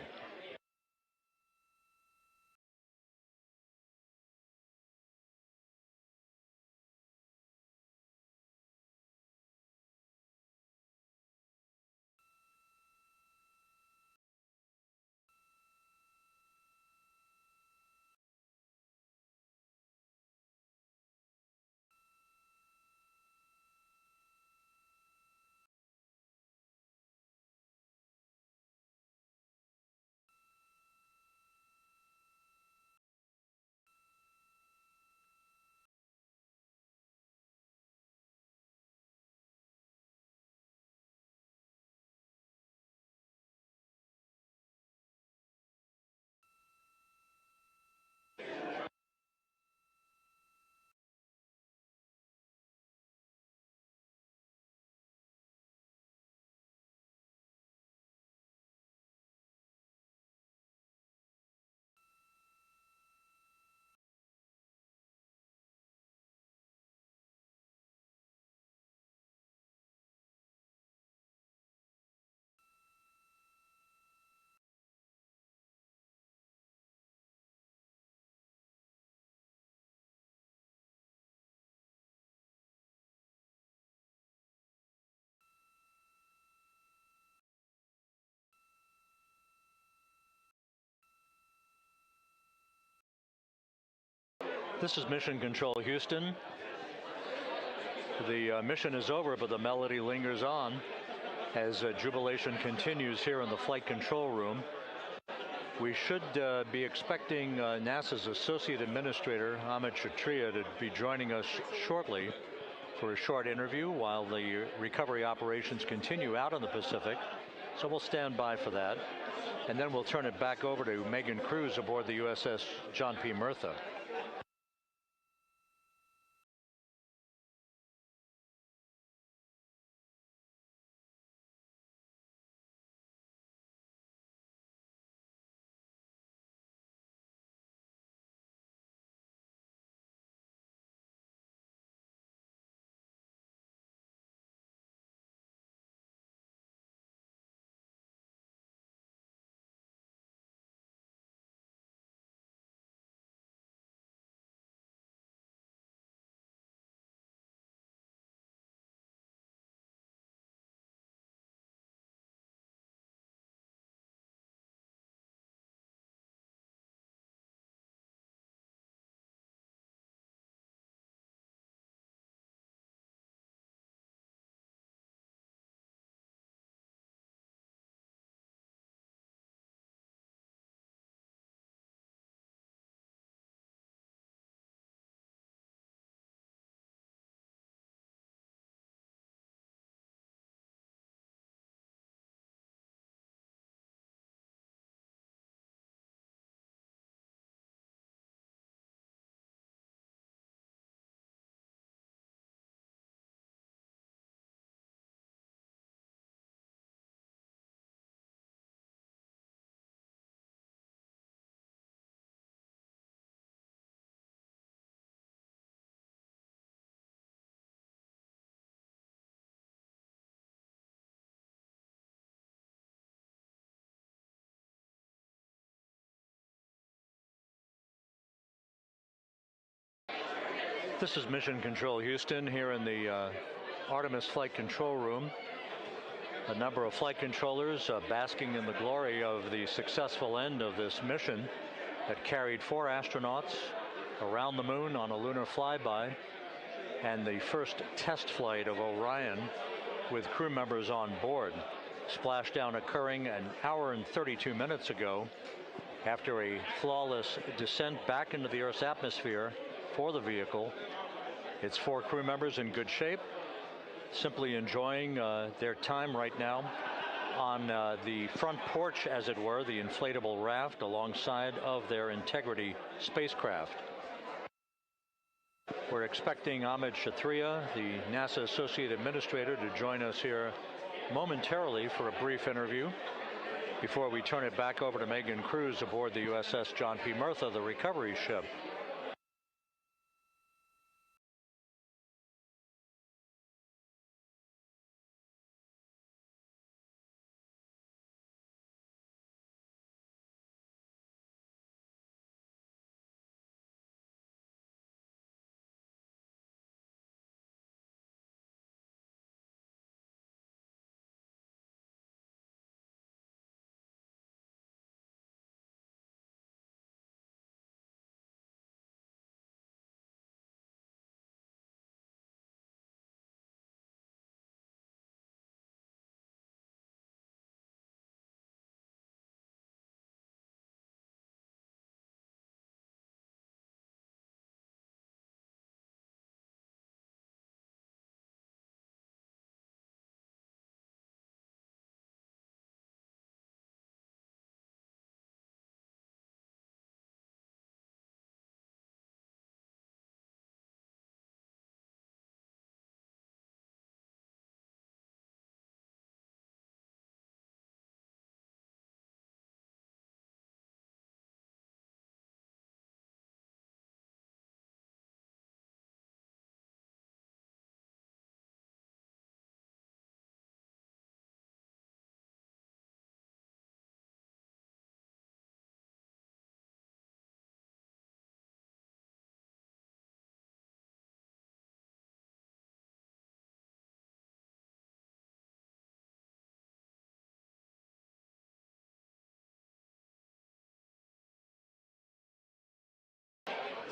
This is Mission Control Houston. The mission is over, but the melody lingers on as jubilation continues here in the flight control room. We should be expecting NASA's Associate Administrator, Amit Kshatriya, to be joining us shortly for a short interview while the recovery operations continue out in the Pacific. So we'll stand by for that. And then we'll turn it back over to Megan Cruz aboard the USS John P. Murtha. This is Mission Control Houston here in the Artemis flight control room. A number of flight controllers basking in the glory of the successful end of this mission that carried 4 astronauts around the moon on a lunar flyby, and the first test flight of Orion with crew members on board. Splashdown occurring an hour and 32 minutes ago after a flawless descent back into the Earth's atmosphere for the vehicle. Its 4 crew members in good shape, simply enjoying their time right now on the front porch, as it were, the inflatable raft alongside of their Integrity spacecraft. We're expecting Amit Kshatriya, the NASA Associate Administrator, to join us here momentarily for a brief interview before we turn it back over to Megan Cruz aboard the USS John P. Murtha, the recovery ship.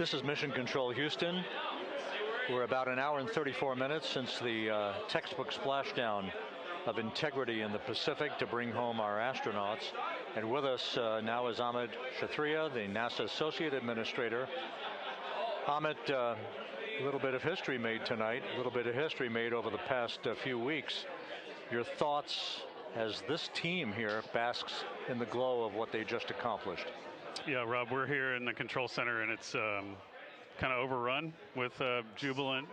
This is Mission Control Houston. We're about an hour and 34 minutes since the textbook splashdown of integrity in the Pacific to bring home our astronauts. And with us now is Amit Kshatriya, the NASA Associate Administrator. Amit, a little bit of history made tonight, a little bit of history made over the past few weeks. Your thoughts as this team here basks in the glow of what they just accomplished? Yeah, Rob, we're here in the control center, and it's kind of overrun with jubilant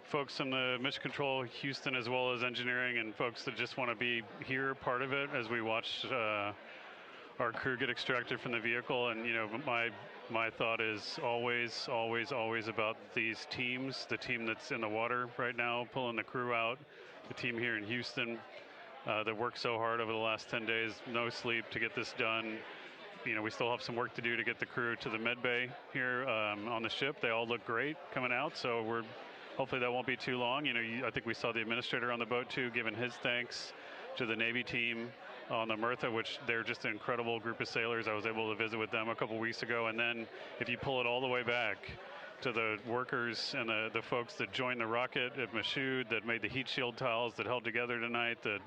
folks in the Mission Control Houston, as well as engineering, and folks that just want to be here, part of it, as we watch our crew get extracted from the vehicle. And you know, my thought is always about these teams. The team that's in the water right now, pulling the crew out. The team here in Houston that worked so hard over the last 10 days, no sleep to get this done. You know, we still have some work to do to get the crew to the med bay here on the ship. They all look great coming out, so hopefully that won't be too long. You know, I think we saw the administrator on the boat too, giving his thanks to the Navy team on the Mirtha, which they're just an incredible group of sailors. I was able to visit with them a couple weeks ago. And then if you pull it all the way back to the workers and the folks that joined the rocket at Michoud, that made the heat shield tiles that held together tonight, that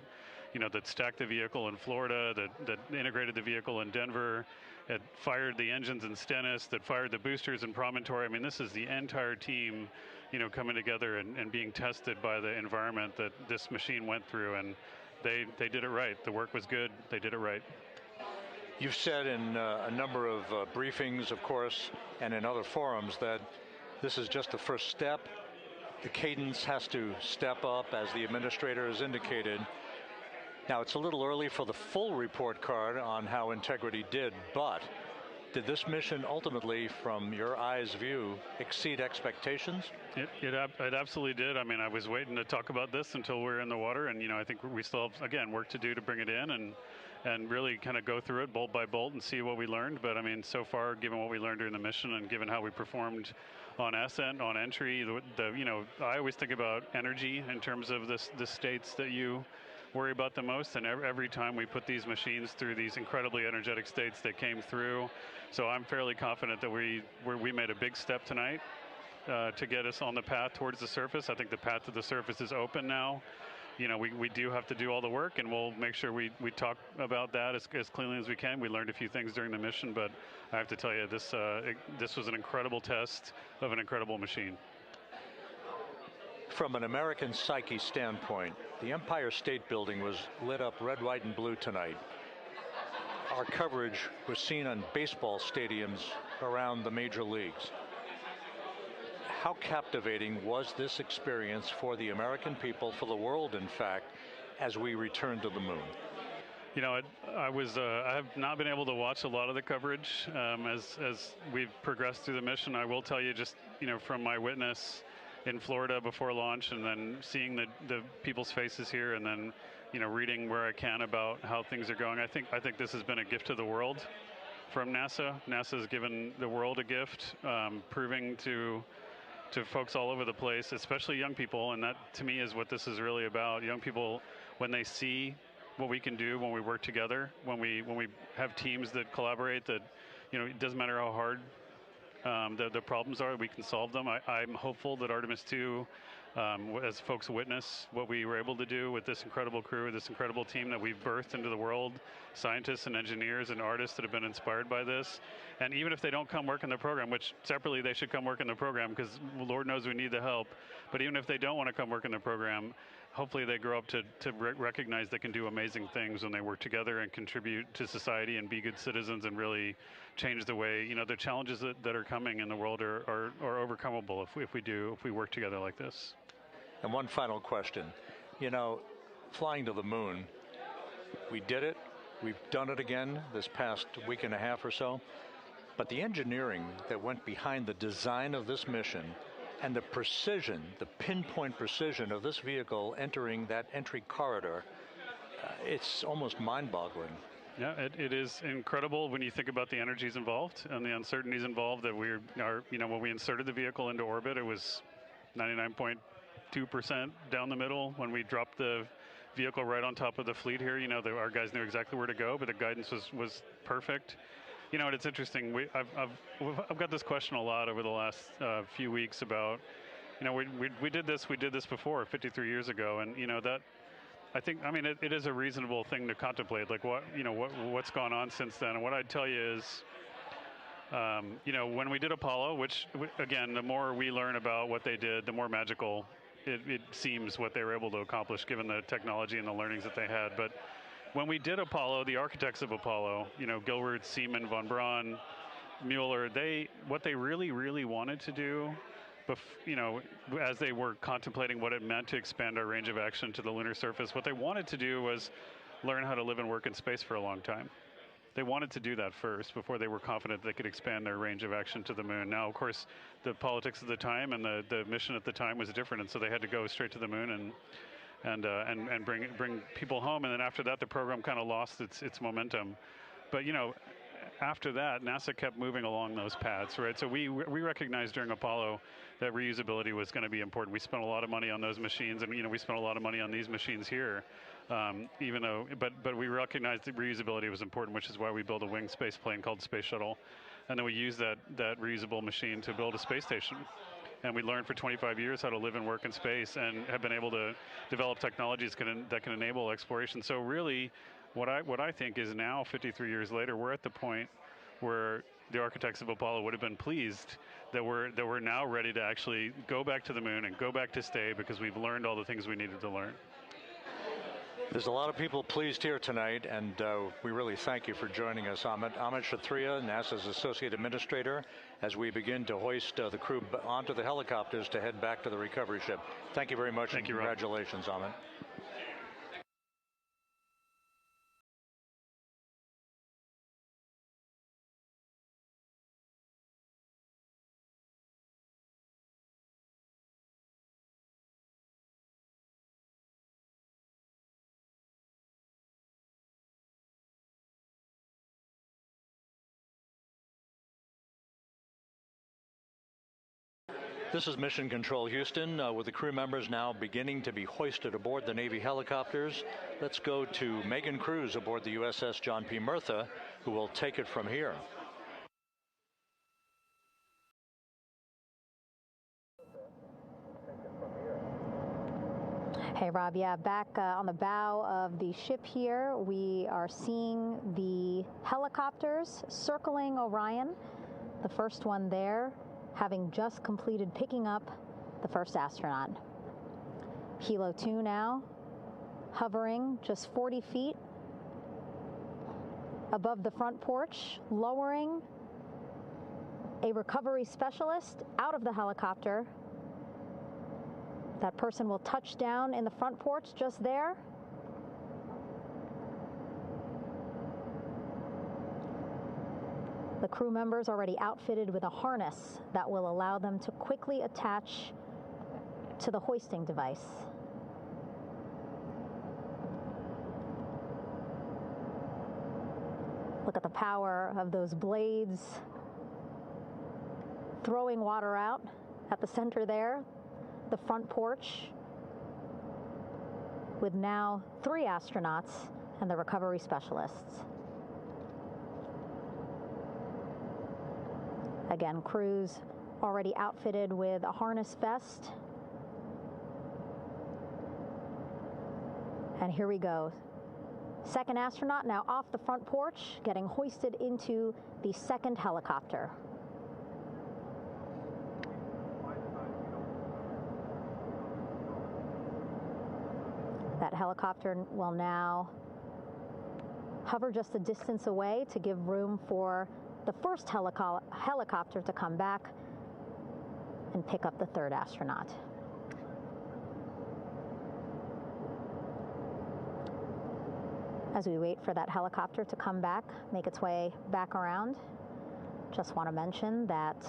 stacked the vehicle in Florida, that integrated the vehicle in Denver, that fired the engines in Stennis, that fired the boosters in Promontory. I mean, this is the entire team, coming together and being tested by the environment that this machine went through, and they did it right. The work was good. They did it right. You've said in a number of briefings, of course, and in other forums that this is just the first step. The cadence has to step up, as the administrator has indicated. Now, it's a little early for the full report card on how Integrity did, but did this mission ultimately, from your eyes view, exceed expectations? It absolutely did. I mean, I was waiting to talk about this until we're in the water, and I think we still have, again, work to do to bring it in and really kind of go through it bolt by bolt and see what we learned. But I mean, so far, given what we learned during the mission and given how we performed on ascent, on entry, I always think about energy in terms of the states that you worry about the most, and every time we put these machines through these incredibly energetic states, they came through. So I'm fairly confident that we made a big step tonight to get us on the path towards the surface. I think the path to the surface is open now. We do have to do all the work, and we'll make sure we talk about that as cleanly as we can. We learned a few things during the mission, but I have to tell you, this was an incredible test of an incredible machine. From an American psyche standpoint, the Empire State Building was lit up red, white, and blue tonight. Our coverage was seen on baseball stadiums around the major leagues. How captivating was this experience for the American people, for the world, in fact, as we returned to the moon? I have not been able to watch a lot of the coverage as we've progressed through the mission. I will tell you, just from my witness in Florida before launch, and then seeing the people's faces here, and then reading where I can about how things are going. I think this has been a gift to the world from NASA. NASA has given the world a gift, proving to folks all over the place, especially young people, and that to me is what this is really about. Young people, when they see what we can do when we work together, when we have teams that collaborate, that it doesn't matter how hard the problems are, we can solve them. I'm hopeful that Artemis II, as folks witness what we were able to do with this incredible crew, this incredible team that we've birthed into the world, scientists and engineers and artists that have been inspired by this. And even if they don't come work in the program, which separately they should come work in the program, because Lord knows we need the help, but even if they don't want to come work in the program, hopefully they grow up to recognize they can do amazing things when they work together and contribute to society and be good citizens and really change the way, the challenges that are coming in the world are overcomable if we work together like this. And one final question. Flying to the moon, we did it. We've done it again this past week and a half or so. But the engineering that went behind the design of this mission and the precision, the pinpoint precision of this vehicle entering that entry corridor, it's almost mind-boggling. Yeah, it is incredible when you think about the energies involved and the uncertainties involved. That when we inserted the vehicle into orbit, it was 99.2% down the middle. When we dropped the vehicle right on top of the fleet here, our guys knew exactly where to go, but the guidance was perfect. You know, and it's interesting. I've got this question a lot over the last few weeks about, you know, we did this before 53 years ago, and you know that. I mean, it is a reasonable thing to contemplate, like what's gone on since then. And what I'd tell you is, you know, when we did Apollo, which again, the more we learn about what they did, the more magical it seems what they were able to accomplish given the technology and the learnings that they had. But when we did Apollo, the architects of Apollo, you know, Gilbert, Seaman, von Braun, Mueller, what they really wanted to do, you know, as they were contemplating what it meant to expand our range of action to the lunar surface, what they wanted to do was learn how to live and work in space for a long time. They wanted to do that first before they were confident they could expand their range of action to the moon. Now, of course, the politics of the time and the mission at the time was different, and so they had to go straight to the moon and bring people home. And then after that, the program kind of lost its momentum. But you know, after that, NASA kept moving along those paths, right? So we recognized during Apollo that reusability was going to be important. We spent a lot of money on those machines, and you know, we spent a lot of money on these machines here. Even though, but we recognized that reusability was important, which is why we built a winged space plane called Space Shuttle, and then we used that reusable machine to build a space station. And we learned for 25 years how to live and work in space, and have been able to develop technologies that can enable exploration. So really, what I think is now, 53 years later, we're at the point where the architects of Apollo would have been pleased that we're now ready to actually go back to the moon and go back to stay, because we've learned all the things we needed to learn. There's a lot of people pleased here tonight, and we really thank you for joining us. Amit Kshatriya, NASA's Associate Administrator, as we begin to hoist the crew onto the helicopters to head back to the recovery ship. Thank you very much. Thank you, Rob. Congratulations, Amit. This is Mission Control Houston, with the crew members now beginning to be hoisted aboard the Navy helicopters. Let's go to Megan Cruz aboard the USS John P. Murtha, who will take it from here. Hey, Rob. Yeah, back on the bow of the ship here, we are seeing the helicopters circling Orion. The first one there, having just completed picking up the first astronaut. Helo 2 now, hovering just 40 feet above the front porch, lowering a recovery specialist out of the helicopter. That person will touch down in the front porch just there. The crew members already outfitted with a harness that will allow them to quickly attach to the hoisting device. Look at the power of those blades throwing water out at the center there, the front porch, with now 3 astronauts and the recovery specialists. Again, crews already outfitted with a harness vest. And here we go. Second astronaut now off the front porch, getting hoisted into the second helicopter. That helicopter will now hover just a distance away to give room for the first helicopter to come back and pick up the third astronaut. As we wait for that helicopter to come back, make its way back around, just want to mention that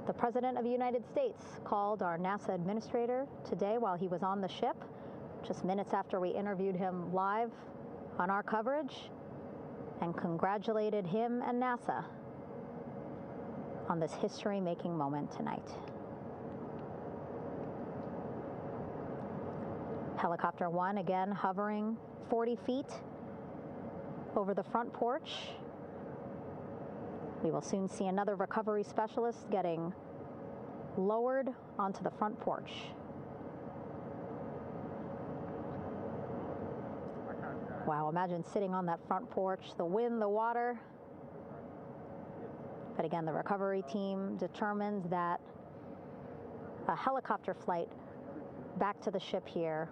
the President of the United States called our NASA administrator today while he was on the ship, just minutes after we interviewed him live on our coverage, and congratulated him and NASA on this history-making moment tonight. Helicopter 1 again hovering 40 feet over the front porch. We will soon see another recovery specialist getting lowered onto the front porch. Wow, imagine sitting on that front porch, the wind, the water. But again, the recovery team determined that a helicopter flight back to the ship here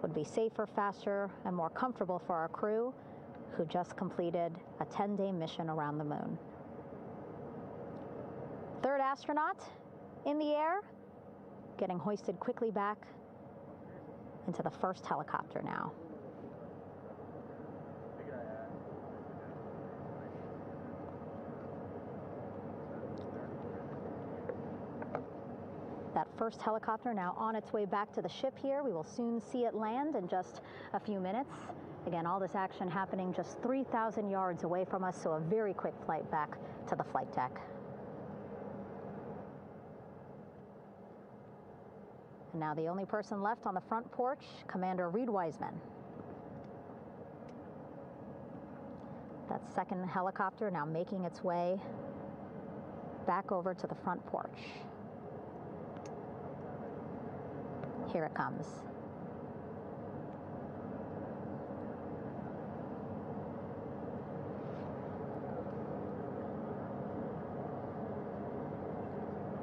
would be safer, faster, and more comfortable for our crew who just completed a 10-day mission around the moon. Third astronaut in the air, getting hoisted quickly back into the first helicopter now. That first helicopter now on its way back to the ship here. We will soon see it land in just a few minutes. Again, all this action happening just 3,000 yards away from us, so a very quick flight back to the flight deck. And now the only person left on the front porch, Commander Reed Wiseman. That second helicopter now making its way back over to the front porch. Here it comes.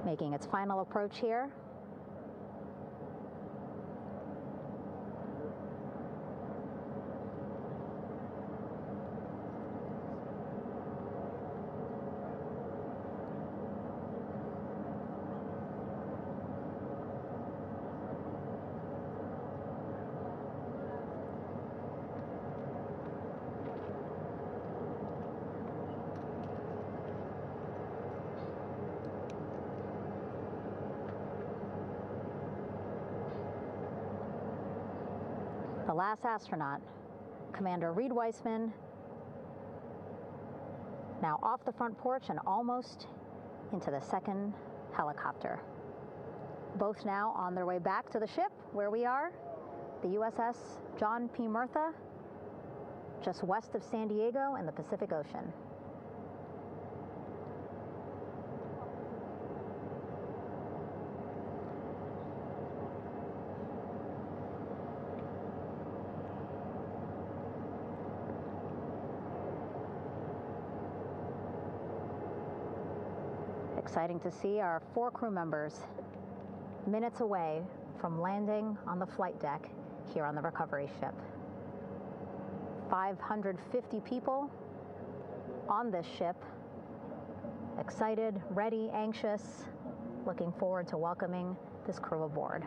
Making its final approach here. The last astronaut, Commander Reed Wiseman, now off the front porch and almost into the second helicopter. Both now on their way back to the ship where we are, the USS John P. Murtha, just west of San Diego in the Pacific Ocean. Exciting to see our 4 crew members minutes away from landing on the flight deck here on the recovery ship. 550 people on this ship, excited, ready, anxious, looking forward to welcoming this crew aboard.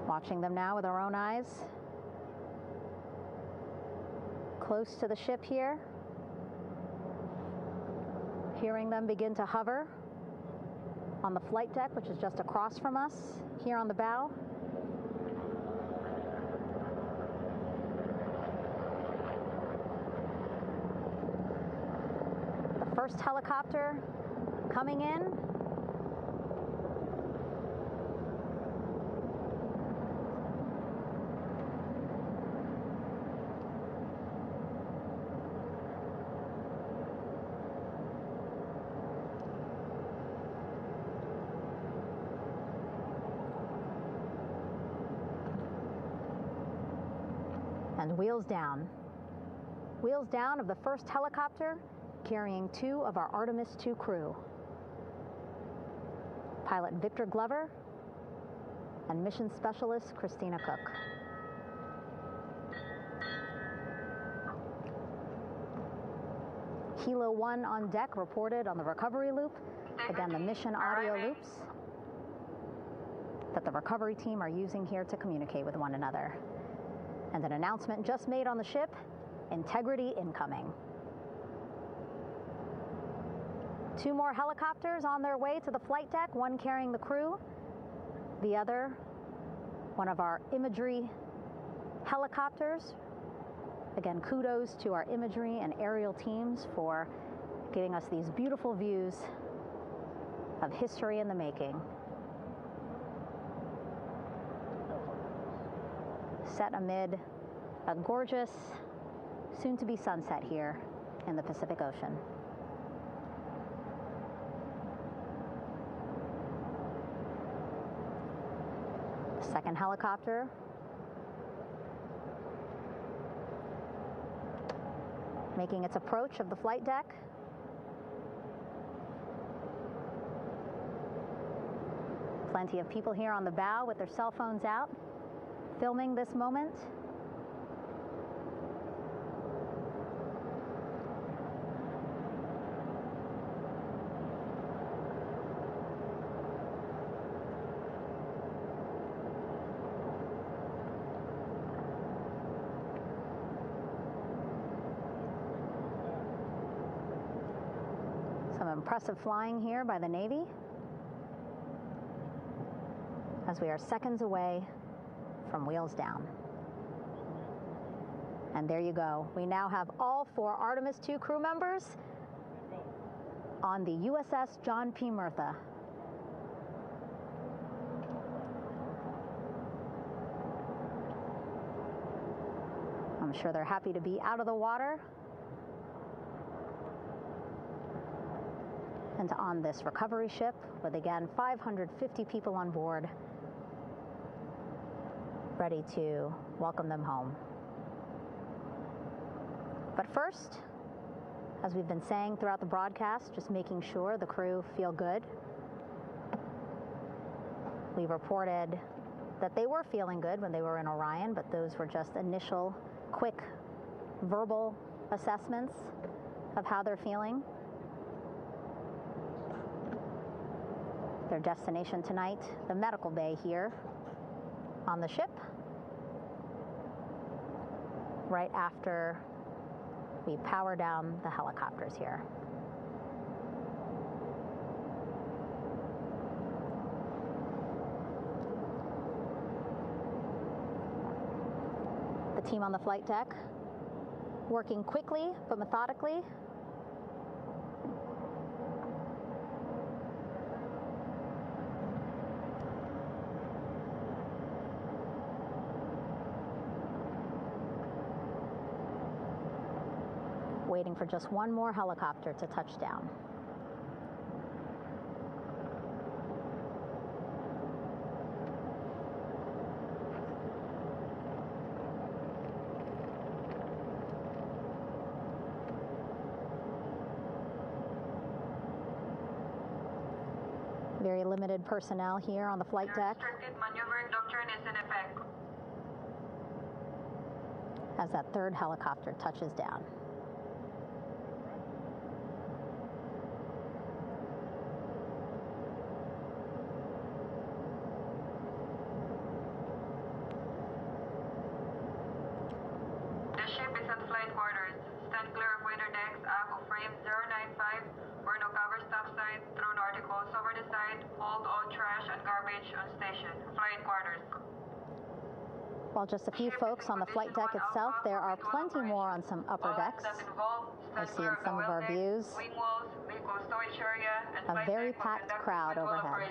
Watching them now with our own eyes. Close to the ship here. Hearing them begin to hover on the flight deck, which is just across from us, here on the bow. The first helicopter coming in. And wheels down. Wheels down of the first helicopter carrying 2 of our Artemis II crew. Pilot Victor Glover and mission specialist Christina Cook. Hilo 1 on deck reported on the recovery loop. Again, the mission audio loops that the recovery team are using here to communicate with one another. And an announcement just made on the ship, integrity incoming. 2 more helicopters on their way to the flight deck, one carrying the crew, the other, one of our imagery helicopters. Again, kudos to our imagery and aerial teams for giving us these beautiful views of history in the making. Set amid a gorgeous, soon-to-be sunset here in the Pacific Ocean. The second helicopter making its approach of the flight deck. Plenty of people here on the bow with their cell phones out, filming this moment. Some impressive flying here by the Navy, as we are seconds away from wheels down. And there you go. We now have all 4 Artemis II crew members on the USS John P. Murtha. I'm sure they're happy to be out of the water and on this recovery ship with, again, 550 people on board, ready to welcome them home. But first, as we've been saying throughout the broadcast, just making sure the crew feel good. We reported that they were feeling good when they were in Orion, but those were just initial, quick, verbal assessments of how they're feeling. Their destination tonight, the medical bay here on the ship, right after we power down the helicopters here. The team on the flight deck working quickly but methodically. Waiting for just one more helicopter to touch down. Very limited personnel here on the flight deck. Restricted maneuvering doctrine is in effect. As that third helicopter touches down. The ship is at flight quarters. Stand clear of waiter decks, aft of frame 095. Burn no cover topside, thrown articles over the side, hold all trash and garbage on station. Flight quarters. While just a few folks on the flight deck itself, there are plenty more on some upper decks. I see in some of our views a very packed crowd overhead.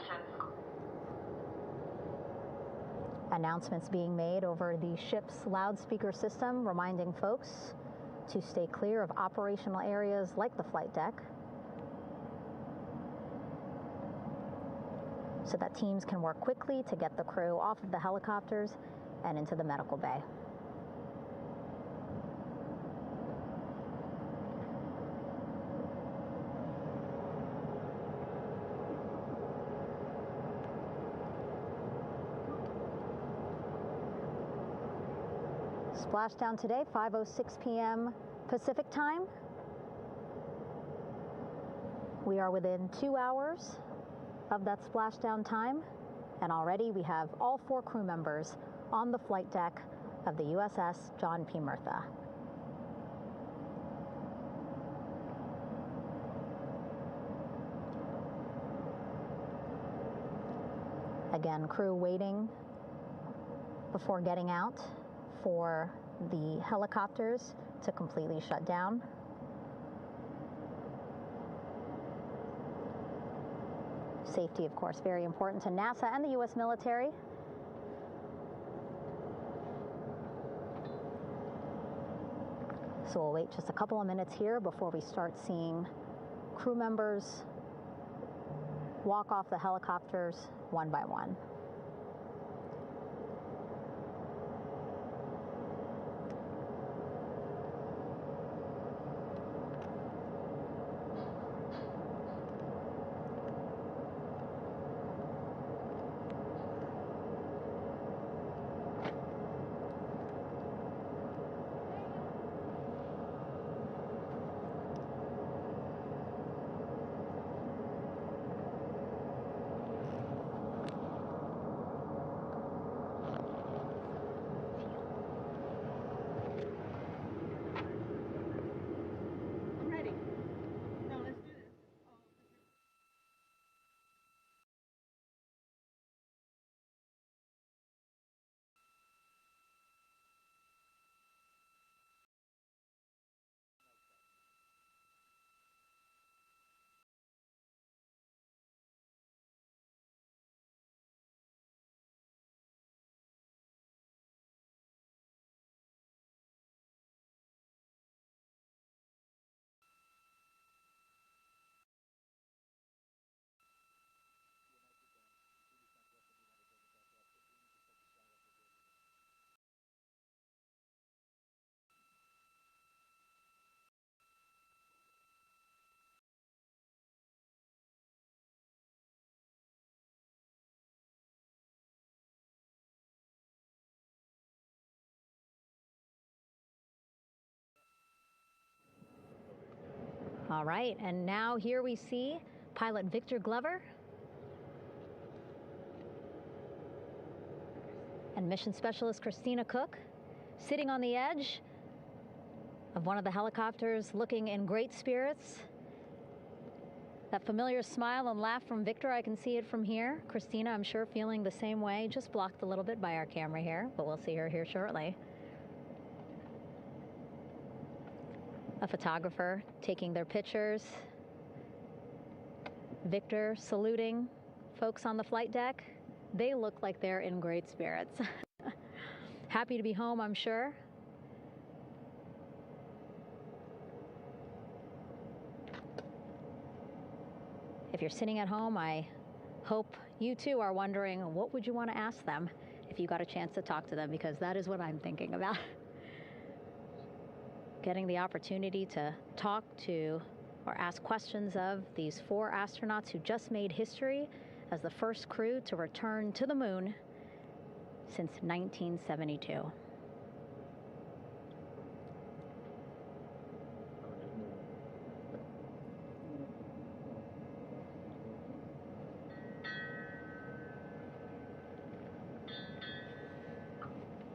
Announcements being made over the ship's loudspeaker system, reminding folks to stay clear of operational areas like the flight deck, so that teams can work quickly to get the crew off of the helicopters and into the medical bay. Splashdown today, 5:06 p.m. Pacific time. We are within 2 hours of that splashdown time, and already we have all 4 crew members on the flight deck of the USS John P. Murtha. Again, crew waiting before getting out for the helicopters to completely shut down. Safety, of course, very important to NASA and the U.S. military. So we'll wait just a couple of minutes here before we start seeing crew members walk off the helicopters one by one. All right, and now here we see pilot Victor Glover and mission specialist Christina Cook sitting on the edge of one of the helicopters, looking in great spirits. That familiar smile and laugh from Victor, I can see it from here. Christina, I'm sure, feeling the same way, just blocked a little bit by our camera here, but we'll see her here shortly. A photographer taking their pictures. Victor saluting folks on the flight deck. They look like they're in great spirits. Happy to be home, I'm sure. If you're sitting at home, I hope you too are wondering, what would you want to ask them if you got a chance to talk to them? Because that is what I'm thinking about. Getting the opportunity to talk to or ask questions of these 4 astronauts who just made history as the first crew to return to the moon since 1972.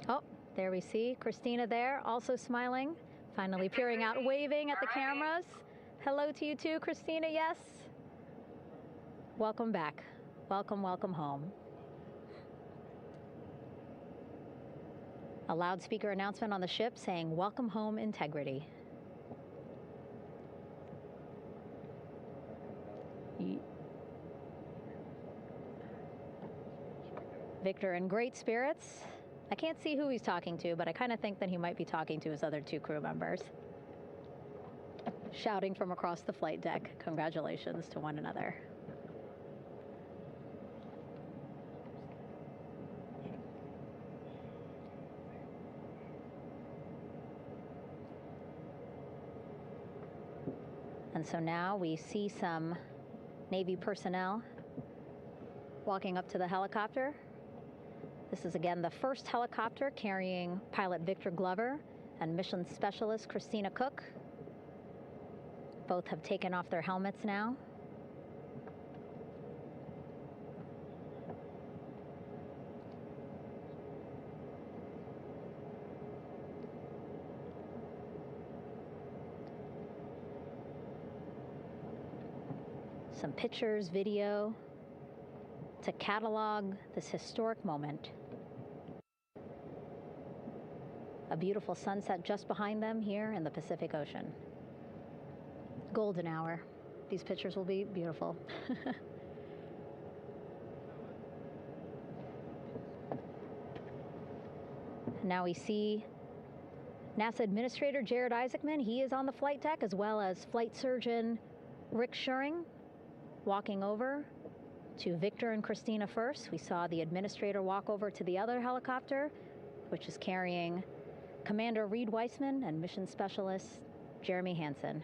Oh, there we see Christina there, also smiling. Finally peering out, waving at the cameras. Hello to you too, Christina, yes. Welcome back. Welcome, welcome home. A loudspeaker announcement on the ship saying, "Welcome home, Integrity." Victor in great spirits. I can't see who he's talking to, but I kind of think that he might be talking to his other 2 crew members. Shouting from across the flight deck, congratulations to one another. And so now we see some Navy personnel walking up to the helicopter. This is again the first helicopter carrying pilot Victor Glover and mission specialist Christina Cook. Both have taken off their helmets now. Some pictures, video, to catalog this historic moment. A beautiful sunset just behind them here in the Pacific Ocean. Golden hour. These pictures will be beautiful. Now we see NASA Administrator Jared Isaacman. He is on the flight deck, as well as Flight Surgeon Rick Schuring walking over to Victor and Christina first. We saw the administrator walk over to the other helicopter, which is carrying Commander Reed Weissman and Mission Specialist Jeremy Hansen.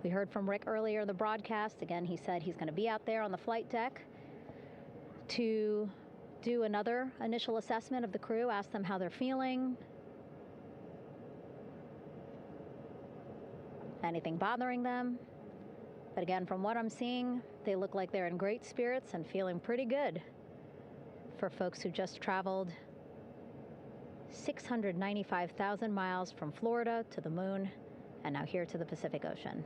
We heard from Rick earlier in the broadcast. Again, he said he's going to be out there on the flight deck to do another initial assessment of the crew, ask them how they're feeling, anything bothering them. But again, from what I'm seeing, they look like they're in great spirits and feeling pretty good for folks who just traveled 695,000 miles from Florida to the moon and now here to the Pacific Ocean.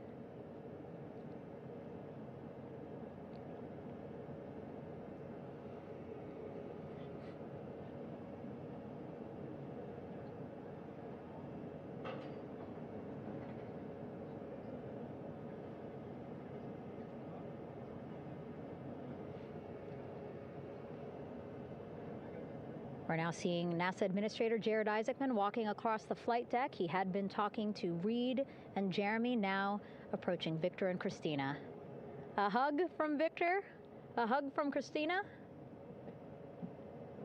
We're now seeing NASA Administrator Jared Isaacman walking across the flight deck. He had been talking to Reed and Jeremy, now approaching Victor and Christina. A hug from Victor, a hug from Christina.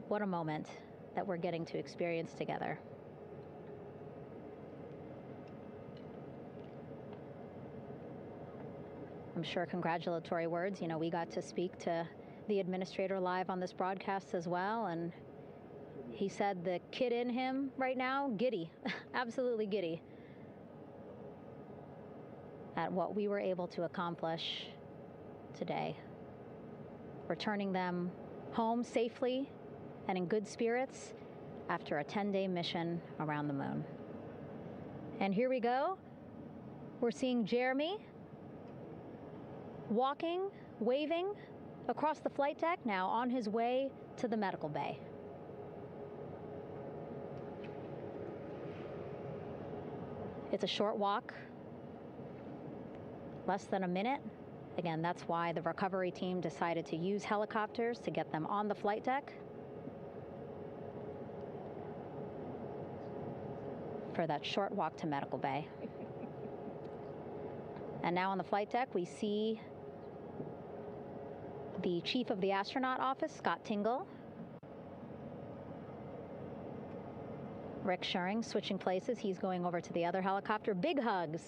What a moment that we're getting to experience together. I'm sure congratulatory words. You know, we got to speak to the administrator live on this broadcast as well, and he said the kid in him right now, giddy, absolutely giddy at what we were able to accomplish today. Returning them home safely and in good spirits after a 10-day mission around the moon. And here we go. We're seeing Jeremy walking, waving across the flight deck, now on his way to the medical bay. It's a short walk, less than a minute. Again, that's why the recovery team decided to use helicopters to get them on the flight deck for that short walk to medical bay. And now on the flight deck, we see the chief of the astronaut office, Scott Tingle. Rick Schuring switching places. He's going over to the other helicopter. Big hugs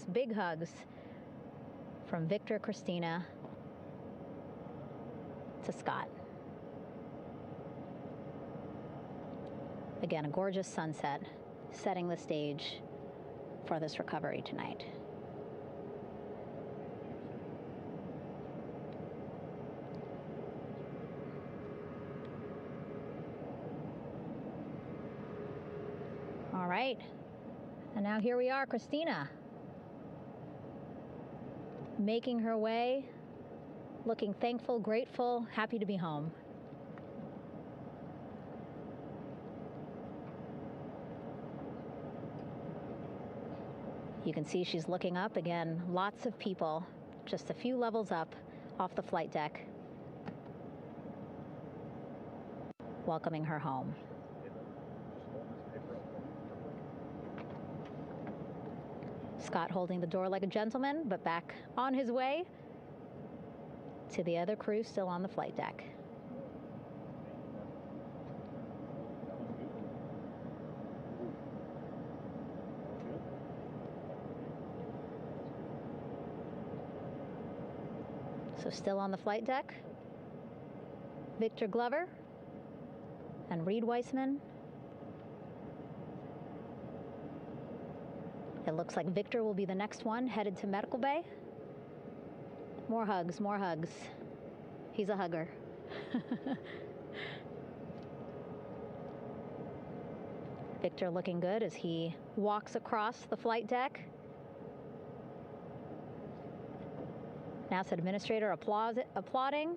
from Victor, Christina to Scott. Again, a gorgeous sunset setting the stage for this recovery tonight. All right, and now here we are, Christina, making her way, looking thankful, grateful, happy to be home. You can see she's looking up. Again, lots of people, just a few levels up off the flight deck, welcoming her home. Scott holding the door like a gentleman, but back on his way to the other crew still on the flight deck. So still on the flight deck, Victor Glover and Reed Weissman. It looks like Victor will be the next one headed to medical bay. More hugs, more hugs. He's a hugger. Victor looking good as he walks across the flight deck. NASA Administrator applauding.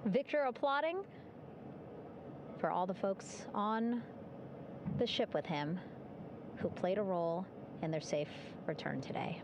Victor applauding for all the folks on the ship with him who played a role in their safe return today.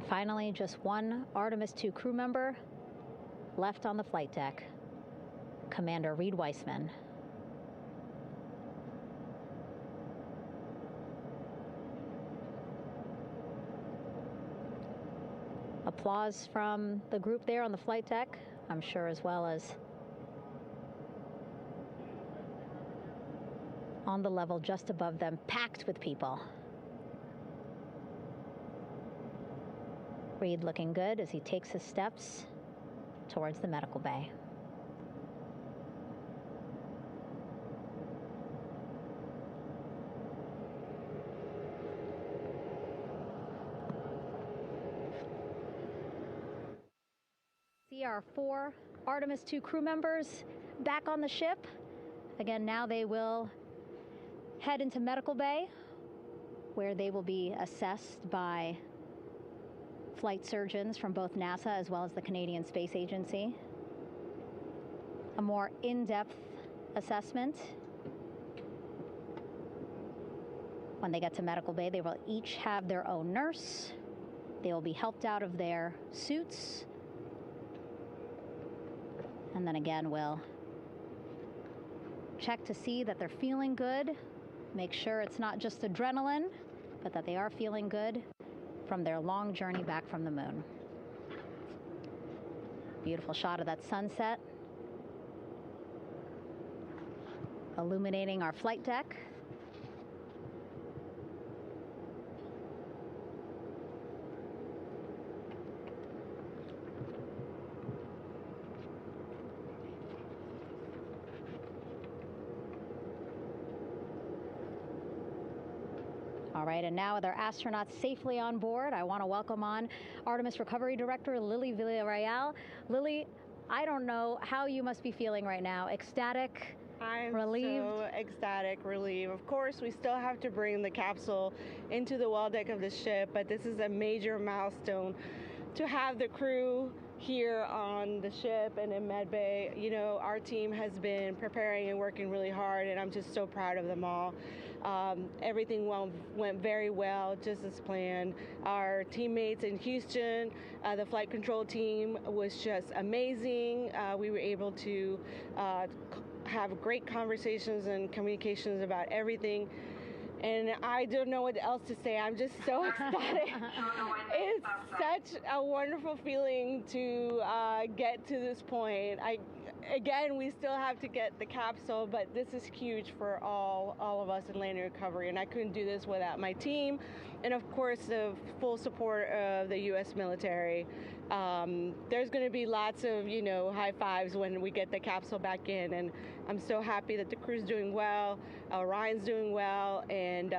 And finally, just one Artemis II crew member left on the flight deck, Commander Reed Weissman. Applause from the group there on the flight deck, I'm sure, as well as on the level just above them, packed with people. Reed looking good as he takes his steps towards the medical bay. See our 4 Artemis II crew members back on the ship. Again, now they will head into medical bay, where they will be assessed by flight surgeons from both NASA as well as the Canadian Space Agency. A more in-depth assessment. When they get to medical bay, they will each have their own nurse. They will be helped out of their suits. And then again, we'll check to see that they're feeling good. Make sure it's not just adrenaline, but that they are feeling good from their long journey back from the moon. Beautiful shot of that sunset, illuminating our flight deck. All right, and now with our astronauts safely on board, I want to welcome on Artemis Recovery Director Lily Villarreal. Lily, I don't know how you must be feeling right now. Ecstatic, relieved? So ecstatic, relieved. Of course, we still have to bring the capsule into the well deck of the ship, but this is a major milestone to have the crew here on the ship and in medbay. You know, our team has been preparing and working really hard, and I'm just so proud of them all. Everything went very well, just as planned. Our teammates in Houston, the flight control team was just amazing. We were able to have great conversations and communications about everything. And I don't know what else to say. I'm just so ecstatic. It's such a wonderful feeling to get to this point. Again, we still have to get the capsule, but this is huge for all of us in landing recovery, and I couldn't do this without my team, and of course the full support of the U.S. military. There's going to be lots of, high fives when we get the capsule back in, and I'm so happy that the crew's doing well, Orion's doing well, and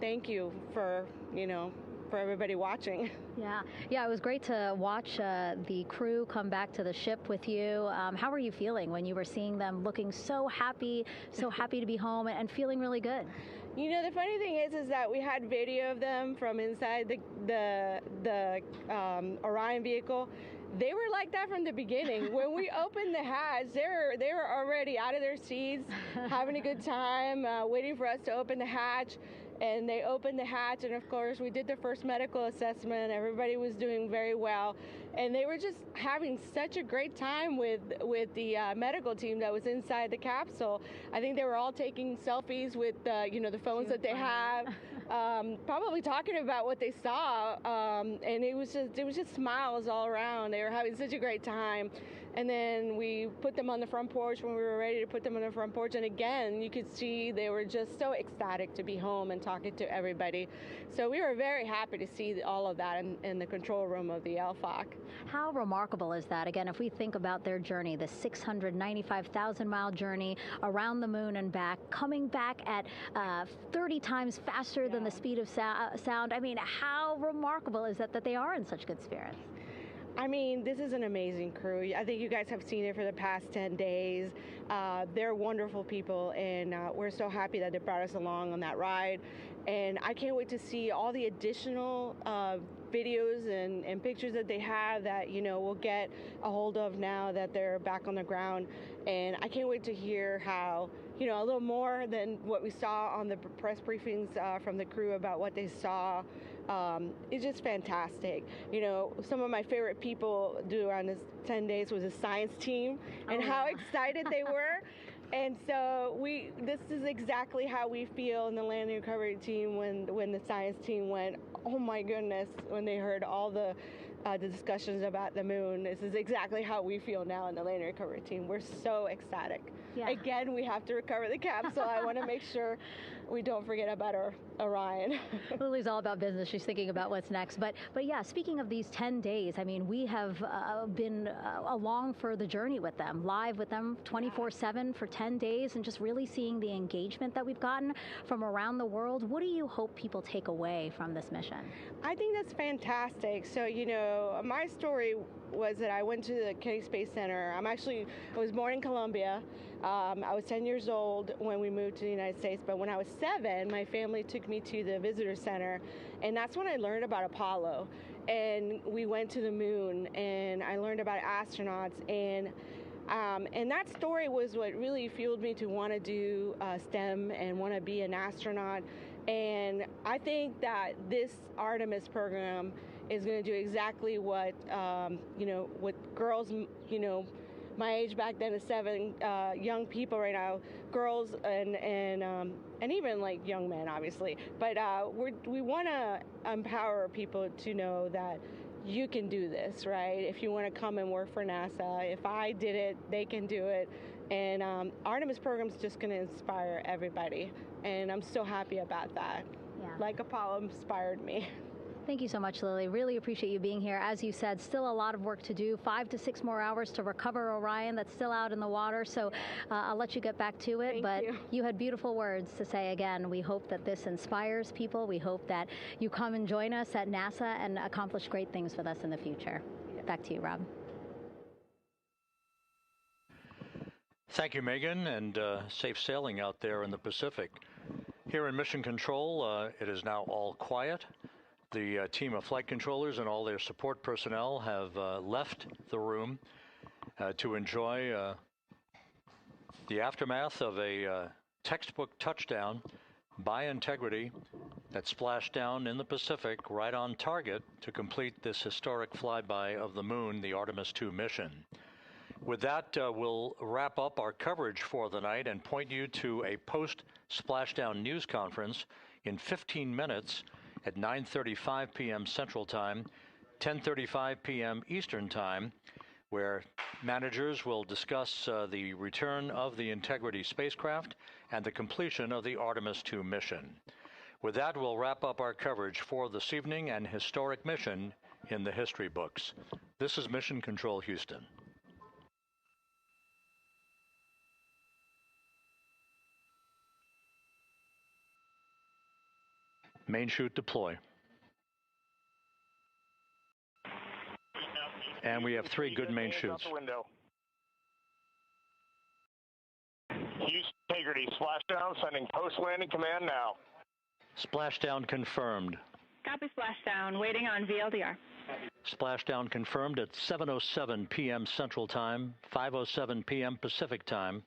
thank you for everybody watching. Yeah, it was great to watch the crew come back to the ship with you. How were you feeling when you were seeing them looking so happy to be home and feeling really good? The funny thing is that we had video of them from inside the Orion vehicle. They were like that from the beginning. When we opened the hatch, they were already out of their seats, having a good time, waiting for us to open the hatch. And they opened the hatch, and of course we did the first medical assessment. Everybody was doing very well, and they were just having such a great time with the medical team that was inside the capsule. I think they were all taking selfies with the phones that they have, probably talking about what they saw, and it was just smiles all around. They were having such a great time. And then we put them on the front porch when we were ready to put them on the front porch. And again, you could see they were just so ecstatic to be home and talking to everybody. So we were very happy to see all of that in the control room of the LFOC. How remarkable is that? Again, if we think about their journey, the 695,000-mile journey around the moon and back, coming back at 30 times faster than the speed of sound. I mean, how remarkable is that they are in such good spirits? I mean, this is an amazing crew. I think you guys have seen it for the past 10 days. They're wonderful people, and we're so happy that they brought us along on that ride. And I can't wait to see all the additional videos and pictures that they have that, we'll get a hold of now that they're back on the ground. And I can't wait to hear how, a little more than what we saw on the press briefings from the crew about what they saw. It's just fantastic. Some of my favorite people around this 10 days was the science team and how excited they were. And so this is exactly how we feel in the landing recovery team when the science team went, oh my goodness, when they heard all the discussions about the moon. This is exactly how we feel now in the landing recovery team. We're so ecstatic. Yeah. Again, we have to recover the capsule. I want to make sure we don't forget about our Orion. Lily's all about business. She's thinking about what's next. But yeah, speaking of these 10 days, I mean, we have been along for the journey with them, live with them 24/7 for 10 days, and just really seeing the engagement that we've gotten from around the world. What do you hope people take away from this mission? I think that's fantastic. So, my story was that I went to the Kennedy Space Center. I was born in Colombia. I was 10 years old when we moved to the United States, but when I was 7, my family took me to the visitor center, and that's when I learned about Apollo. And we went to the moon, and I learned about astronauts, and that story was what really fueled me to want to do STEM and want to be an astronaut. And I think that this Artemis program is going to do exactly what, what girls, my age back then is 7, young people right now, girls and even like young men, obviously. But we want to empower people to know that you can do this, right? If you want to come and work for NASA, if I did it, they can do it. And Artemis program is just going to inspire everybody. And I'm so happy about that. Yeah. Like Apollo inspired me. Thank you so much, Lily. Really appreciate you being here. As you said, still a lot of work to do. 5 to 6 more hours to recover Orion that's still out in the water. So I'll let you get back to it. But you had beautiful words to say again. We hope that this inspires people. We hope that you come and join us at NASA and accomplish great things with us in the future. Back to you, Rob. Thank you, Megan, and safe sailing out there in the Pacific. Here in Mission Control, it is now all quiet. The team of flight controllers and all their support personnel have left the room to enjoy the aftermath of a textbook touchdown by Integrity that splashed down in the Pacific right on target to complete this historic flyby of the moon, the Artemis II mission. With that, we'll wrap up our coverage for the night and point you to a post-splashdown news conference in 15 minutes at 9:35 p.m. Central Time, 10:35 p.m. Eastern Time, where managers will discuss the return of the Integrity spacecraft and the completion of the Artemis II mission. With that, we'll wrap up our coverage for this evening and historic mission in the history books. This is Mission Control Houston. Main chute deploy. And we have 3 good main chutes. Houston Integrity, splashdown, sending post-landing command now. Splashdown confirmed. Copy splashdown, waiting on VLDR. Splashdown confirmed at 7:07 p.m. Central Time, 5:07 p.m. Pacific Time.